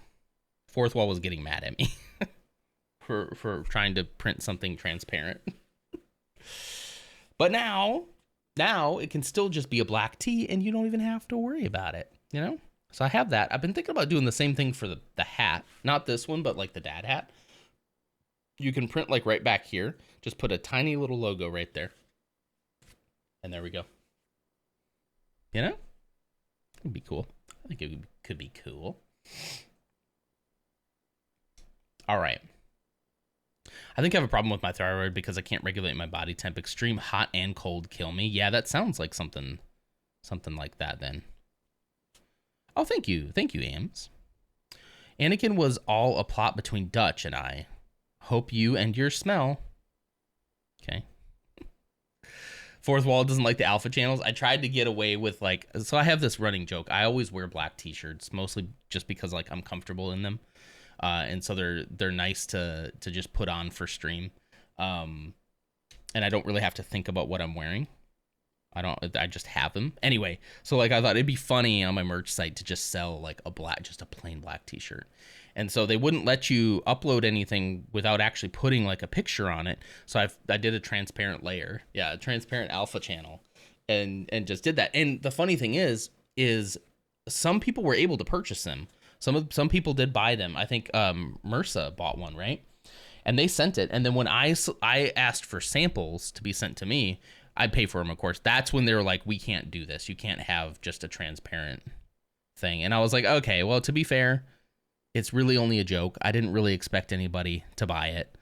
Fourth Wall was getting mad at me for trying to print something transparent. But now it can still just be a black tee and you don't even have to worry about it, you know? So I have that. I've been thinking about doing the same thing for the hat. Not this one, but like the dad hat. You can print like right back here. Just put a tiny little logo right there. And there we go. You know? It'd be cool. I think it could be cool. All right. I think I have a problem with my thyroid because I can't regulate my body temp. Extreme hot and cold kill me. Yeah, that sounds like something like that then. Oh, thank you. Thank you, Ams. Anakin was all a plot between Dutch and I. Hope you and your smell. Okay. Fourth Wall doesn't like the alpha channels. I tried to get away with so I have this running joke. I always wear black t-shirts, mostly just because like I'm comfortable in them. And so they're nice to just put on for stream. And I don't really have to think about what I'm wearing. I just have them. Anyway, so like I thought it'd be funny on my merch site to just sell like just a plain black t-shirt. And so they wouldn't let you upload anything without actually putting like a picture on it. So I did a transparent layer. Yeah, a transparent alpha channel and just did that. And the funny thing is some people were able to purchase them. Some people did buy them. I think MRSA bought one, right? And they sent it. And then when I asked for samples to be sent to me, I'd pay for them, of course. That's when they were like, we can't do this. You can't have just a transparent thing. And I was like, okay, well, to be fair, it's really only a joke. I didn't really expect anybody to buy it.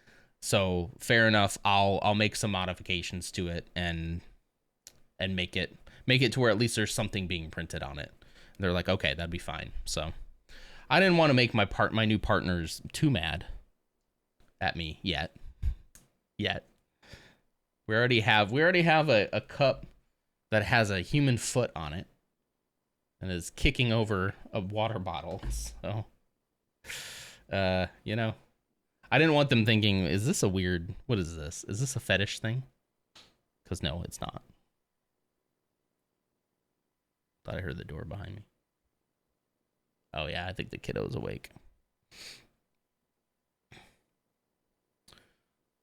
So fair enough. I'll make some modifications to it and make it to where at least there's something being printed on it. And they're like, okay, that'd be fine. So I didn't want to make my new partners too mad at me yet. We already have a cup that has a human foot on it and is kicking over a water bottle. So, you know, I didn't want them thinking, what is this? Is this a fetish thing? Because no, it's not. Thought I heard the door behind me. Oh yeah, I think the kiddo's awake.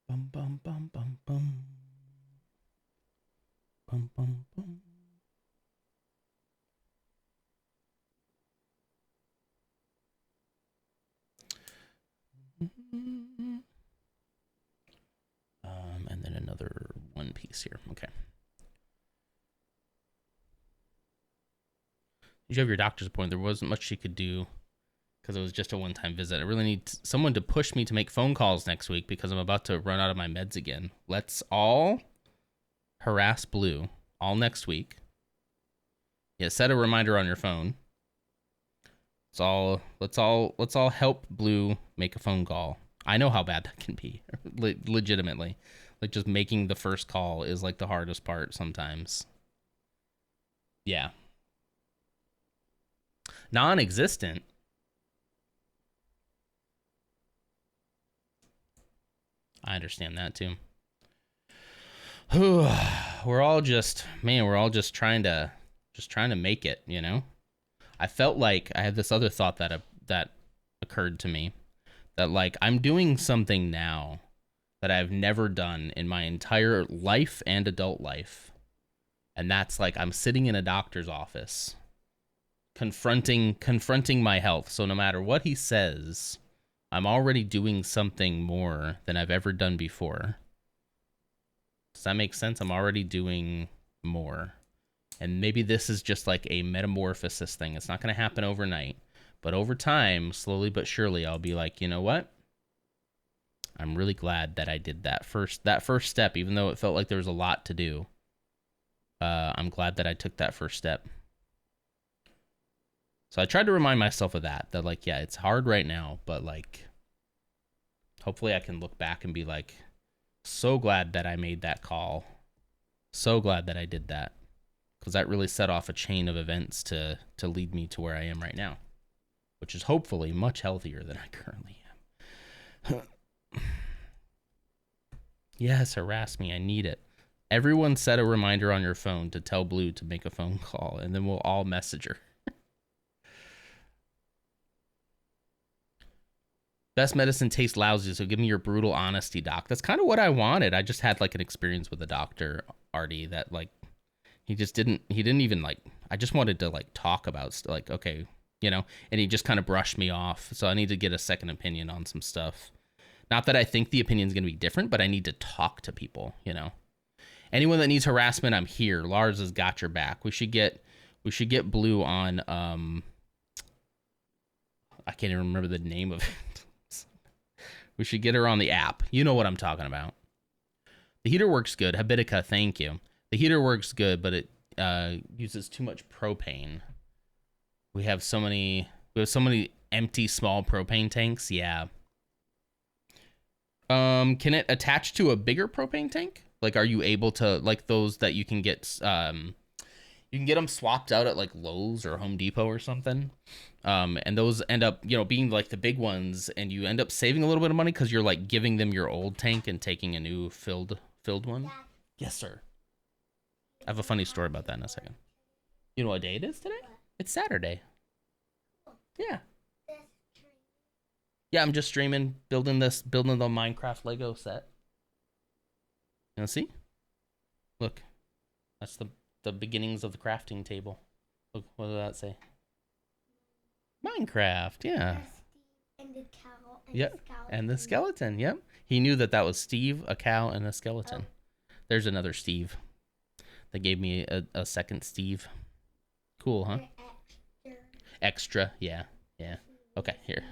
Bum bum bum bum bum. Bum bum bum. And then another one piece here. Okay. Did you have your doctor's appointment? There wasn't much she could do because it was just a one-time visit. I really need someone to push me to make phone calls next week because I'm about to run out of my meds again. Let's all harass Blue all next week. Yeah, set a reminder on your phone. Let's all help Blue make a phone call. I know how bad that can be, legitimately. Like, just making the first call is like the hardest part sometimes. Yeah. Non-existent. I understand that too. We're all just trying to make it, you know? I felt like I had this other thought that occurred to me, that like I'm doing something now that I've never done in my entire life and adult life. And that's like I'm sitting in a doctor's office confronting my health. So no matter what he says, I'm already doing something more than I've ever done before. Does that make sense? I'm already doing more. And maybe this is just like a metamorphosis thing. It's not going to happen overnight. But over time, slowly but surely, I'll be like, you know what? I'm really glad that I did that first step, even though it felt like there was a lot to do. I'm glad that I took that first step. So I tried to remind myself of that like, yeah, it's hard right now, but like, hopefully I can look back and be like, so glad that I made that call. So glad that I did that. Because that really set off a chain of events to lead me to where I am right now, which is hopefully much healthier than I currently am. Yes, harass me. I need it. Everyone set a reminder on your phone to tell Blue to make a phone call, and then we'll all message her. Best medicine tastes lousy, so give me your brutal honesty, doc. That's kind of what I wanted. I just had like an experience with a doctor, Artie, that like he didn't even like, I just wanted to like talk about like, okay, you know, and he just kind of brushed me off. So I need to get a second opinion on some stuff. Not that I think the opinion's going to be different, but I need to talk to people, you know. Anyone that needs harassment, I'm here. Lars has got your back. We should get Blue on I can't even remember the name of it. We should get her on the app. You know what I'm talking about. The heater works good. Habitica, thank you. The heater works good, but it uses too much propane. We have so many empty small propane tanks. Yeah. Can it attach to a bigger propane tank? Like, are you able to, like those that you can get them swapped out at like Lowe's or Home Depot or something. And those end up, you know, being like the big ones, and you end up saving a little bit of money because you're like giving them your old tank and taking a new filled one. Yes, sir. I have a funny story about that in a second. You know what day it is today? It's Saturday. Yeah. Yeah, I'm just streaming, building the Minecraft Lego set. You know, see? Look. That's the beginnings of the crafting table. Look, what does that say? Minecraft, yeah. And the cow. Yep, and the skeleton, yep. He knew that was Steve, a cow, and a skeleton. Oh. There's another Steve. They gave me a second Steve. Cool, huh? Extra, yeah. Okay, here.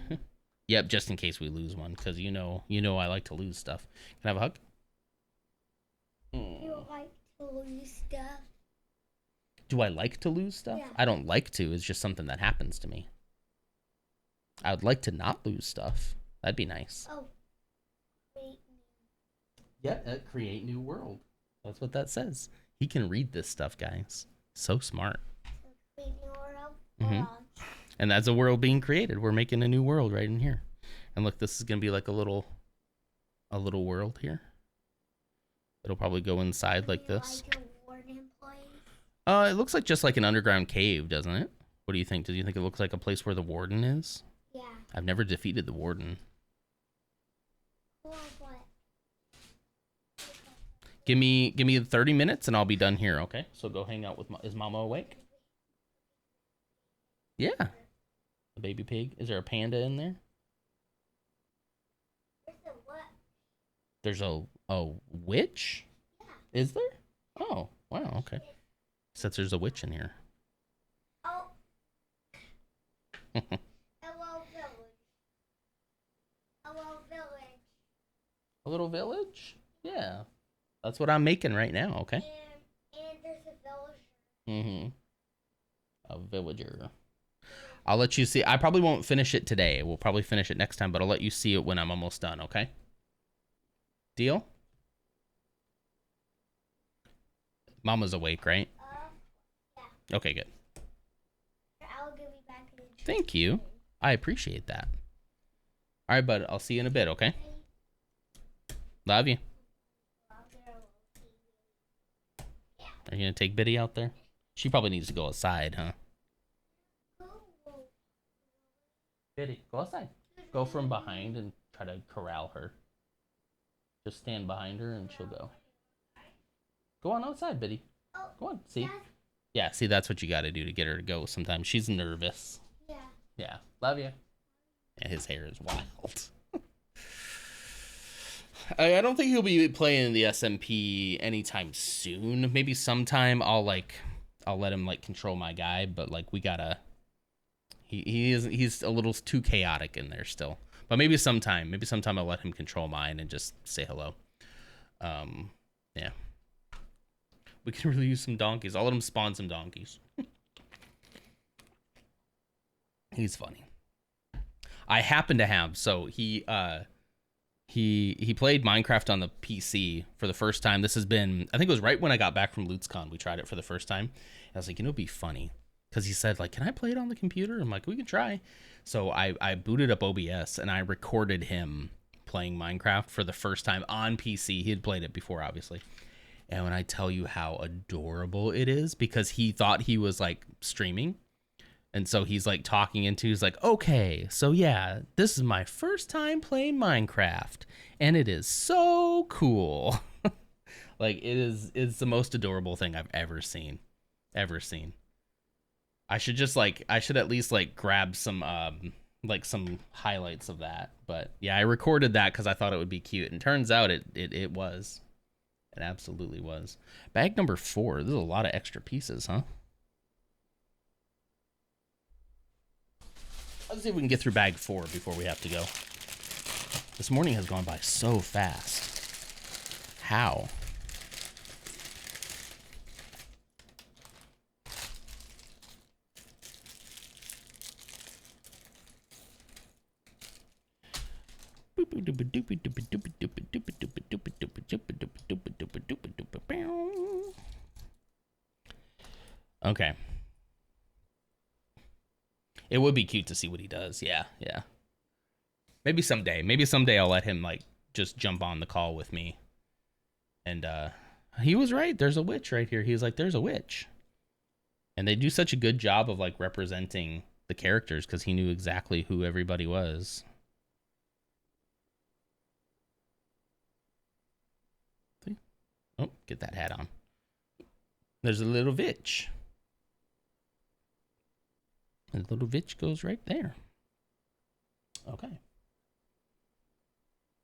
Yep, just in case we lose one, because you know I like to lose stuff. Can I have a hug? You like to lose stuff? Do I like to lose stuff? Yeah. I don't like to. It's just something that happens to me. I would like to not lose stuff. That'd be nice. Oh. Create new world. That's what that says. He can read this stuff, guys. So smart. Create new world? Mm-hmm. And that's a world being created. We're making a new world right in here. And look, this is going to be like a little world here. It'll probably go inside like this. Like a warden place? It looks like just like an underground cave, doesn't it? What do you think? Do you think it looks like a place where the warden is? Yeah. I've never defeated the warden. What? Give me 30 minutes and I'll be done here, okay? So go hang out with is Mama awake? Yeah. The baby pig. Is there a panda in there? There's a witch? Yeah. Is there? Oh, wow, okay. Since there's a witch in here. Oh. Hello, the village. A little village? Yeah. That's what I'm making right now, okay? And there's a villager. Mm-hmm. A villager. I'll let you see. I probably won't finish it today. We'll probably finish it next time, but I'll let you see it when I'm almost done, okay? Deal? Mama's awake, right? Yeah. Okay, good. I'll give you back the Thank you. I appreciate that. All right, bud. I'll see you in a bit, okay? Love you. Are you going to take Biddy out there? She probably needs to go outside, huh? Biddy, go outside. Go from behind and try to corral her. Just stand behind her and she'll go. Go on outside, Biddy. Go on. See? Yeah, see, that's what you got to do to get her to go sometimes. She's nervous. Yeah. Yeah. Love you. Yeah, his hair is wild. I don't think he'll be playing the SMP anytime soon. Maybe sometime I'll let him like control my guy, but like we gotta. He's a little too chaotic in there still. But maybe sometime I'll let him control mine and just say hello. Yeah. We can really use some donkeys. I'll let him spawn some donkeys. He's funny. I happen to have he played Minecraft on the PC for the first time. This has been, I think it was right when I got back from LutzCon. We tried it for the first time. I was like, it'd be funny. Because he said, like, can I play it on the computer? I'm like, we can try. So I booted up OBS and I recorded him playing Minecraft for the first time on PC. He had played it before, obviously. And when I tell you how adorable it is, because he thought he was, like, streaming. And so he's like he's like, okay, so yeah, this is my first time playing Minecraft and it is so cool. Like it's the most adorable thing I've ever seen. I should at least like grab some highlights of that. But yeah, I recorded that because I thought it would be cute. And turns out it was. It absolutely was. Bag number 4. There's a lot of extra pieces, huh? Let's see if we can get through bag 4 before we have to go. This morning has gone by so fast. How? Okay. It would be cute to see what he does. Yeah. Maybe someday I'll let him like just jump on the call with me. And he was right. There's a witch right here. He was like, there's a witch. And they do such a good job of like representing the characters because he knew exactly who everybody was. Oh, get that hat on. There's a little witch. And the little witch goes right there. Okay.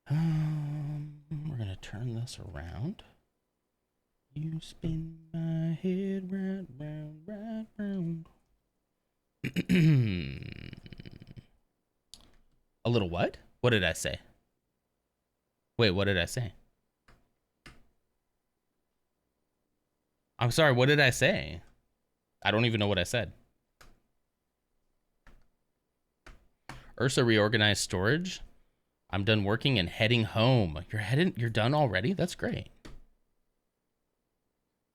We're going to turn this around. You spin my head right round, right round. A little what? What did I say? Wait, what did I say? I'm sorry, what did I say? I don't even know what I said. Ursa reorganized storage. I'm done working and heading home. You're done already? That's great.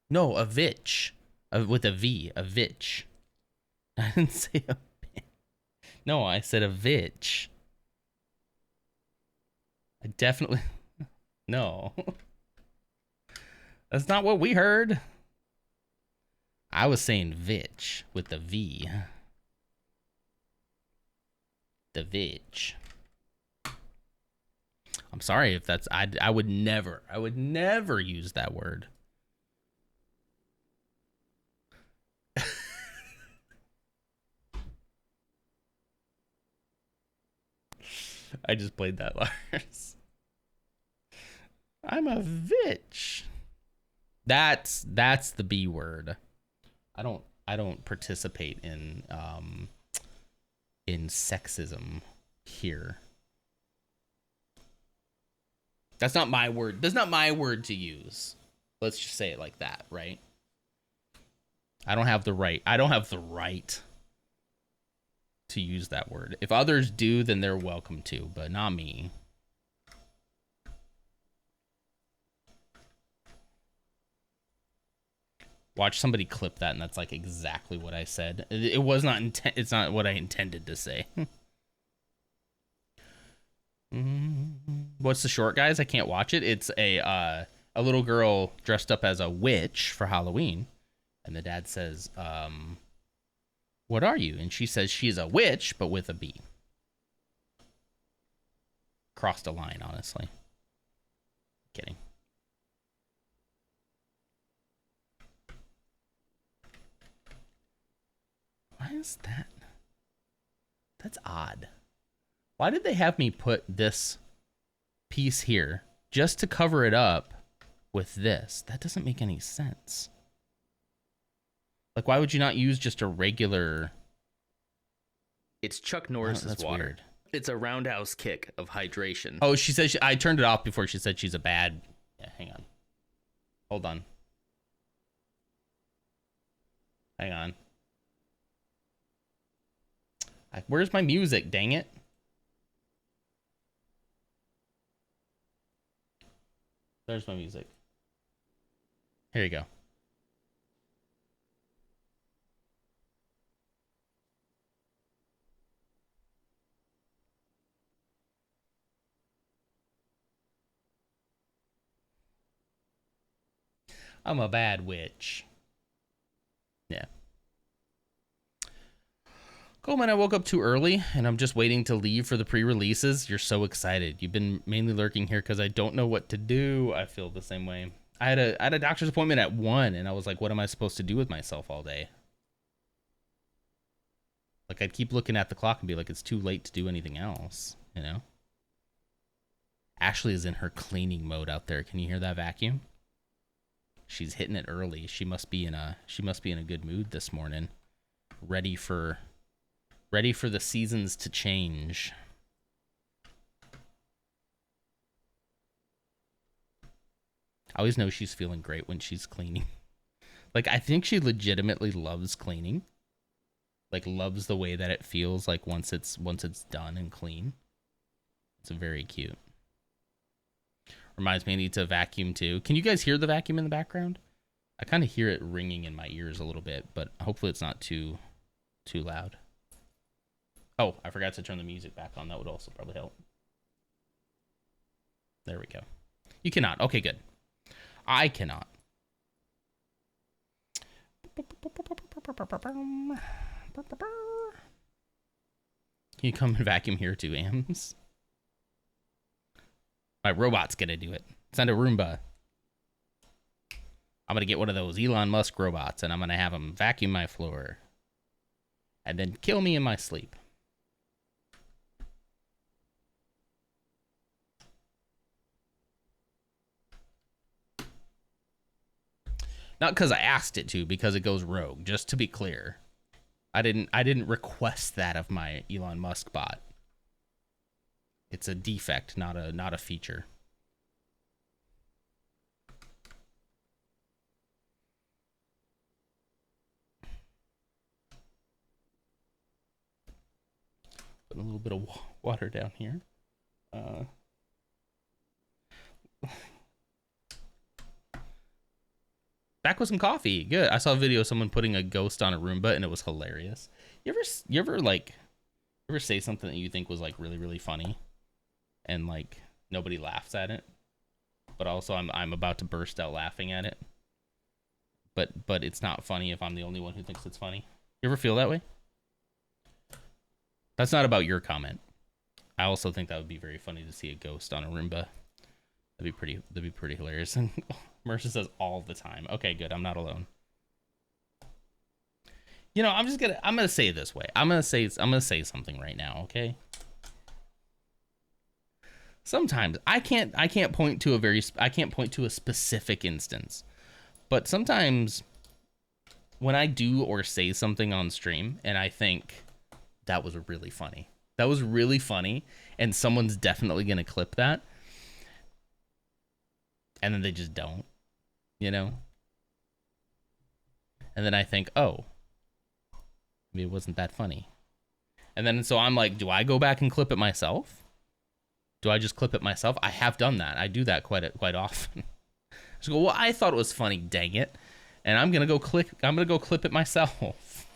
No, a vitch. With a V. A vitch. I didn't say a... No, I said a vitch. I definitely... No. That's not what we heard. I was saying vitch with the V. The vitch. I'm sorry if that's... I would never use that word. I just played that, Lars. I'm a vitch. That's the B word. I don't participate in sexism here. That's not my word. That's not my word to use. Let's just say it like that, right? I don't have the right. I don't have the right to use that word. If others do, then they're welcome to, but not me. Watch somebody clip that, and that's like exactly what I said. It was not it's not what I intended to say. What's the short, guys? I can't watch it. It's a little girl dressed up as a witch for Halloween, and the dad says, "What are you?" And she says she's a witch, but with a B. Crossed a line, honestly. Kidding. Why is that? That's odd. Why did they have me put this piece here just to cover it up with this? That doesn't make any sense. Like, why would you not use just a regular... It's Chuck Norris's that's water. weird. It's a roundhouse kick of hydration. Oh, she says... I turned it off before she said she's a bad... Yeah, hang on. Hold on. Hang on. Where's my music, dang it? There's my music. Here you go. I'm a bad witch. Yeah. Cool, man. I woke up too early, and I'm just waiting to leave for the pre-releases. You're so excited. You've been mainly lurking here because I don't know what to do. I feel the same way. I had a doctor's appointment at 1, and I was like, what am I supposed to do with myself all day? Like, I'd keep looking at the clock and be like, it's too late to do anything else, you know? Ashley is in her cleaning mode out there. Can you hear that vacuum? She's hitting it early. She must be in a good mood this morning. Ready for the seasons to change. I always know she's feeling great when she's cleaning. Like, I think she legitimately loves cleaning. Like, loves the way that it feels like once it's done and clean. It's very cute. Reminds me I need to vacuum too. Can you guys hear the vacuum in the background? I kind of hear it ringing in my ears a little bit, but hopefully it's not too loud. Oh, I forgot to turn the music back on. That would also probably help. There we go. You cannot. Okay, good. I cannot. Can you come and vacuum here too, Ams? My robot's gonna do it. Send a Roomba. I'm gonna get one of those Elon Musk robots, and I'm gonna have him vacuum my floor. And then kill me in my sleep. Not because I asked it to, because it goes rogue, just to be clear. I didn't request that of my Elon Musk bot. It's a defect, not a feature. Put a little bit of water down here. Back with some coffee. Good. I saw a video of someone putting a ghost on a Roomba, and it was hilarious. You ever say something that you think was like really, really funny, and like nobody laughs at it, but also I'm about to burst out laughing at it, but it's not funny if I'm the only one who thinks it's funny. You ever feel that way? That's not about your comment. I also think that would be very funny to see a ghost on a Roomba. That'd be pretty hilarious. And Mercer says all the time. Okay, good. I'm not alone. You know, I'm gonna say it this way. I'm gonna say something right now, okay? Sometimes I can't point to a specific instance. But sometimes when I do or say something on stream and I think that was really funny. That was really funny, and someone's definitely gonna clip that. And then they just don't, you know? And then I think, oh, maybe it wasn't that funny. And then so I'm like, do I go back and clip it myself? Do I just clip it myself? I have done that. I do that quite often. Just go, well, I thought it was funny, dang it. And I'm gonna go clip it myself.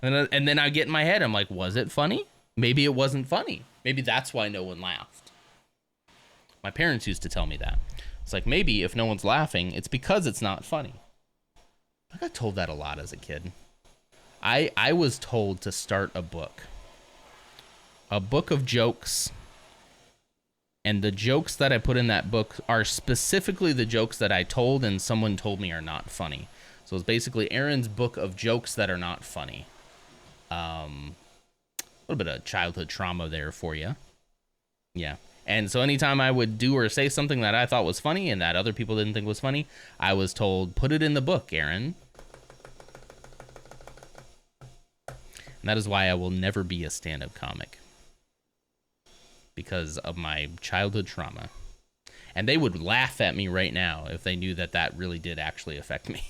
And then I get in my head, I'm like, was it funny? Maybe it wasn't funny. Maybe that's why no one laughed. My parents used to tell me that. It's like, maybe if no one's laughing, it's because it's not funny. I got told that a lot as a kid. I was told to start a book of jokes, and the jokes that I put in that book are specifically the jokes that I told and someone told me are not funny. So it's basically Aaron's book of jokes that are not funny. A little bit of childhood trauma there for you. Yeah. And so anytime I would do or say something that I thought was funny and that other people didn't think was funny, I was told, put it in the book, Aaron. And that is why I will never be a stand-up comic. Because of my childhood trauma. And they would laugh at me right now if they knew that that really did actually affect me.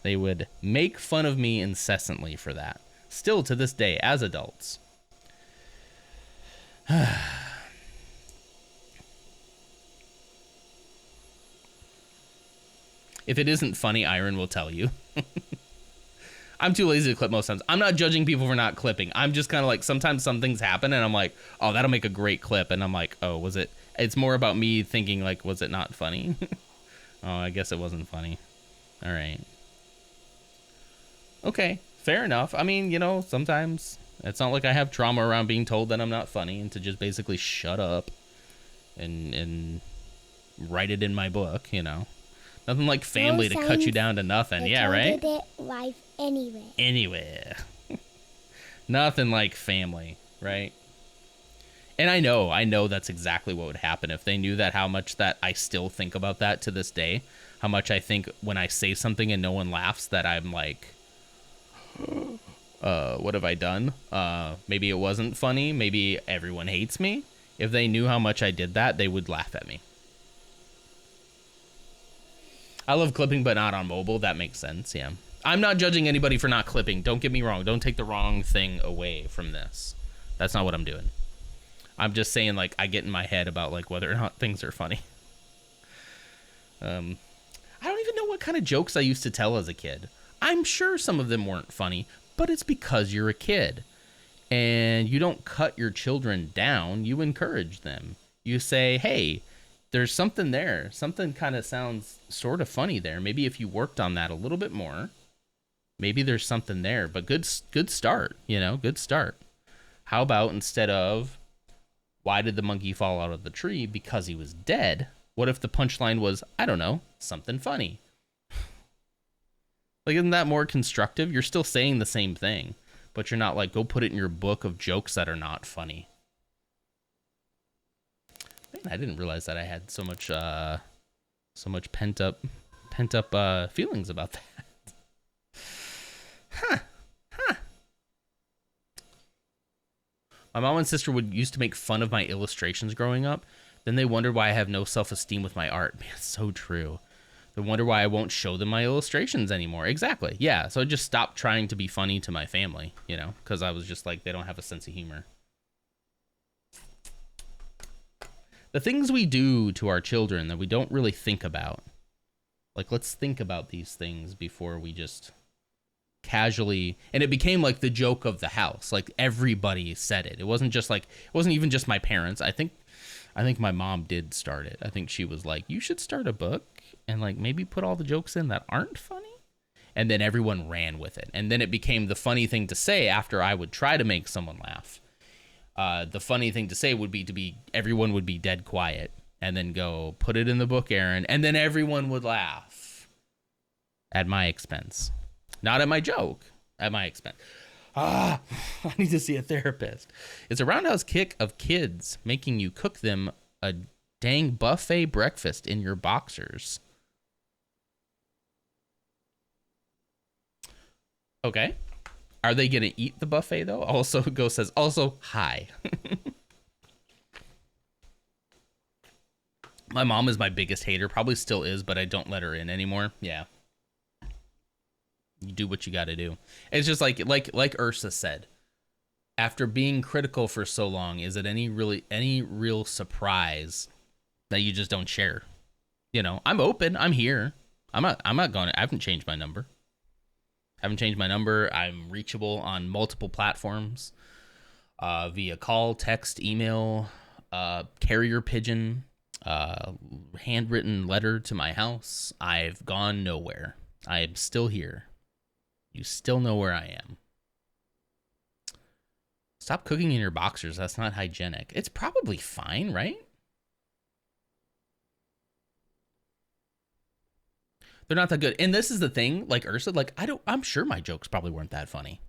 They would make fun of me incessantly for that. Still to this day, as adults. If it isn't funny, Iron will tell you. I'm too lazy to clip most times. I'm not judging people for not clipping. I'm just kind of like, sometimes some things happen and I'm like, oh, that'll make a great clip. And I'm like, oh, was it? It's more about me thinking like, was it not funny? Oh, I guess it wasn't funny. All right. Okay, fair enough. I mean, you know, sometimes it's not like I have trauma around being told that I'm not funny and to just basically shut up and write it in my book, you know. Nothing like family to cut you down to nothing. Yeah, right? Life anywhere. Anywhere. Nothing like family, right? And I know that's exactly what would happen if they knew that, how much that I still think about that to this day. How much I think when I say something and no one laughs that I'm like, what have I done? Maybe it wasn't funny. Maybe everyone hates me. If they knew how much I did that, they would laugh at me. I love clipping, but not on mobile. That makes sense, yeah. I'm not judging anybody for not clipping. Don't get me wrong. Don't take the wrong thing away from this. That's not what I'm doing. I'm just saying, like, I get in my head about, like, whether or not things are funny. I don't even know what kind of jokes I used to tell as a kid. I'm sure some of them weren't funny, but it's because you're a kid. And you don't cut your children down. You encourage them. You say, hey, there's something there. Something kind of sounds sort of funny there. Maybe if you worked on that a little bit more, maybe there's something there. But good start, you know, good start. How about instead of, why did the monkey fall out of the tree? Because he was dead. What if the punchline was, I don't know, something funny? Like, isn't that more constructive? You're still saying the same thing, but you're not like, go put it in your book of jokes that are not funny. Man, I didn't realize that I had so much pent up feelings about that. Huh. My mom and sister used to make fun of my illustrations growing up. Then they wondered why I have no self-esteem with my art. Man, it's so true. They wonder why I won't show them my illustrations anymore. Exactly. Yeah. So I just stopped trying to be funny to my family, you know, because I was just like, they don't have a sense of humor. The things we do to our children that we don't really think about. Like, let's think about these things before we just casually, and it became like the joke of the house. Like, everybody said it. It wasn't even just my parents. I think my mom did start it. I think she was like, you should start a book and like maybe put all the jokes in that aren't funny. And then everyone ran with it. And then it became the funny thing to say after I would try to make someone laugh. The funny thing to say would be everyone would be dead quiet and then go, put it in the book, Aaron. And then everyone would laugh at my expense. Not at my joke, at my expense. I need to see a therapist. It's a roundhouse kick of kids making you cook them a dang buffet breakfast in your boxers. Okay. Are they going to eat the buffet, though? Also, Ghost says, also, hi. My mom is my biggest hater, probably still is, but I don't let her in anymore. Yeah. You do what you got to do. It's just like Ursa said. After being critical for so long, is it any real surprise that you just don't share? You know, I'm open. I'm here. I'm not going to, I haven't changed my number. I'm reachable on multiple platforms, via call, text, email, carrier pigeon, handwritten letter to my house. I've gone nowhere. I am still here. You still know where I am. Stop cooking in your boxers. That's not hygienic. It's probably fine, right? They're not that good. And this is the thing, like Ursa, like I'm sure my jokes probably weren't that funny.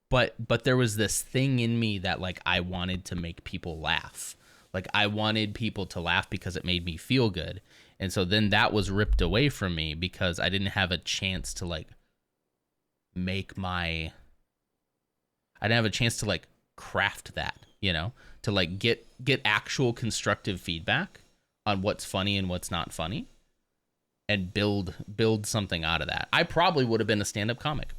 But there was this thing in me that like I wanted to make people laugh. Like I wanted people to laugh because it made me feel good. And so then that was ripped away from me because I didn't have a chance to like I didn't have a chance to like craft that, you know, to like get actual constructive feedback on what's funny and what's not funny and build something out of that. I probably would have been a stand-up comic.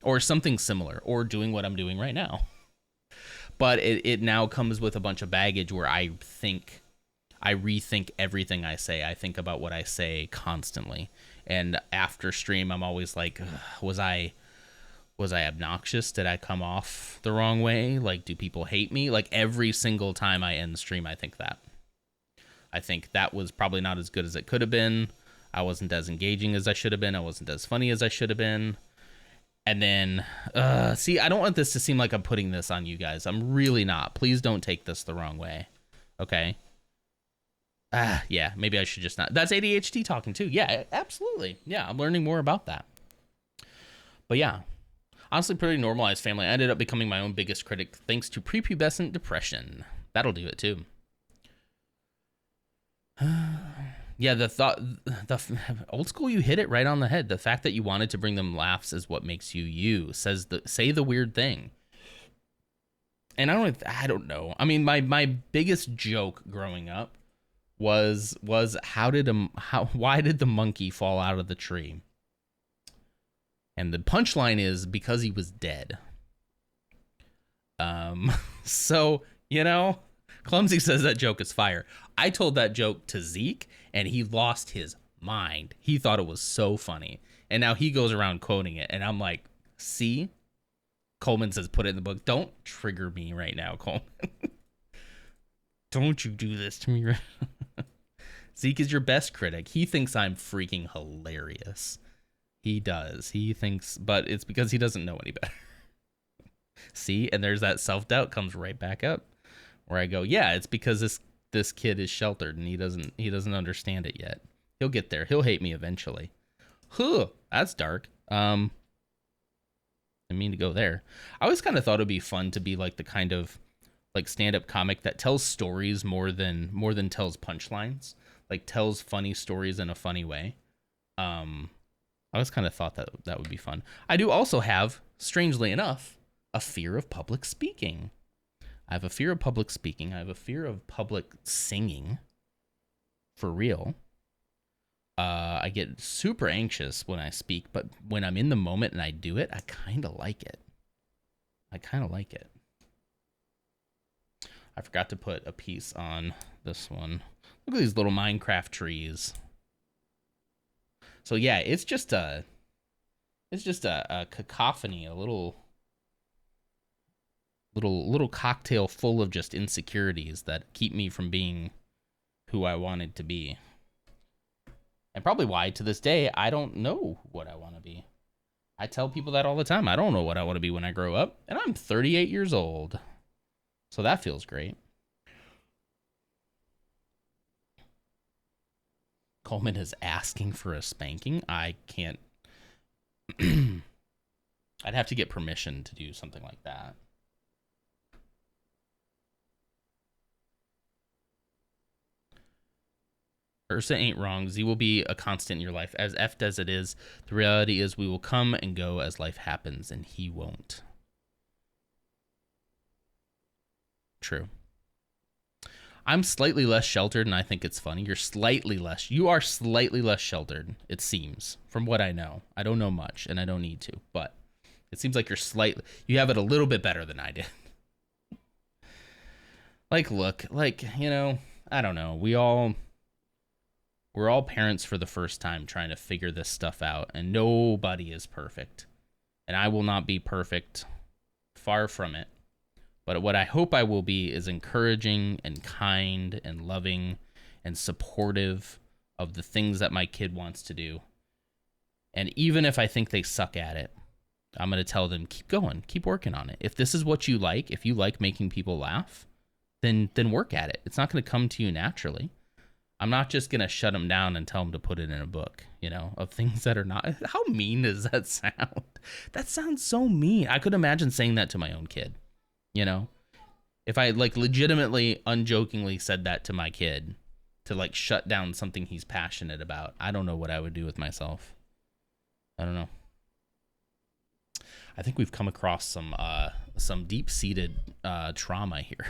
Or something similar, or doing what I'm doing right now. But it now comes with a bunch of baggage where I rethink everything I say. I think about what I say constantly. And after stream, I'm always like, was I obnoxious? Did I come off the wrong way? Like, do people hate me? Like, every single time I end the stream, I think that. I think that was probably not as good as it could have been. I wasn't as engaging as I should have been. I wasn't as funny as I should have been. And then, see, I don't want this to seem like I'm putting this on you guys. I'm really not. Please don't take this the wrong way. Okay? Yeah, maybe I should just not. That's ADHD talking too. Yeah, absolutely. Yeah, I'm learning more about that. But yeah, honestly, pretty normalized family. I ended up becoming my own biggest critic thanks to prepubescent depression. That'll do it too. Yeah, the old school, you hit it right on the head. The fact that you wanted to bring them laughs is what makes you you. Say the weird thing. And I don't know. I mean, my biggest joke growing up was why did the monkey fall out of the tree? And the punchline is because he was dead. So, you know, Clumsy says that joke is fire. I told that joke to Zeke and he lost his mind. He thought it was so funny. And now he goes around quoting it. And I'm like, see? Coleman says, put it in the book. Don't trigger me right now, Coleman. Don't you do this to me. Zeke is your best critic. He thinks I'm freaking hilarious. He does. He thinks, but it's because he doesn't know any better. See? And there's that self-doubt comes right back up where I go, yeah, it's because this kid is sheltered and he doesn't understand it yet. He'll get there. He'll hate me eventually. Huh, that's dark. I mean to go there. I always kind of thought it'd be fun to be like the kind of like stand-up comic that tells stories more than tells punchlines. Like tells funny stories in a funny way. I always kind of thought that would be fun. I do also have, strangely enough, a fear of public speaking. I have a fear of public speaking. I have a fear of public singing. For real. I get super anxious when I speak, but when I'm in the moment and I do it, I kind of like it. I forgot to put a piece on this one. Look at these little Minecraft trees. So yeah, it's just a cacophony, a little cocktail full of just insecurities that keep me from being who I wanted to be. And probably why, to this day, I don't know what I want to be. I tell people that all the time. I don't know what I want to be when I grow up. And I'm 38 years old. So that feels great. Coleman is asking for a spanking. I can't. I'd have to get permission to do something like that. Ursa ain't wrong. Z will be a constant in your life. As effed as it is, the reality is we will come and go as life happens, and he won't. True. I'm slightly less sheltered, and I think it's funny. You are slightly less sheltered, it seems, from what I know. I don't know much, and I don't need to, but it seems like you have it a little bit better than I did. Like, look, like, you know, I don't know. We're all parents for the first time trying to figure this stuff out, and nobody is perfect. And I will not be perfect, far from it. But what I hope I will be is encouraging and kind and loving and supportive of the things that my kid wants to do. And even if I think they suck at it, I'm going to tell them, keep going, keep working on it. If this is what you like, if you like making people laugh, then work at it. It's not going to come to you naturally. I'm not just going to shut them down and tell them to put it in a book, you know, of things that are not. How mean does that sound? That sounds so mean. I could imagine saying that to my own kid, you know, if I like legitimately, unjokingly said that to my kid to like shut down something he's passionate about. I don't know what I would do with myself. I don't know. I think we've come across some deep-seated trauma here.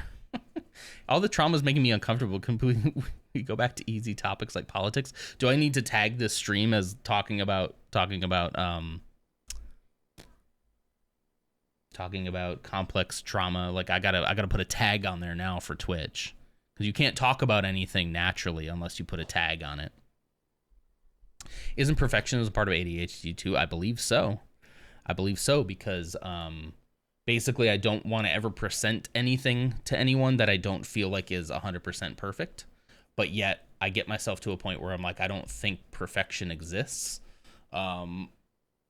All the trauma is making me uncomfortable. Completely. We go back to easy topics like politics. Do I need to tag this stream as talking about complex trauma? Like I gotta put a tag on there now for Twitch, because you can't talk about anything naturally unless you put a tag on it. Isn't perfectionism part of ADHD too? I believe so. Because basically I don't want to ever present anything to anyone that I don't feel like is 100% perfect. But yet I get myself to a point where I'm like, I don't think perfection exists. And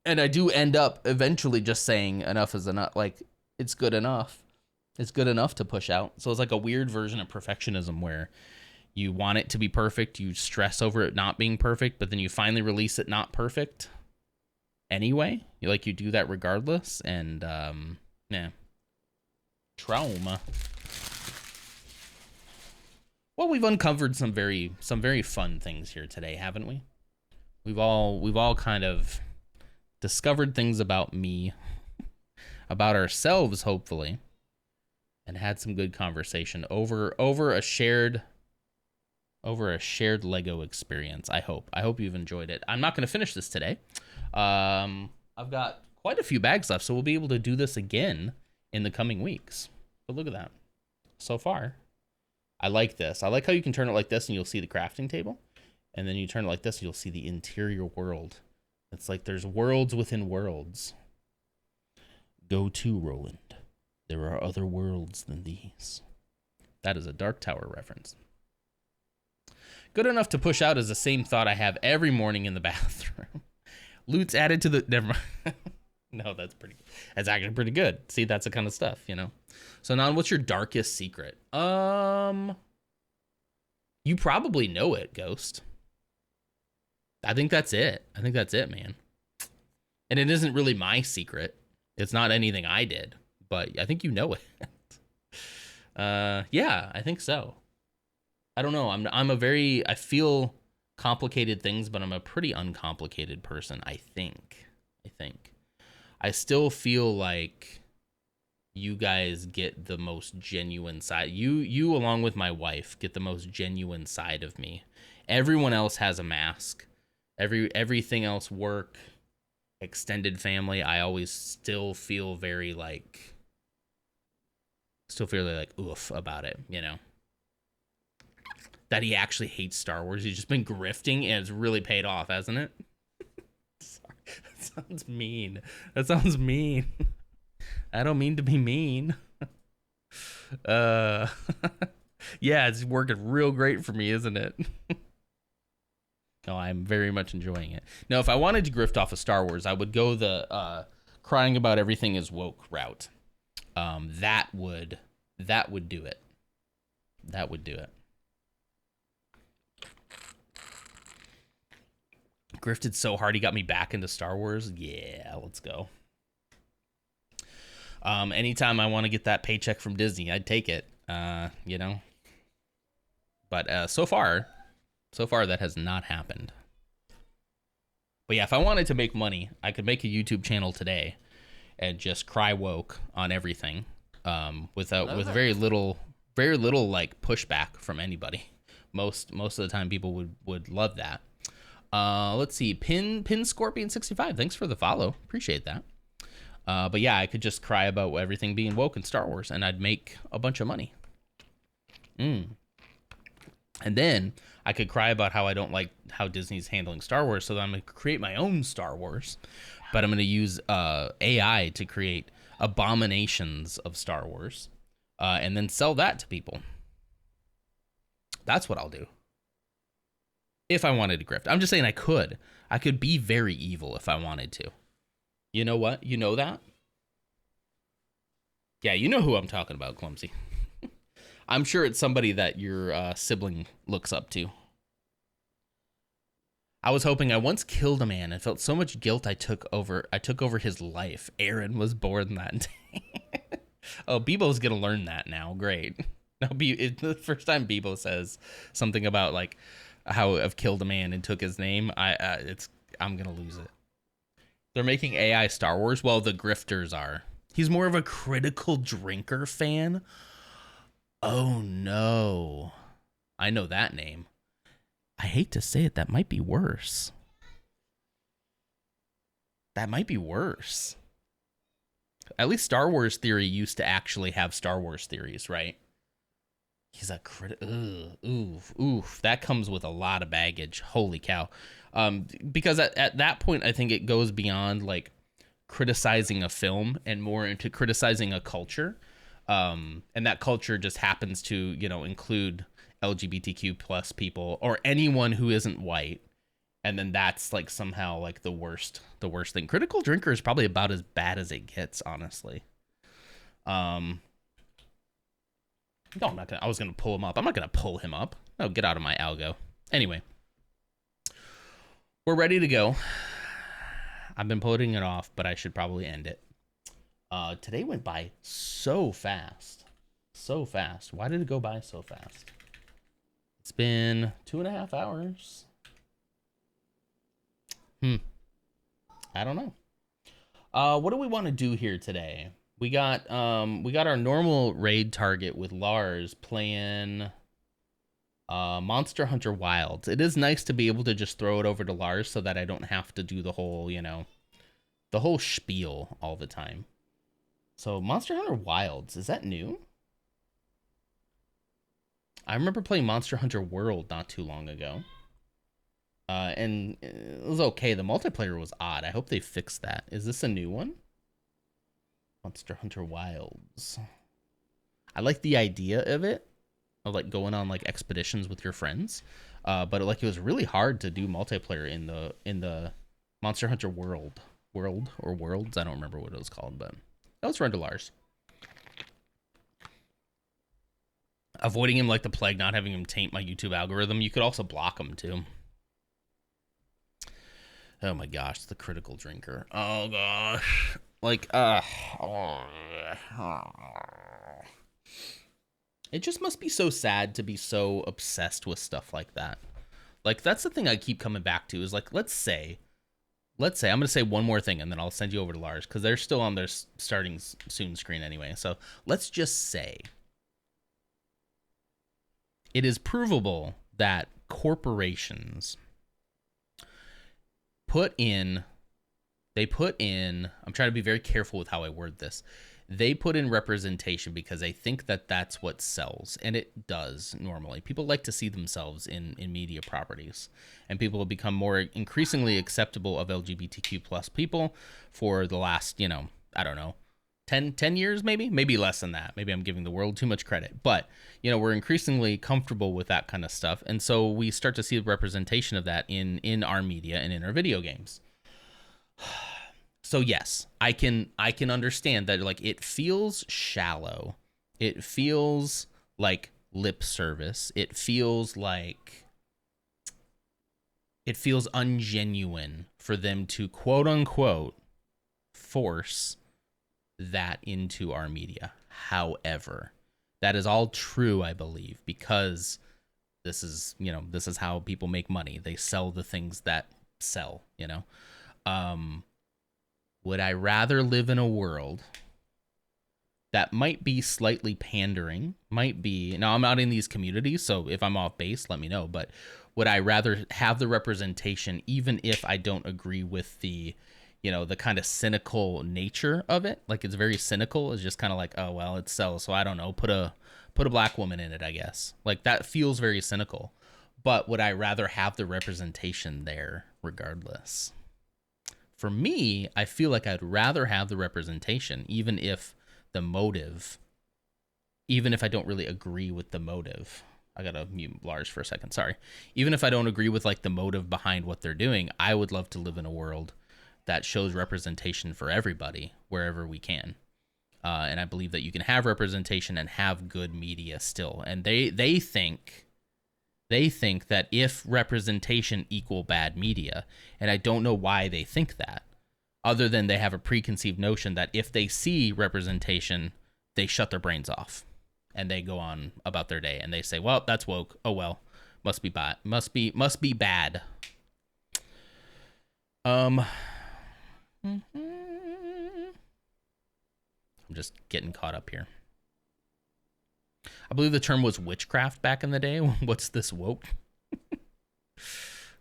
I do end up eventually just saying enough is enough. Like, it's good enough. It's good enough to push out. So it's like a weird version of perfectionism where you want it to be perfect. You stress over it not being perfect, but then you finally release it not perfect anyway. You do that regardless. And, yeah. Trauma. Well, we've uncovered some very fun things here today, haven't we? We've all kind of discovered things about me, about ourselves, hopefully, and had some good conversation over a shared Lego experience. I hope you've enjoyed it. I'm not going to finish this today. I've got quite a few bags left, so we'll be able to do this again in the coming weeks. But look at that. So far, I like this. I like how you can turn it like this and you'll see the crafting table. And then you turn it like this and you'll see the interior world. It's like there's worlds within worlds. Go to, Roland. There are other worlds than these. That is a Dark Tower reference. Good enough to push out is the same thought I have every morning in the bathroom. Loot's added to the... Never mind. No, that's actually pretty good. See, that's the kind of stuff, you know? So, Nan, what's your darkest secret? You probably know it, Ghost. I think that's it. Man. And it isn't really my secret. It's not anything I did, but I think you know it. Yeah, I think so. I don't know. I feel complicated things, but I'm a pretty uncomplicated person, I think. I still feel like you guys get the most genuine side. You along with my wife get the most genuine side of me. Everyone else has a mask. Everything else, work, extended family, I always still feel very like oof about it, you know? That he actually hates Star Wars. He's just been grifting and it's really paid off, hasn't it? Sorry. That sounds mean. I don't mean to be mean. Yeah, it's working real great for me, isn't it? No, I'm very much enjoying it. Now, if I wanted to grift off of Star Wars, I would go the crying about everything is woke route. That would do it. That would do it. Grifted so hard he got me back into Star Wars. Yeah, let's go. Anytime I want to get that paycheck from Disney, I'd take it. You know. But so far that has not happened. But yeah, if I wanted to make money, I could make a YouTube channel today and just cry woke on everything. With very little very little like pushback from anybody. Most of the time, people would love that. Let's see, Pin Scorpion 65. Thanks for the follow. Appreciate that. But yeah, I could just cry about everything being woke in Star Wars, and I'd make a bunch of money. And then I could cry about how I don't like how Disney's handling Star Wars, so that I'm going to create my own Star Wars. But I'm going to use AI to create abominations of Star Wars, and then sell that to people. That's what I'll do. If I wanted to grift. I'm just saying I could. I could be very evil if I wanted to. You know what? You know that? Yeah, you know who I'm talking about, Clumsy. I'm sure it's somebody that your sibling looks up to. I was hoping I once killed a man and felt so much guilt I took over his life. Aaron was born that day. Oh, Bebo's gonna learn that now. Great. Now, it's the first time Bebo says something about like how I've killed a man and took his name. I'm gonna lose it. They're making AI Star Wars. Well, the grifters are. He's more of a Critical Drinker fan. Oh no, I know that name. I hate to say it, that might be worse. That might be worse. At least Star Wars Theory used to actually have Star Wars theories, right? He's a oof. That comes with a lot of baggage. Holy cow. Because at that point, I think it goes beyond like criticizing a film and more into criticizing a culture. And that culture just happens to, you know, include LGBTQ plus people or anyone who isn't white. And then that's like somehow like the worst thing. Critical Drinker is probably about as bad as it gets, honestly. No, I was gonna pull him up. I'm not gonna pull him up. Oh, get out of my algo. Anyway, we're ready to go. I've been putting it off, but I should probably end it. Today went by so fast. So fast. Why did it go by so fast? It's been 2.5 hours. I don't know. What do we want to do here today? We got our normal raid target with Lars playing Monster Hunter Wilds. It is nice to be able to just throw it over to Lars so that I don't have to do the whole, you know, the whole spiel all the time. So Monster Hunter Wilds, is that new? I remember playing Monster Hunter World not too long ago. And it was okay. The multiplayer was odd. I hope they fixed that. Is this a new one? Monster Hunter Wilds. I like the idea of it, of like going on like expeditions with your friends. But it was really hard to do multiplayer in the Monster Hunter World or Worlds. I don't remember what it was called, but let's run to Lars. Avoiding him like the plague, not having him taint my YouTube algorithm. You could also block him too. Oh my gosh, the Critical Drinker. Oh gosh. It just must be so sad to be so obsessed with stuff like that. Like, that's the thing I keep coming back to is like, let's say, I'm going to say one more thing and then I'll send you over to Lars because they're still on their starting soon screen anyway. So let's just say it is provable that corporations I'm trying to be very careful with how I word this. They put in representation because they think that that's what sells, and it does normally. People like to see themselves in media properties, and people have become more increasingly acceptable of LGBTQ plus people for the last, I don't know, 10 years, maybe less than that. Maybe I'm giving the world too much credit, but we're increasingly comfortable with that kind of stuff. And so we start to see the representation of that in our media and in our video games. So yes, I can understand that, like, it feels shallow. It feels like lip service. It feels ungenuine for them to quote unquote force that into our media. However, that is all true, I believe, because this is how people make money. They sell the things that sell, Would I rather live in a world that might be slightly pandering, might be, now I'm not in these communities, so if I'm off base, let me know, but would I rather have the representation even if I don't agree with the, you know, the kind of cynical nature of it? Like, it's very cynical. It's just kind of like, oh, well, it sells, so I don't know, put a black woman in it, I guess. Like, that feels very cynical. But would I rather have the representation there regardless? For me, I feel like I'd rather have the representation, even if the motive, even if I don't really agree with the motive. I gotta mute Lars for a second, sorry. Even if I don't agree with like the motive behind what they're doing, I would love to live in a world that shows representation for everybody wherever we can. And I believe that you can have representation and have good media still. And they think that if representation equal bad media, and I don't know why they think that, other than they have a preconceived notion that if they see representation, they shut their brains off and they go on about their day and they say, well, that's woke. Oh, well, must be bad. Must be bad. I'm just getting caught up here. I believe the term was witchcraft back in the day. What's this woke?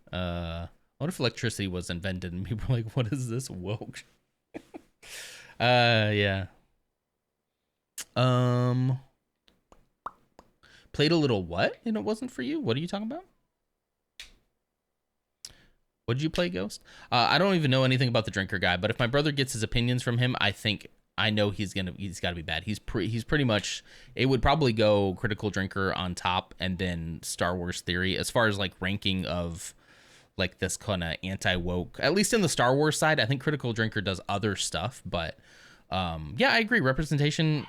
What if electricity was invented and people were like, what is this woke? Yeah. Played a little what? And it wasn't for you? What are you talking about? What did you play, Ghost? I don't even know anything about the drinker guy, but if my brother gets his opinions from him, I know he's got to be bad. He's pretty much, it would probably go Critical Drinker on top and then Star Wars Theory as far as like ranking of like this kind of anti-woke, at least in the Star Wars side. I think Critical Drinker does other stuff, but yeah, I agree. Representation,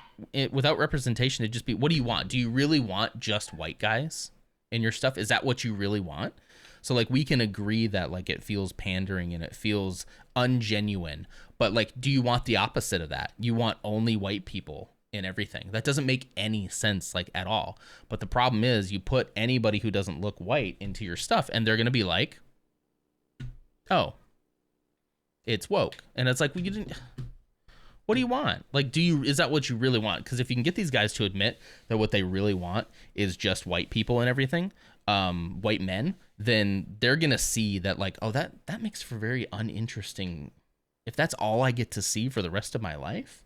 without representation, it'd just be, what do you want? Do you really want just white guys in your stuff? Is that what you really want? So like we can agree that like it feels pandering and it feels ungenuine, but like, do you want the opposite of that? You want only white people in everything. That doesn't make any sense like at all. But the problem is you put anybody who doesn't look white into your stuff and they're going to be like, oh, it's woke. And it's like, well, you didn't, what do you want? Like, is that what you really want? Because if you can get these guys to admit that what they really want is just white people and everything, white men, then they're going to see that like, oh, that makes for very uninteresting. If that's all I get to see for the rest of my life,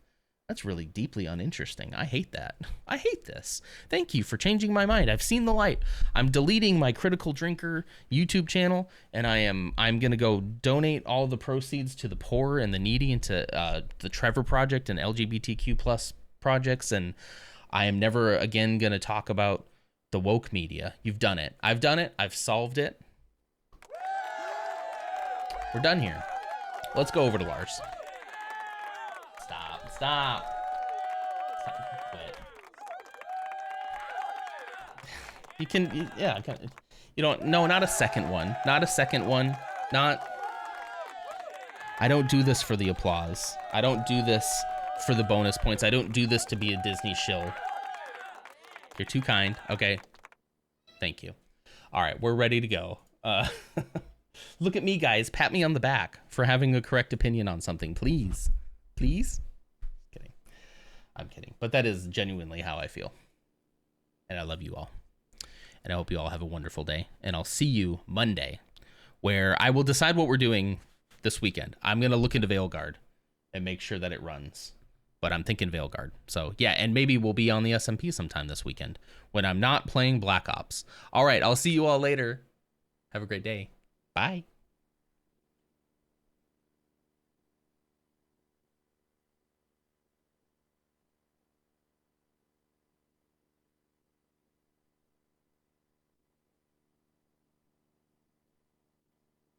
that's really deeply uninteresting. I hate that. I hate this. Thank you for changing my mind. I've seen the light. I'm deleting my Critical Drinker YouTube channel, and I'm going to go donate all the proceeds to the poor and the needy into the Trevor Project and LGBTQ plus projects, and I am never again going to talk about the woke media. You've done it. I've done it. I've solved it. We're done here. Let's go over to Lars. Stop. Quit. You can, yeah. You don't, no, not a second one. Not a second one. Not, I don't do this for the applause. I don't do this for the bonus points. I don't do this to be a Disney shill. You're too kind. Okay. Thank you. All right, we're ready to go. Look at me, guys. Pat me on the back for having a correct opinion on something, please. Please? Kidding. I'm kidding. But that is genuinely how I feel. And I love you all. And I hope you all have a wonderful day. And I'll see you Monday, where I will decide what we're doing this weekend. I'm going to look into Veilguard and make sure that it runs. But I'm thinking Veilguard. So, yeah, and maybe we'll be on the SMP sometime this weekend when I'm not playing Black Ops. All right, I'll see you all later. Have a great day. Bye.